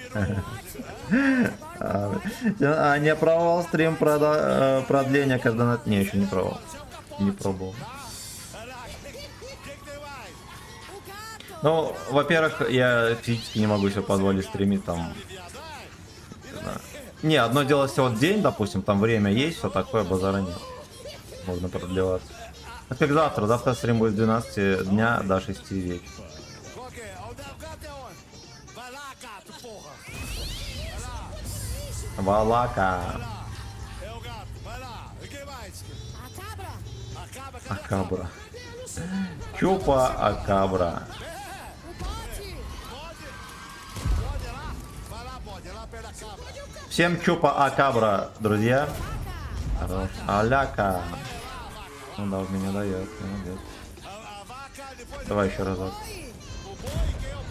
А не пробовал стрим продления, когда не, еще не пробовал. Не пробовал. Ну, во-первых, я физически не могу себе позволить стримить там. Не, одно дело всего день, допустим, там время есть, все такое, базара нет. Можно продлеваться. Это как завтра. Завтра стрим будет с 12 дня до 6 вечера. Валака. Акабра. Чупа Акабра. Всем чупа Акабра, друзья. Аляка. Ну да, в меня дает. Молодец. Давай еще разок.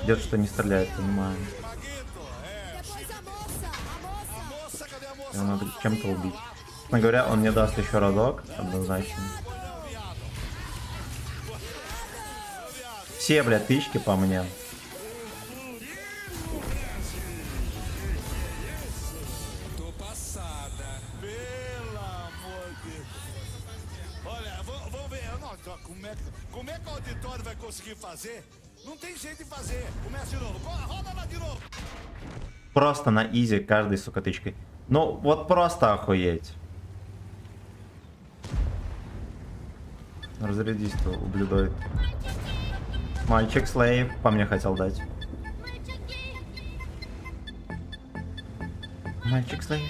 Где-то что не стреляет, понимаю. Его надо чем-то убить. Честно говоря, он мне даст еще разок, однозначно. Все, блядь, тычки по мне. Como é que o auditório vai conseguir fazer? Não tem jeito de fazer. Começa de novo. Roda lá de novo. Просто на изи каждой, сука, тычкой. Ну, вот просто охуеть. Разрядись-то, ублюдой. Мальчик слейв по мне хотел дать. Мальчик слейв.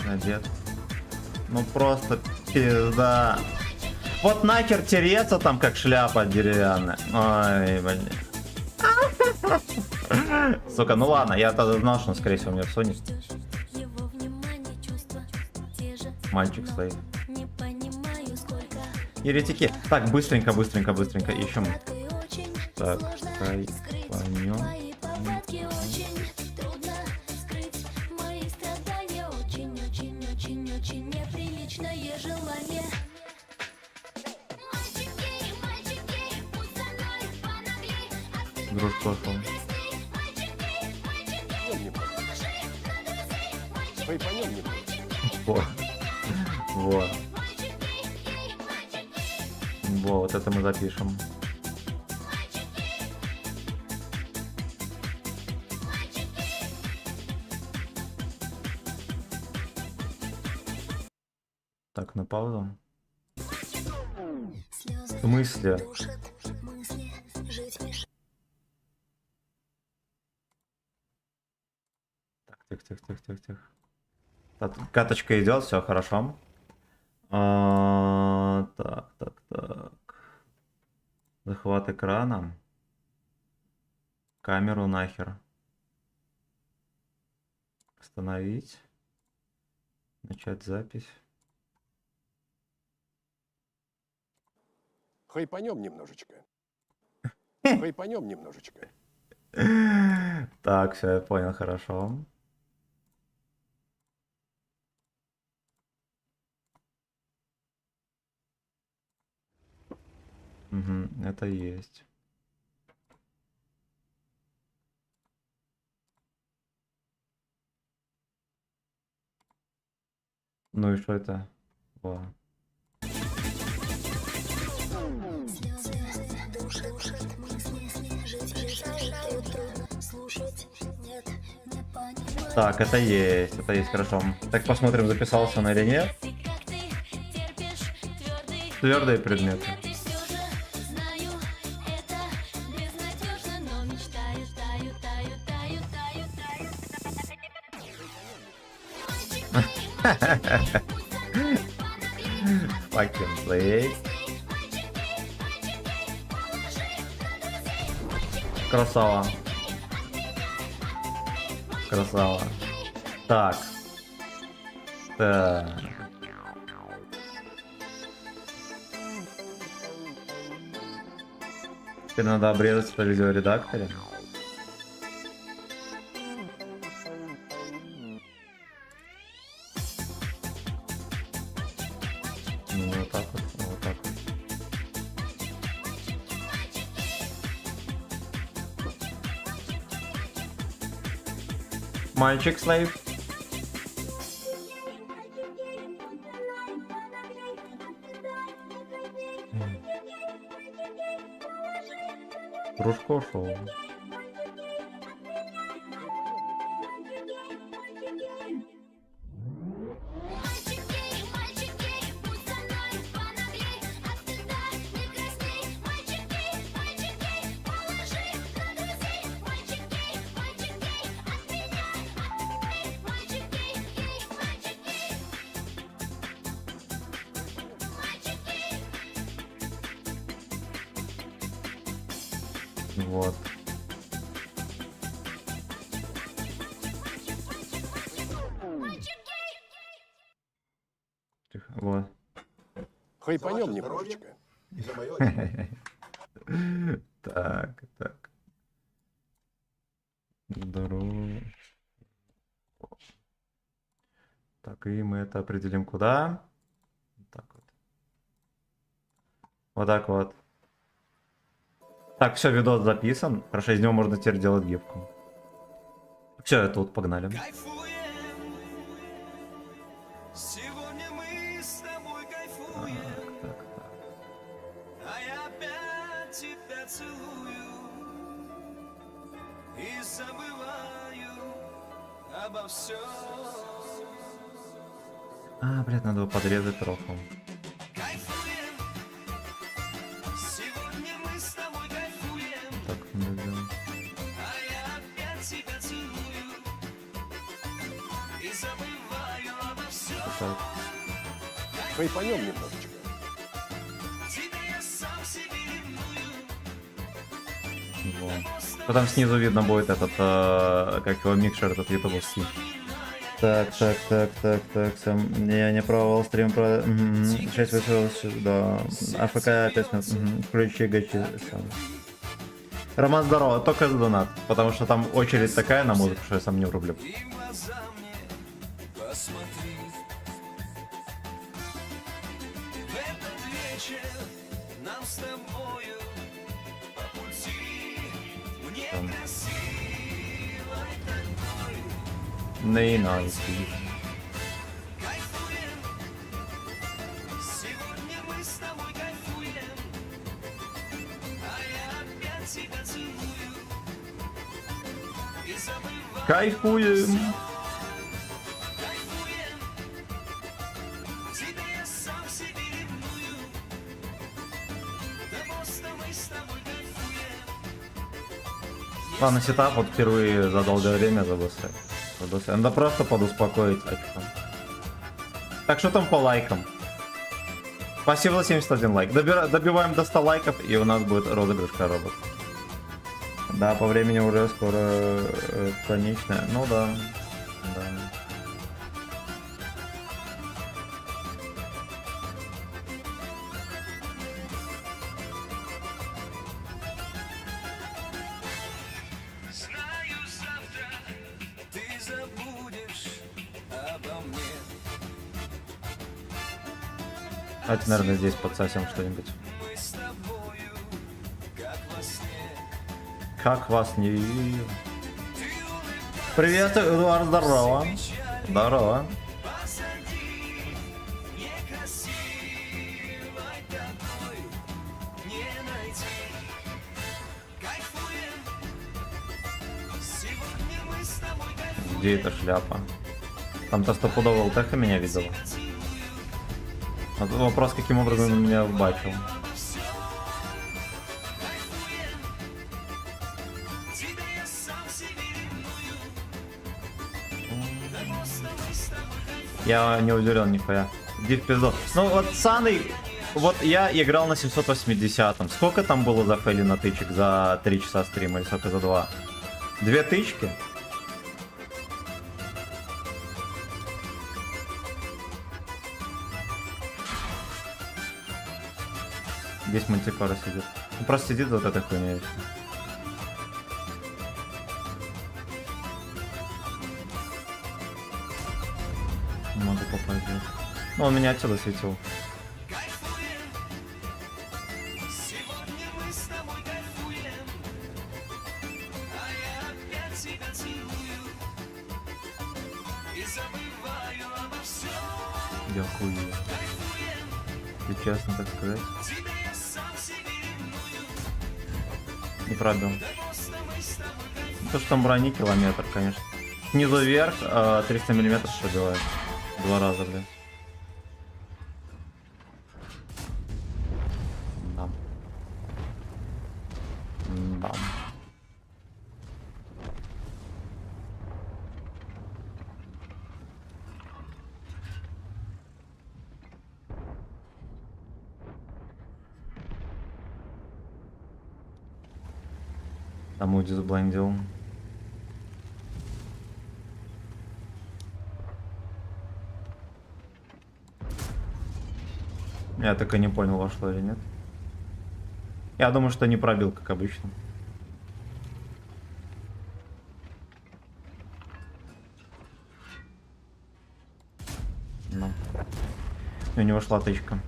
Надет. Ну просто пизда. Вот нахер тереться там, как шляпа деревянная. Ой, блин. Сука, ну ладно, я тогда знал, что он, скорее всего, меня всунет. Мальчик стоит. Еретики. Так, быстренько, быстренько, быстренько. Ищем. Так, поймем. Дружку пошел. Хайпанем немного. Вот. Вот. Вот это мы запишем. Так, на паузу. В смысле? Так, тихо. Так, каточка идет, все хорошо. Так. Захват экрана. Камеру нахер. Остановить. Начать запись. Хайпанем немножечко. Хайпанем немножечко. Так, все, я понял, хорошо. Угу, это есть. Ну и что это? Во. Так, это есть, хорошо. Так, посмотрим, записался он или нет. Твердые предметы. Fucking play. Красава. Красава. Так. Так. Теперь надо обрезать в видеоредакторе. Ну, вот так вот, вот так вот. Мальчик слейв. Дружко шоу. Вот. Тихо, вот. Хайпанем немножечко. И за мое. Так. Здорово. Так, и мы это определим куда. Так вот. Вот так вот. Так, все, видос записан. Хорошо, из него можно теперь делать гифку. Все, это вот погнали. Сегодня мы с тобой кайфуем. Так. А я опять тебя целую и забываю обо всем. А, блядь, надо его подрезать троху. Кайфуем. Сегодня мы с тобой кайфуем. Так, надо сделать. А я опять тебя целую и забываю обо всем. Так. Хайпанем немножечко. вам. Потом снизу видно будет этот, как его микшер, этот ютубовский. Так, я не пробовал стрим про... 6 вышел, да. АФК 5 минут. Включи гачи сам. Роман, здорово, только за донат, потому что там очередь такая на музыку, что я сам не врублю. Не найти. Кайфуем. Ладно, сетап вот впервые за долгое время забылся. Надо просто подуспокоить. Так, что там по лайкам? Спасибо за 71 лайк. Добиваем до 100 лайков, и у нас будет розыгрыш коробок. Да, по времени уже скоро конечная. Ну да. Да. Давайте, наверное, здесь подсосем что-нибудь. Как вас не... Привет, Эдуард, здорово. Здорово. Где эта шляпа? Там-то стопудово ЛТХ меня видела. Вот вопрос, каким образом он меня вбачил. Я не удивлен нихуя. Иди в пизду. Ну вот Саной, вот я играл на 780-м. Сколько там было за фейли на тычек за 3 часа стрима или сколько за 2? 2 тычки? Здесь мультикора сидит. Ну, просто сидит вот эта хуйня. Не могу попасть. Ну, он меня отсюда светил. Я хуй. И честно так сказать. Не пробил. То, что там брони километр, конечно. Снизу вверх 300 миллиметров пробивает. 2 раза, блин. Да. Да. Там Уди заблендил. Я так и не понял, вошло или нет. Я думаю, что не пробил, как обычно. Ну. У него шла тычка.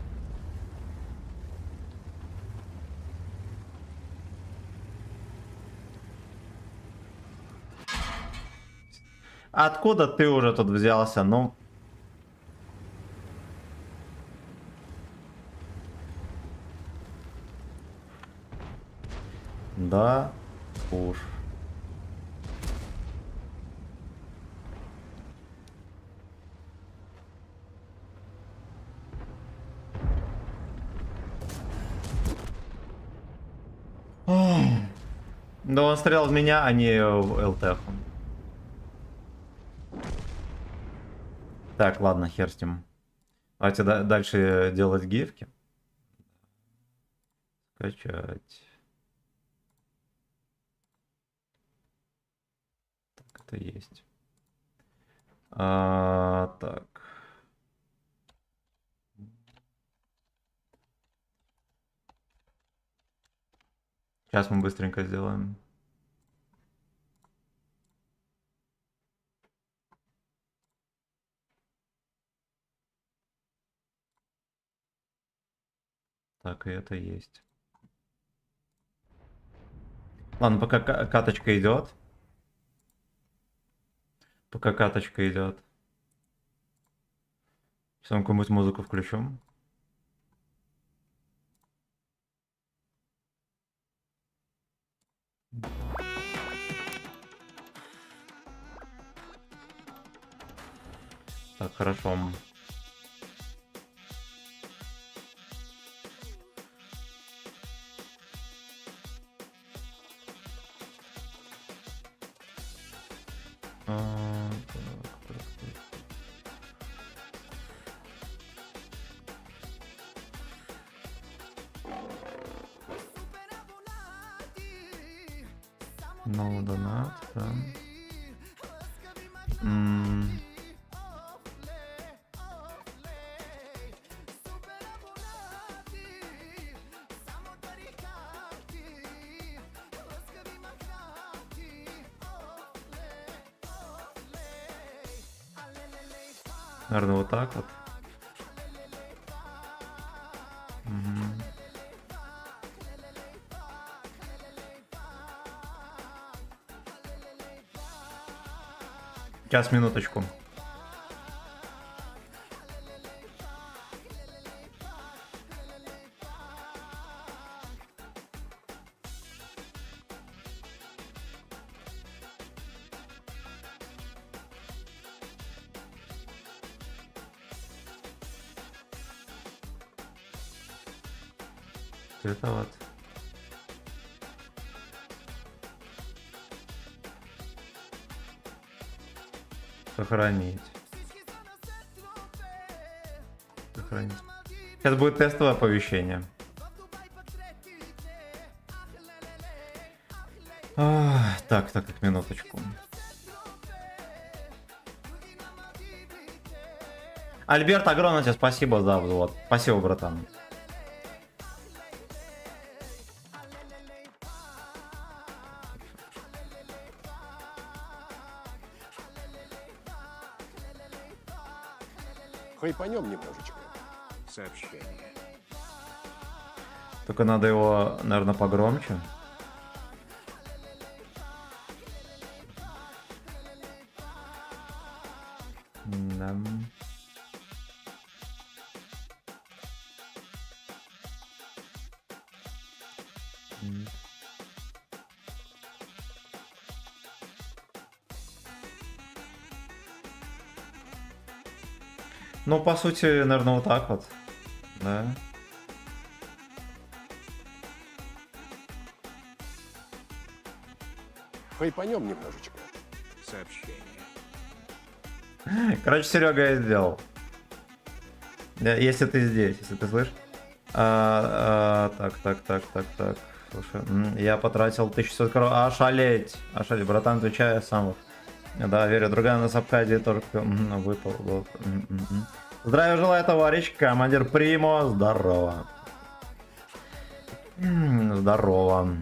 Откуда ты уже тут взялся? Ну. Да, уж. Да он стрелял в меня, а не в ЛТХ. Так, ладно, хер с ним. Давайте дальше делать гифки. Скачать. это есть. Так. Сейчас мы быстренько сделаем. Так, и это есть. Ладно, пока каточка идет. Пока каточка идет. Сейчас какую-нибудь музыку включу. Так, хорошо. No донат, да. Наверное, вот так вот. Сейчас, минуточку. Цветоват. Сохранить. Сохранить. Сейчас будет тестовое оповещение. Так, минуточку. Альберт, огромное тебе спасибо за взвод. Спасибо, братан. Хайпанем немножечко. Сообщение. Только надо его, наверное, погромче. Да. Ну, по сути, наверное, вот так вот. Да. Хайпанем немножечко. Сообщение. Короче, Серега я сделал. Если ты здесь, если ты слышишь. Так. Слушай, я потратил 1600 коров. Ошалеть, братан, отвечаю сам. Да, верю, другая на Сапкаде только выпал. Вот. Здравия желаю, товарищ, командир Примо, здорово. Здорово.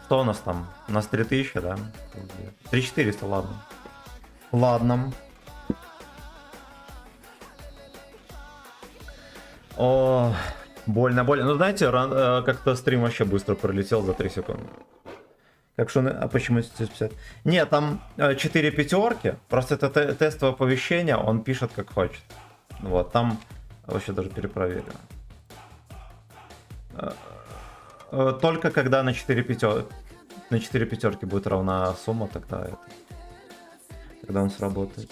Что у нас там? У нас 3000, да? 3400, ладно. Ладно. О, больно. Ну, знаете, как-то стрим вообще быстро пролетел за 3 секунды. Так что, а почему 450? Нет, там 4 пятерки. Просто это тестовое оповещение, он пишет как хочет. Вот, там вообще даже перепроверю. Только когда на 4 пятерки будет равна сумма, тогда он сработает.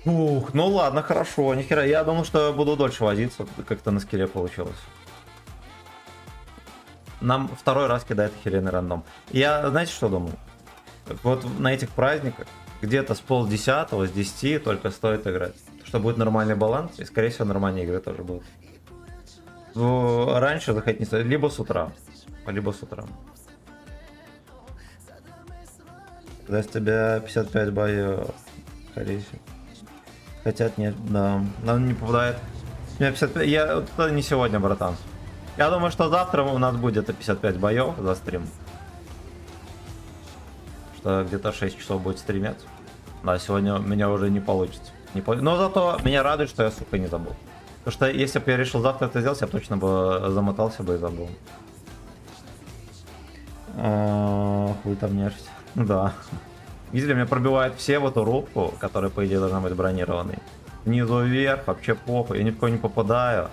Ух, ну ладно, хорошо, нихера. Я думал, что я буду дольше возиться, как-то на скилле получилось. Нам второй раз кидает охеренный рандом. Я, знаете, что думаю? Вот на этих праздниках где-то с полдесятого, с 10 только стоит играть. Что будет нормальный баланс, и, скорее всего, нормальные игры тоже будут. Раньше заходить не стоит, либо с утра. Либо с утра. Когда с тебя 55 боев. Хотят, нет, да. Нам не попадает. У меня 55. Это не сегодня, братан. Я думаю, что завтра у нас будет 55 боев за стрим. Что где-то 6 часов будет стримить. Да, сегодня у меня уже не получится. Но зато меня радует, что я, сука, не забыл. Потому что если бы я решил завтра это сделать, я точно бы замотался бы и забыл. Хуй там нежить. Да. Видели, меня пробивают все в эту рубку, которая, по идее, должна быть бронированной. Снизу вверх, вообще похуй, я ни в кого не попадаю.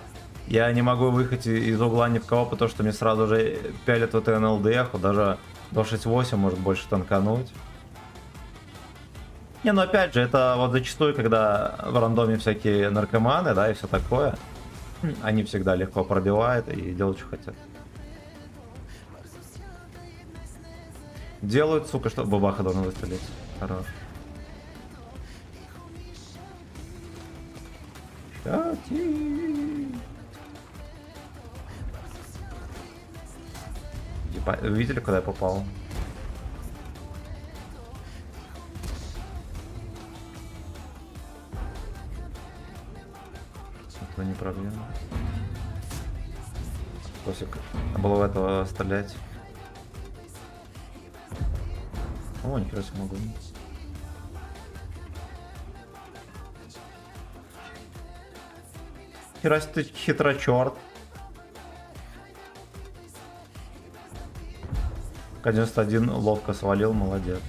Я не могу выехать из угла ни в кого, потому что мне сразу же пялят в эту НЛДХ, даже до 6.8 может больше танкануть. Не, ну опять же, это вот зачастую, когда в рандоме всякие наркоманы, да, и все такое, они всегда легко пробивают и делают, что хотят. Делают, сука, что бабаха должна выстрелить. Хорош. Видели, куда я попал? Это не проблема. Тосик. Было в этого стрелять. О, нихера себе могу. Хера себе ты хитрочерт. К-91 ловко свалил, молодец.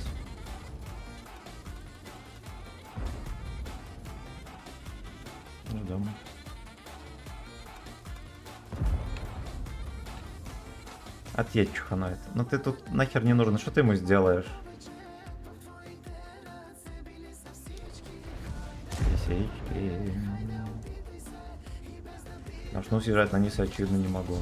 Идем. Отъедь, чухана это. Ну ты тут нахер не нужен, что ты ему сделаешь? Начну съезжать на низ, очевидно, не могу.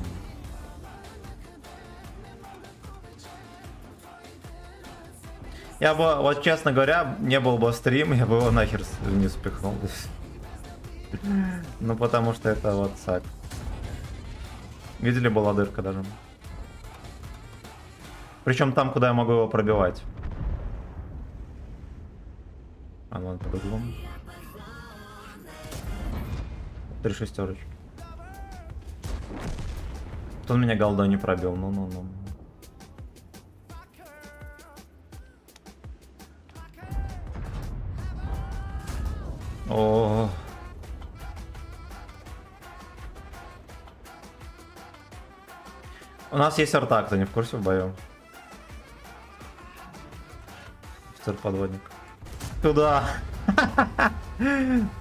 Я бы, вот честно говоря, не был бы стрим, я бы его нахер вниз спихнул. Ну потому что это вот сак. Видели, была дырка даже. Причем там, куда я могу его пробивать. А ладно, под углом. 3 шестерочки. Он меня голдой не пробил, ну. О. У нас есть артак, ты не в курсе в бою? Офицер-подводник. Туда!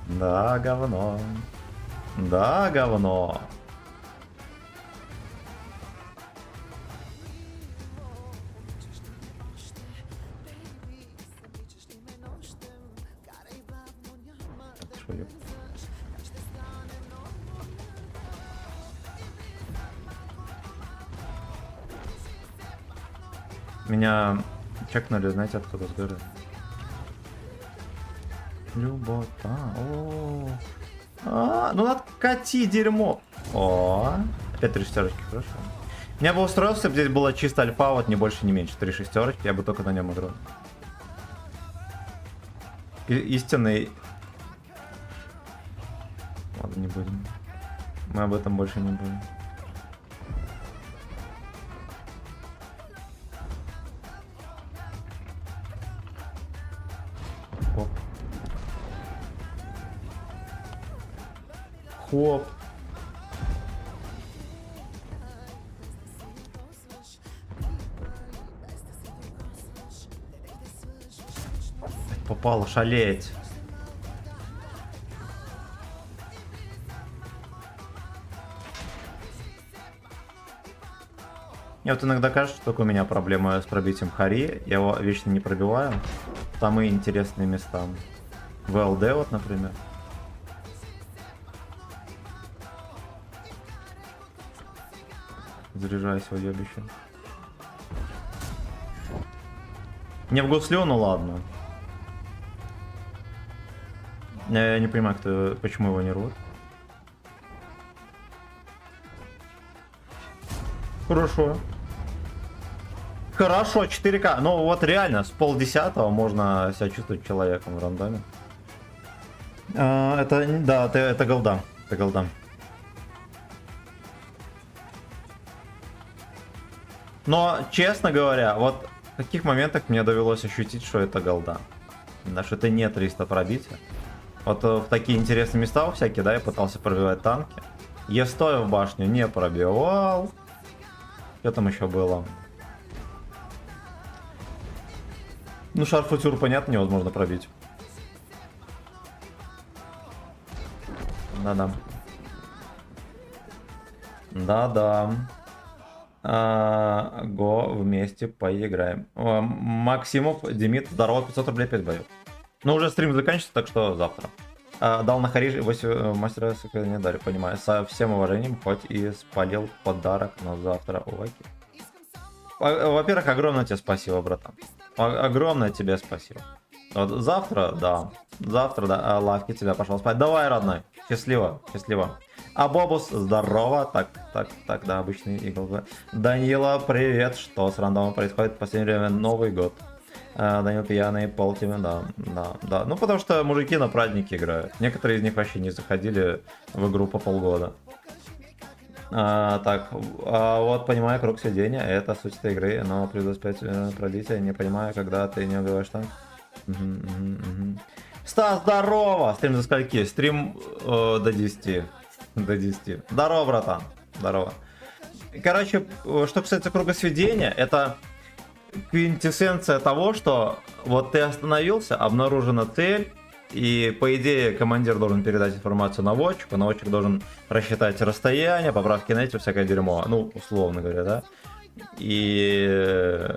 Да, говно. Да, говно. Меня чекнули, знаете, откуда с горы. Любота. Ну откати дерьмо. О, опять 3 шестерочки, хорошо. Меня бы устроился, если бы здесь было чисто альфа, вот не больше, не меньше. 3 шестерочки, я бы только на нем играл. Истинный. Ладно, не будем. Мы об этом больше не будем. Хоп. Хоп. Попало, шалеть. Мне вот иногда кажется, что только у меня проблема с пробитием Хари. Я его вечно не пробиваю. Самые интересные места. ВЛД вот, например. Заряжаюсь в уебище. Не в гуслю, ну ладно. Я не понимаю, почему его не рвут. Хорошо. Хорошо, 4К. Ну вот реально, с 9:30 можно себя чувствовать человеком в рандоме. Это, да, это голда. Это голда. Но, честно говоря, вот в каких моментах мне довелось ощутить, что это голда. Что это не 300 пробития. Вот в такие интересные места всякие, да, я пытался пробивать танки. Е100 в башню не пробивал. Что там еще было? Ну, шарфутюр, понятно, невозможно пробить. Да-да. Да-да. Го, вместе поиграем. Максимов, Демид, здорово, 500 рублей 5 боев. Ну, уже стрим заканчивается, так что завтра. Дал на Хариш 8 мастера не дали, понимаю. Со всем уважением, хоть и спалил подарок на завтра. Окей. Во-первых, огромное тебе спасибо, братан. Огромное тебе спасибо. Вот завтра, да. Завтра, да. Лавки тебя пошел спать. Давай, родной. Счастливо, счастливо. А Бобус, здорово. Так, да, обычный игл. Данила, привет. Что с рандомом происходит в последнее время? Новый год. Данил пьяный, полтиме, да. Ну, потому что мужики на праздники играют. Некоторые из них вообще не заходили в игру по полгода. Вот, понимаю, круг сведения, это суть этой игры, но плюс 25 пробития, не понимаю, когда ты не убиваешь танк. Стас, здорово! Стрим за скольки? Стрим до 10. До 10. Здорово, братан. Здорово. Короче, что касается круга сведения, это квинтэссенция того, что вот ты остановился, обнаружена цель, и по идее командир должен передать информацию наводчику, наводчик должен рассчитать расстояние, поправки на эти, всякое дерьмо, ну, условно говоря, да. И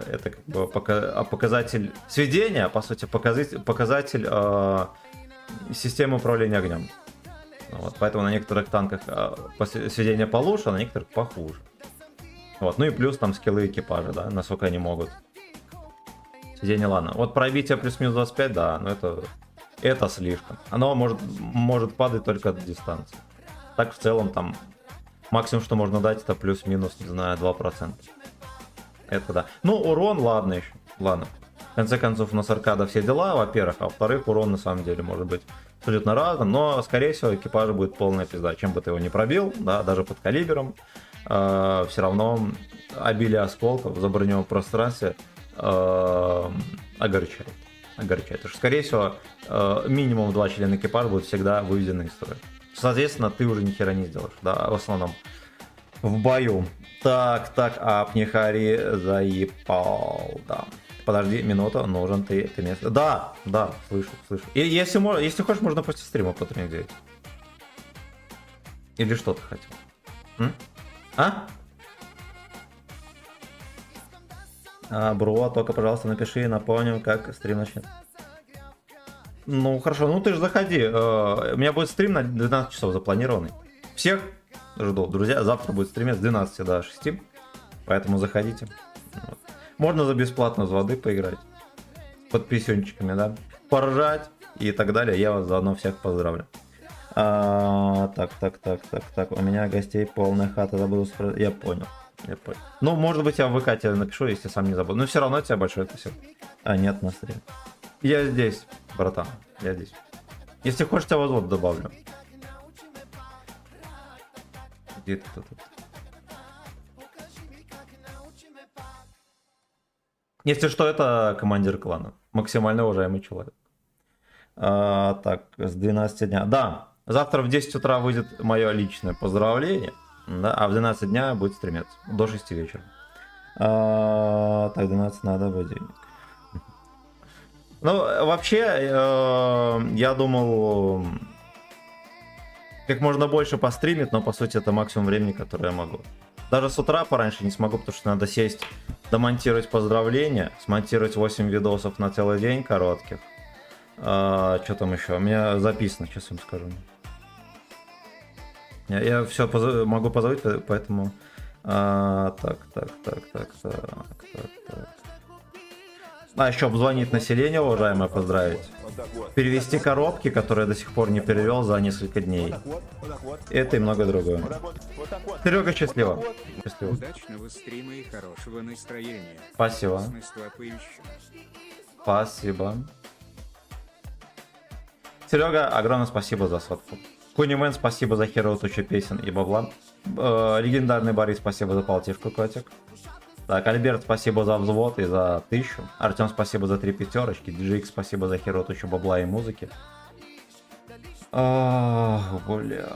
это как бы показатель сведения, по сути, показатель системы управления огнем. Вот, поэтому на некоторых танках сведение получше, а на некоторых похуже. Вот, ну и плюс там скиллы экипажа, да, насколько они могут. Сведение, ладно. Вот пробитие плюс-минус 25, да, но это слишком. Оно может падать только от дистанции. Так в целом там максимум, что можно дать, это плюс-минус, не знаю, 2%. Это да. Ну, урон, ладно еще. Ладно. В конце концов, у нас аркада все дела, во-первых. А во-вторых, урон на самом деле может быть абсолютно разным. Но, скорее всего, экипажа будет полная пизда. Чем бы ты его не пробил, да, даже под калибром, все равно обилие осколков в заброненном пространстве огорчает. Огорчает. Потому что, скорее всего, минимум 2 члена экипажа будут всегда выведены из строя. Соответственно, ты уже ни хера не сделаешь, да, в основном в бою. Так, апнихари заебал, да. Подожди минуту, нужен ты место. Да, слышу. И если хочешь, можно после стрима потом делать. Или что ты хотел? Бро, только, пожалуйста, напиши и напомню, как стрим начнет. Ну, хорошо, ну ты же заходи. У меня будет стрим на 12 часов запланированный. Всех жду, друзья. Завтра будет стрим с 12 до 6. Поэтому заходите. Вот. Можно за бесплатно с воды поиграть. Под писюнчиками, да. Поржать и так далее. Я вас заодно всех поздравлю. Так. У меня гостей полная хата. Забуду спрашивать. Я понял. Ну, может быть, я в ВК тебе напишу, если сам не забуду. Но все равно тебе большое спасибо. Нет, на стриме. Я здесь, братан. Я здесь. Если хочешь, я возвод добавлю. Где ты тут? Если что, это командир клана. Максимально уважаемый человек. Так, с 12 дня. Да, завтра в 10 утра выйдет мое личное поздравление. Да, а в 12 дня будет стримец. До 6 вечера. Так, 12 надо будильник. Ну, вообще, я думал, как можно больше постримить, но по сути это максимум времени, которое я могу. Даже с утра пораньше не смогу, потому что надо сесть, домонтировать поздравления, смонтировать 8 видосов на целый день коротких. Что там еще? У меня записано, сейчас вам скажу. Я все могу позовать, поэтому... Так. А еще обзвонить население, уважаемое, поздравить. Перевести коробки, которые я до сих пор не перевел за несколько дней. Это и многое другое. Серега, счастливо. Счастливо. Удачного стрима и хорошего настроения. Спасибо. С наступающим. Спасибо. Серега, огромное спасибо за сотку. Кунимен, спасибо за херовую тучу песен и бабла. Легендарный Борис, спасибо за полтишку, котик. Так, Альберт, спасибо за взвод и за 1000. Артем, спасибо за 3 пятерочки. DJX, спасибо за херовую тучу бабла и музыки. Бля.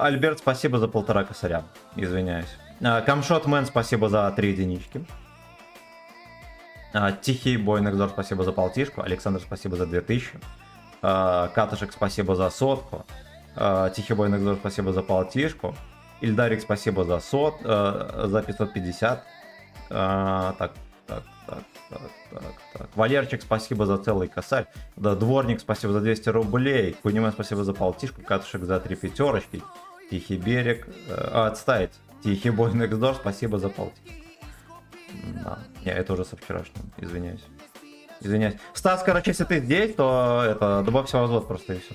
Альберт, спасибо за 1,5 косаря. Извиняюсь. Камшотмен, спасибо за 3 единички. Тихий бой Некзор, спасибо за полтишку. Александр, спасибо за 2000. Катышек, спасибо за 100. Тихий бой Некзор, спасибо за полтишку. Ильдарик, спасибо за 550. Так. Валерчик, спасибо за целый косарь. Да, Дворник, спасибо за 200 рублей. Кунимен, спасибо за полтишку. Катышек за 3 пятерочки. Тихий берег. Отставить. Тихий бой Некзор, спасибо за полтишку. Да. Не, это уже со вчерашнего. Извиняюсь. Стас, короче, если ты здесь, то это добавься во взвод просто и все.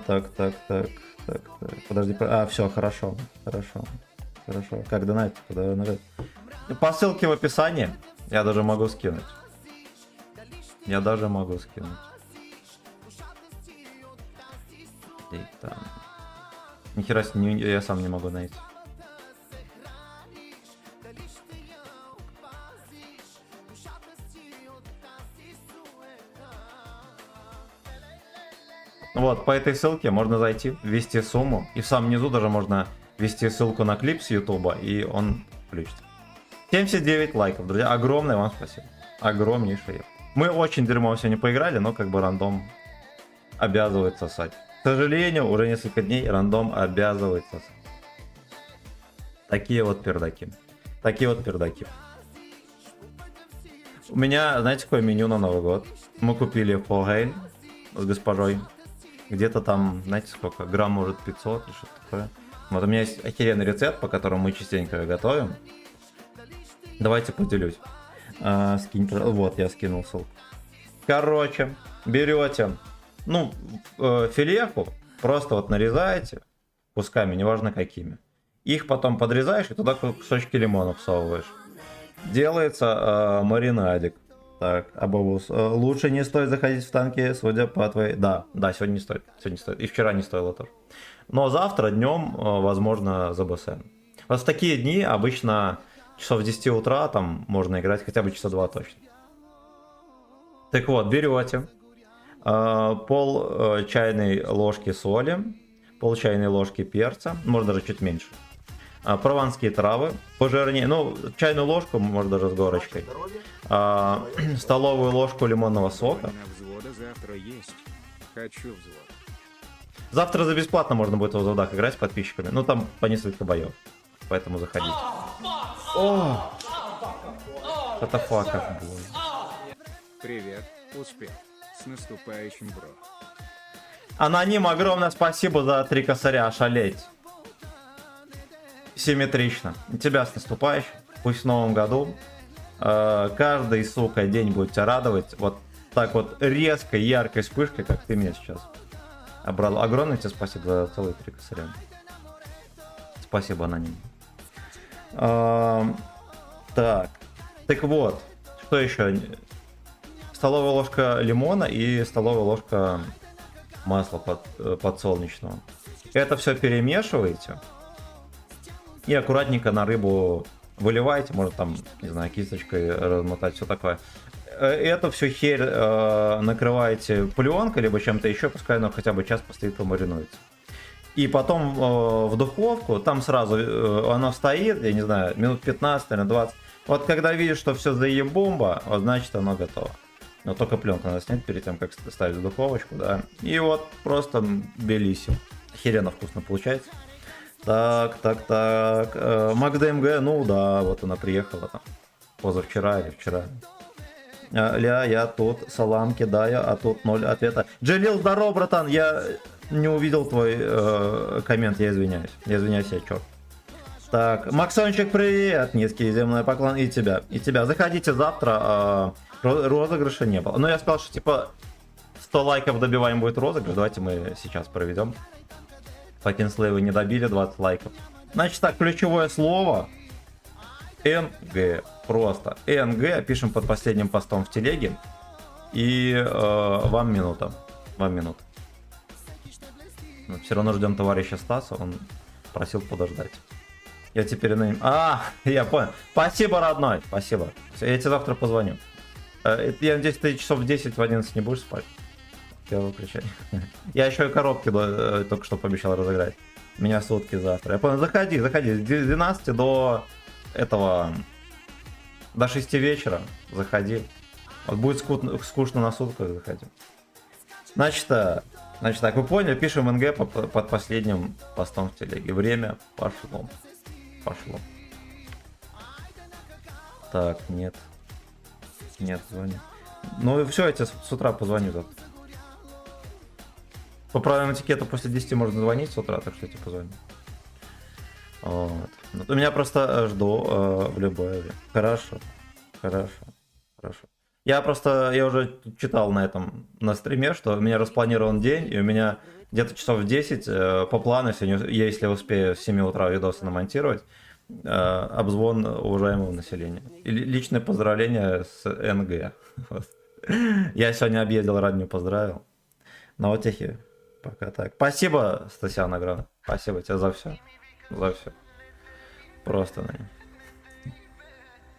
Так. Подожди. Все, хорошо. Как донать? Куда нажать? По ссылке в описании. Я даже могу скинуть. И там. Нихера себе, я сам не могу найти. Вот, по этой ссылке можно зайти, ввести сумму. И в самом низу даже можно ввести ссылку на клип с Ютуба, и он включится. 79 лайков, друзья. Огромное вам спасибо. Огромнейшее. Мы очень дерьмово сегодня поиграли, но как бы рандом обязывает сосать. К сожалению, уже несколько дней рандом обязывает сосать. Такие вот пердаки. У меня, знаете, какое меню на Новый год? Мы купили фогель с госпожой. Где-то там, знаете сколько, грамм может 500 или что-то такое. Вот у меня есть охеренный рецепт, по которому мы частенько готовим. Давайте поделюсь. Вот, я скинул ссылку. Короче, берете, филеху, просто вот нарезаете кусками, неважно какими. Их потом подрезаешь и туда кусочки лимона всовываешь. Делается маринадик. Так, Абабус. Лучше не стоит заходить в танки, судя по твоей... Да, сегодня не стоит. И вчера не стоило тоже. Но завтра днем, возможно, за БСН. Вот в такие дни обычно часов 10 утра там можно играть хотя бы часа 2 точно. Так вот, берете пол чайной ложки соли, пол чайной ложки перца, можно даже чуть меньше. Прованские травы, пожирнее, чайную ложку, может даже с горочкой, столовую ложку лимонного сока. На взвода завтра есть. Хочу взвод. Завтра за бесплатно можно будет в взводах играть с подписчиками, там по несколько боев, поэтому заходите. О! Это как было. Привет, успех. С наступающим, бро. Аноним, огромное спасибо за 3 косаря, ошалеть. Симметрично. Тебя с наступающим. Пусть в новом году каждый, сука, день будет тебя радовать. Вот так вот резкой, яркой вспышкой, как ты меня сейчас обрадовал. Огромное тебе спасибо за целые 3 косаря. Спасибо, аноним. Так вот, что еще? Столовая ложка лимона и столовая ложка масла подсолнечного. Это все перемешиваете. И аккуратненько на рыбу выливаете, может там, не знаю, кисточкой размотать, все такое. Эту всю херь накрываете пленкой, либо чем-то еще, пускай оно хотя бы час постоит, помаринуется. И потом в духовку, там сразу оно стоит, я не знаю, минут 15, наверное, 20. Вот когда видишь, что все заебомба, вот значит оно готово. Но только пленку надо снять перед тем, как ставить в духовочку, да. И вот просто белисим. Охеренно вкусно получается. Так. МакДМГ, да, вот она приехала там. Позавчера или вчера. Я тут салам кидаю, а тут 0 ответа. Джалил, здорово, братан, я не увидел твой коммент, я извиняюсь. Я черт. Так, Максончик, привет, низкий земной поклон, и тебя. Заходите завтра, розыгрыша не было. Но я сказал, что типа 100 лайков добиваем будет розыгрыш, давайте мы сейчас проведем. Fucking слэвы не добили 20 лайков. Значит так, ключевое слово НГ. Просто НГ. Пишем под последним постом в телеге. И вам минута. Вам минута. Все равно ждем товарища Стаса. Он просил подождать. Я теперь на ним... Я понял. Спасибо, родной. Спасибо. Я тебе завтра позвоню. Я надеюсь, ты часов в 10 в 11 не будешь спать. Я выключаю. Я еще и коробки только что пообещал разыграть. Меня сутки завтра. Я понял. Заходи. С 12 до этого... До 6 вечера. Заходи. Вот будет скучно на сутках, заходи. Значит так, вы поняли? Пишем НГ под последним постом в телеге. Время пошло. Так, нет. Нет, звони. Ну и все, я тебе с утра позвоню завтра. По правилам этикета после 10 можно звонить с утра, так что я тебе позвоню. Вот. У меня просто жду в любое время. Хорошо. Я уже читал на стриме, что у меня распланирован день, и у меня где-то часов в 10 по плану, если успею с 7 утра видосы намонтировать, обзвон уважаемого населения. И личное поздравление с НГ. Вот. Я сегодня объездил, родню поздравил. На утехе. Пока так. Спасибо, Стасян Агран. Спасибо тебе за все. Просто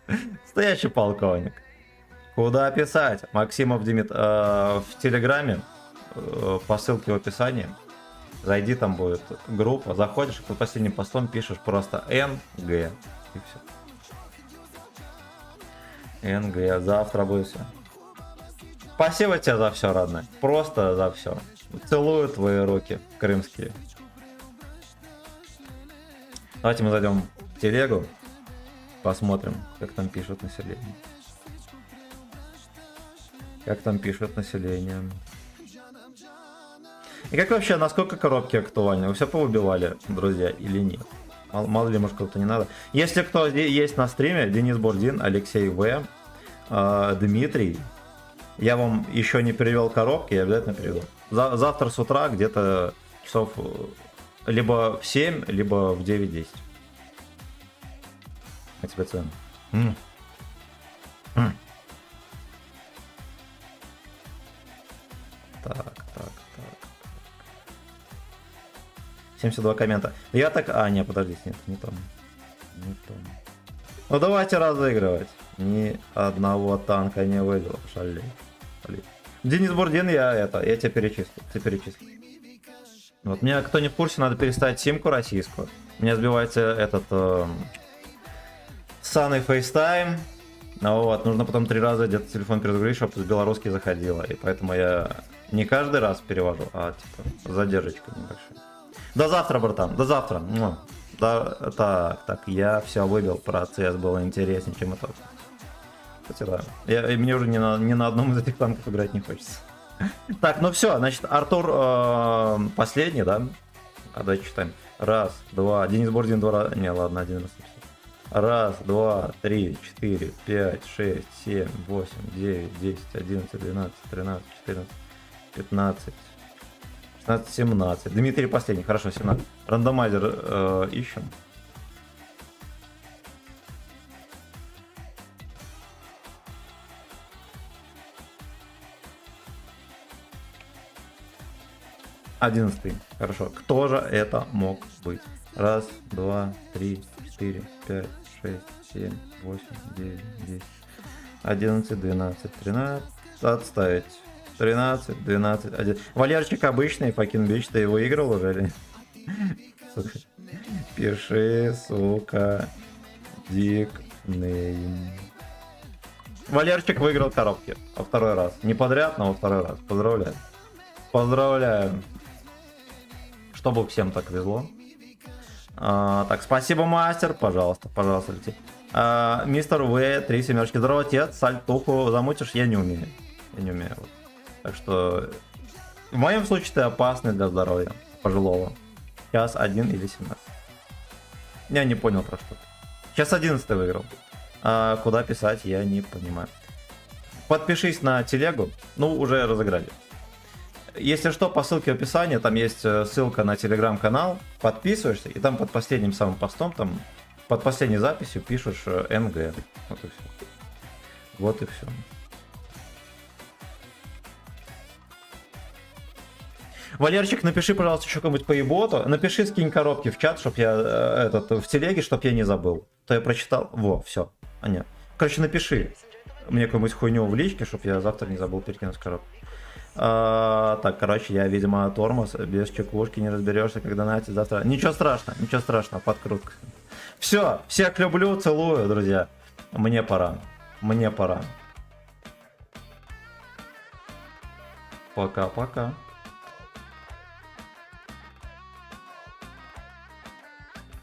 настоящий полковник. Куда писать? Максимов Демид в Телеграме, по ссылке в описании. Зайди, там будет группа. Заходишь и под последним постом пишешь просто НГ. И все. НГ. Завтра будет все. Спасибо тебе за все, родной. Просто за все. Целую твои руки крымские. Давайте мы зайдем в телегу. Посмотрим, как там пишут население. И как вообще, насколько коробки актуальны? Вы все повыбивали, друзья, или нет? Мало ли, может, кого-то не надо. Если кто есть на стриме, Денис Бурдин, Алексей В, Дмитрий, я вам еще не перевел коробки, я обязательно переведу. Завтра с утра где-то часов либо в 7, либо в 9-10. А тебе цены. Так. 72 коммента. Я так... не, подождите, нет, не там. Ну давайте разыгрывать. Ни одного танка не выиграл. Шалей. Денис Бурдин, я тебя перечислю. Вот, меня, кто не в курсе, надо переставить симку российскую. У меня сбивается этот... Саный FaceTime. Вот, нужно потом 3 раза где-то телефон перезагрузить, чтобы с белорусский заходило. И поэтому я не каждый раз перевожу, а типа задержечка небольшая. До завтра, братан, до завтра. Так, я все выбил. Процесс был интереснее, чем это. Кстати, да. Мне уже ни на одном из этих танков играть не хочется. Так, ну все, значит, Артур последний, да? Давайте читаем. 1, 2, Денис Бурдин 2 раза. Не, ладно, 1 раз. 1, 2, 3, 4, 5, 6, 7, 8, 9, 10, 11, 12, 13, 14, 15, 16, 17. Дмитрий последний, хорошо, 17. Рандомайзер ищем. Одиннадцатый. Хорошо. Кто же это мог быть? 1, 2, 3, 4, 5, 6, 7, 8, 9, 10, 11, 12, 13. Отставить. 13, 12, 1. Валерчик обычный, Fucking Bitch, ты выиграл уже? Сука. Пиши, сука. Дикнейм. Валерчик выиграл коробки. Во 2 раз. Не подряд, но во 2 раз. Поздравляю. Поздравляю. Чтобы всем так везло. Так, спасибо, мастер. Пожалуйста, лети. Мистер В, 3 семерочки. Здорово, отец. Сальтуху замутишь? Я не умею. Вот. Так что в моем случае ты опасный для здоровья пожилого. Сейчас 1 или 17. Я не понял про что. Сейчас 11 выиграл. Куда писать, я не понимаю. Подпишись на телегу. Ну, уже разыграли. Если что, по ссылке в описании, там есть ссылка на телеграм-канал, подписываешься, и там под последним самым постом, там под последней записью пишешь МГ. Вот и все. Вот и все. Валерчик, напиши, пожалуйста, еще какой-нибудь по еботу. Напиши, скинь коробки в чат, чтоб я в телеге, чтоб я не забыл. То я прочитал. Во, все. А нет. Короче, напиши мне какую-нибудь хуйню в личке, чтоб я завтра не забыл перекинуть коробку. Так, короче, я, видимо, тормоз. Без чекушки не разберешься, когда донатить завтра. Ничего страшного, подкрутка. Все, всех люблю, целую, друзья. Мне пора. Пока-пока.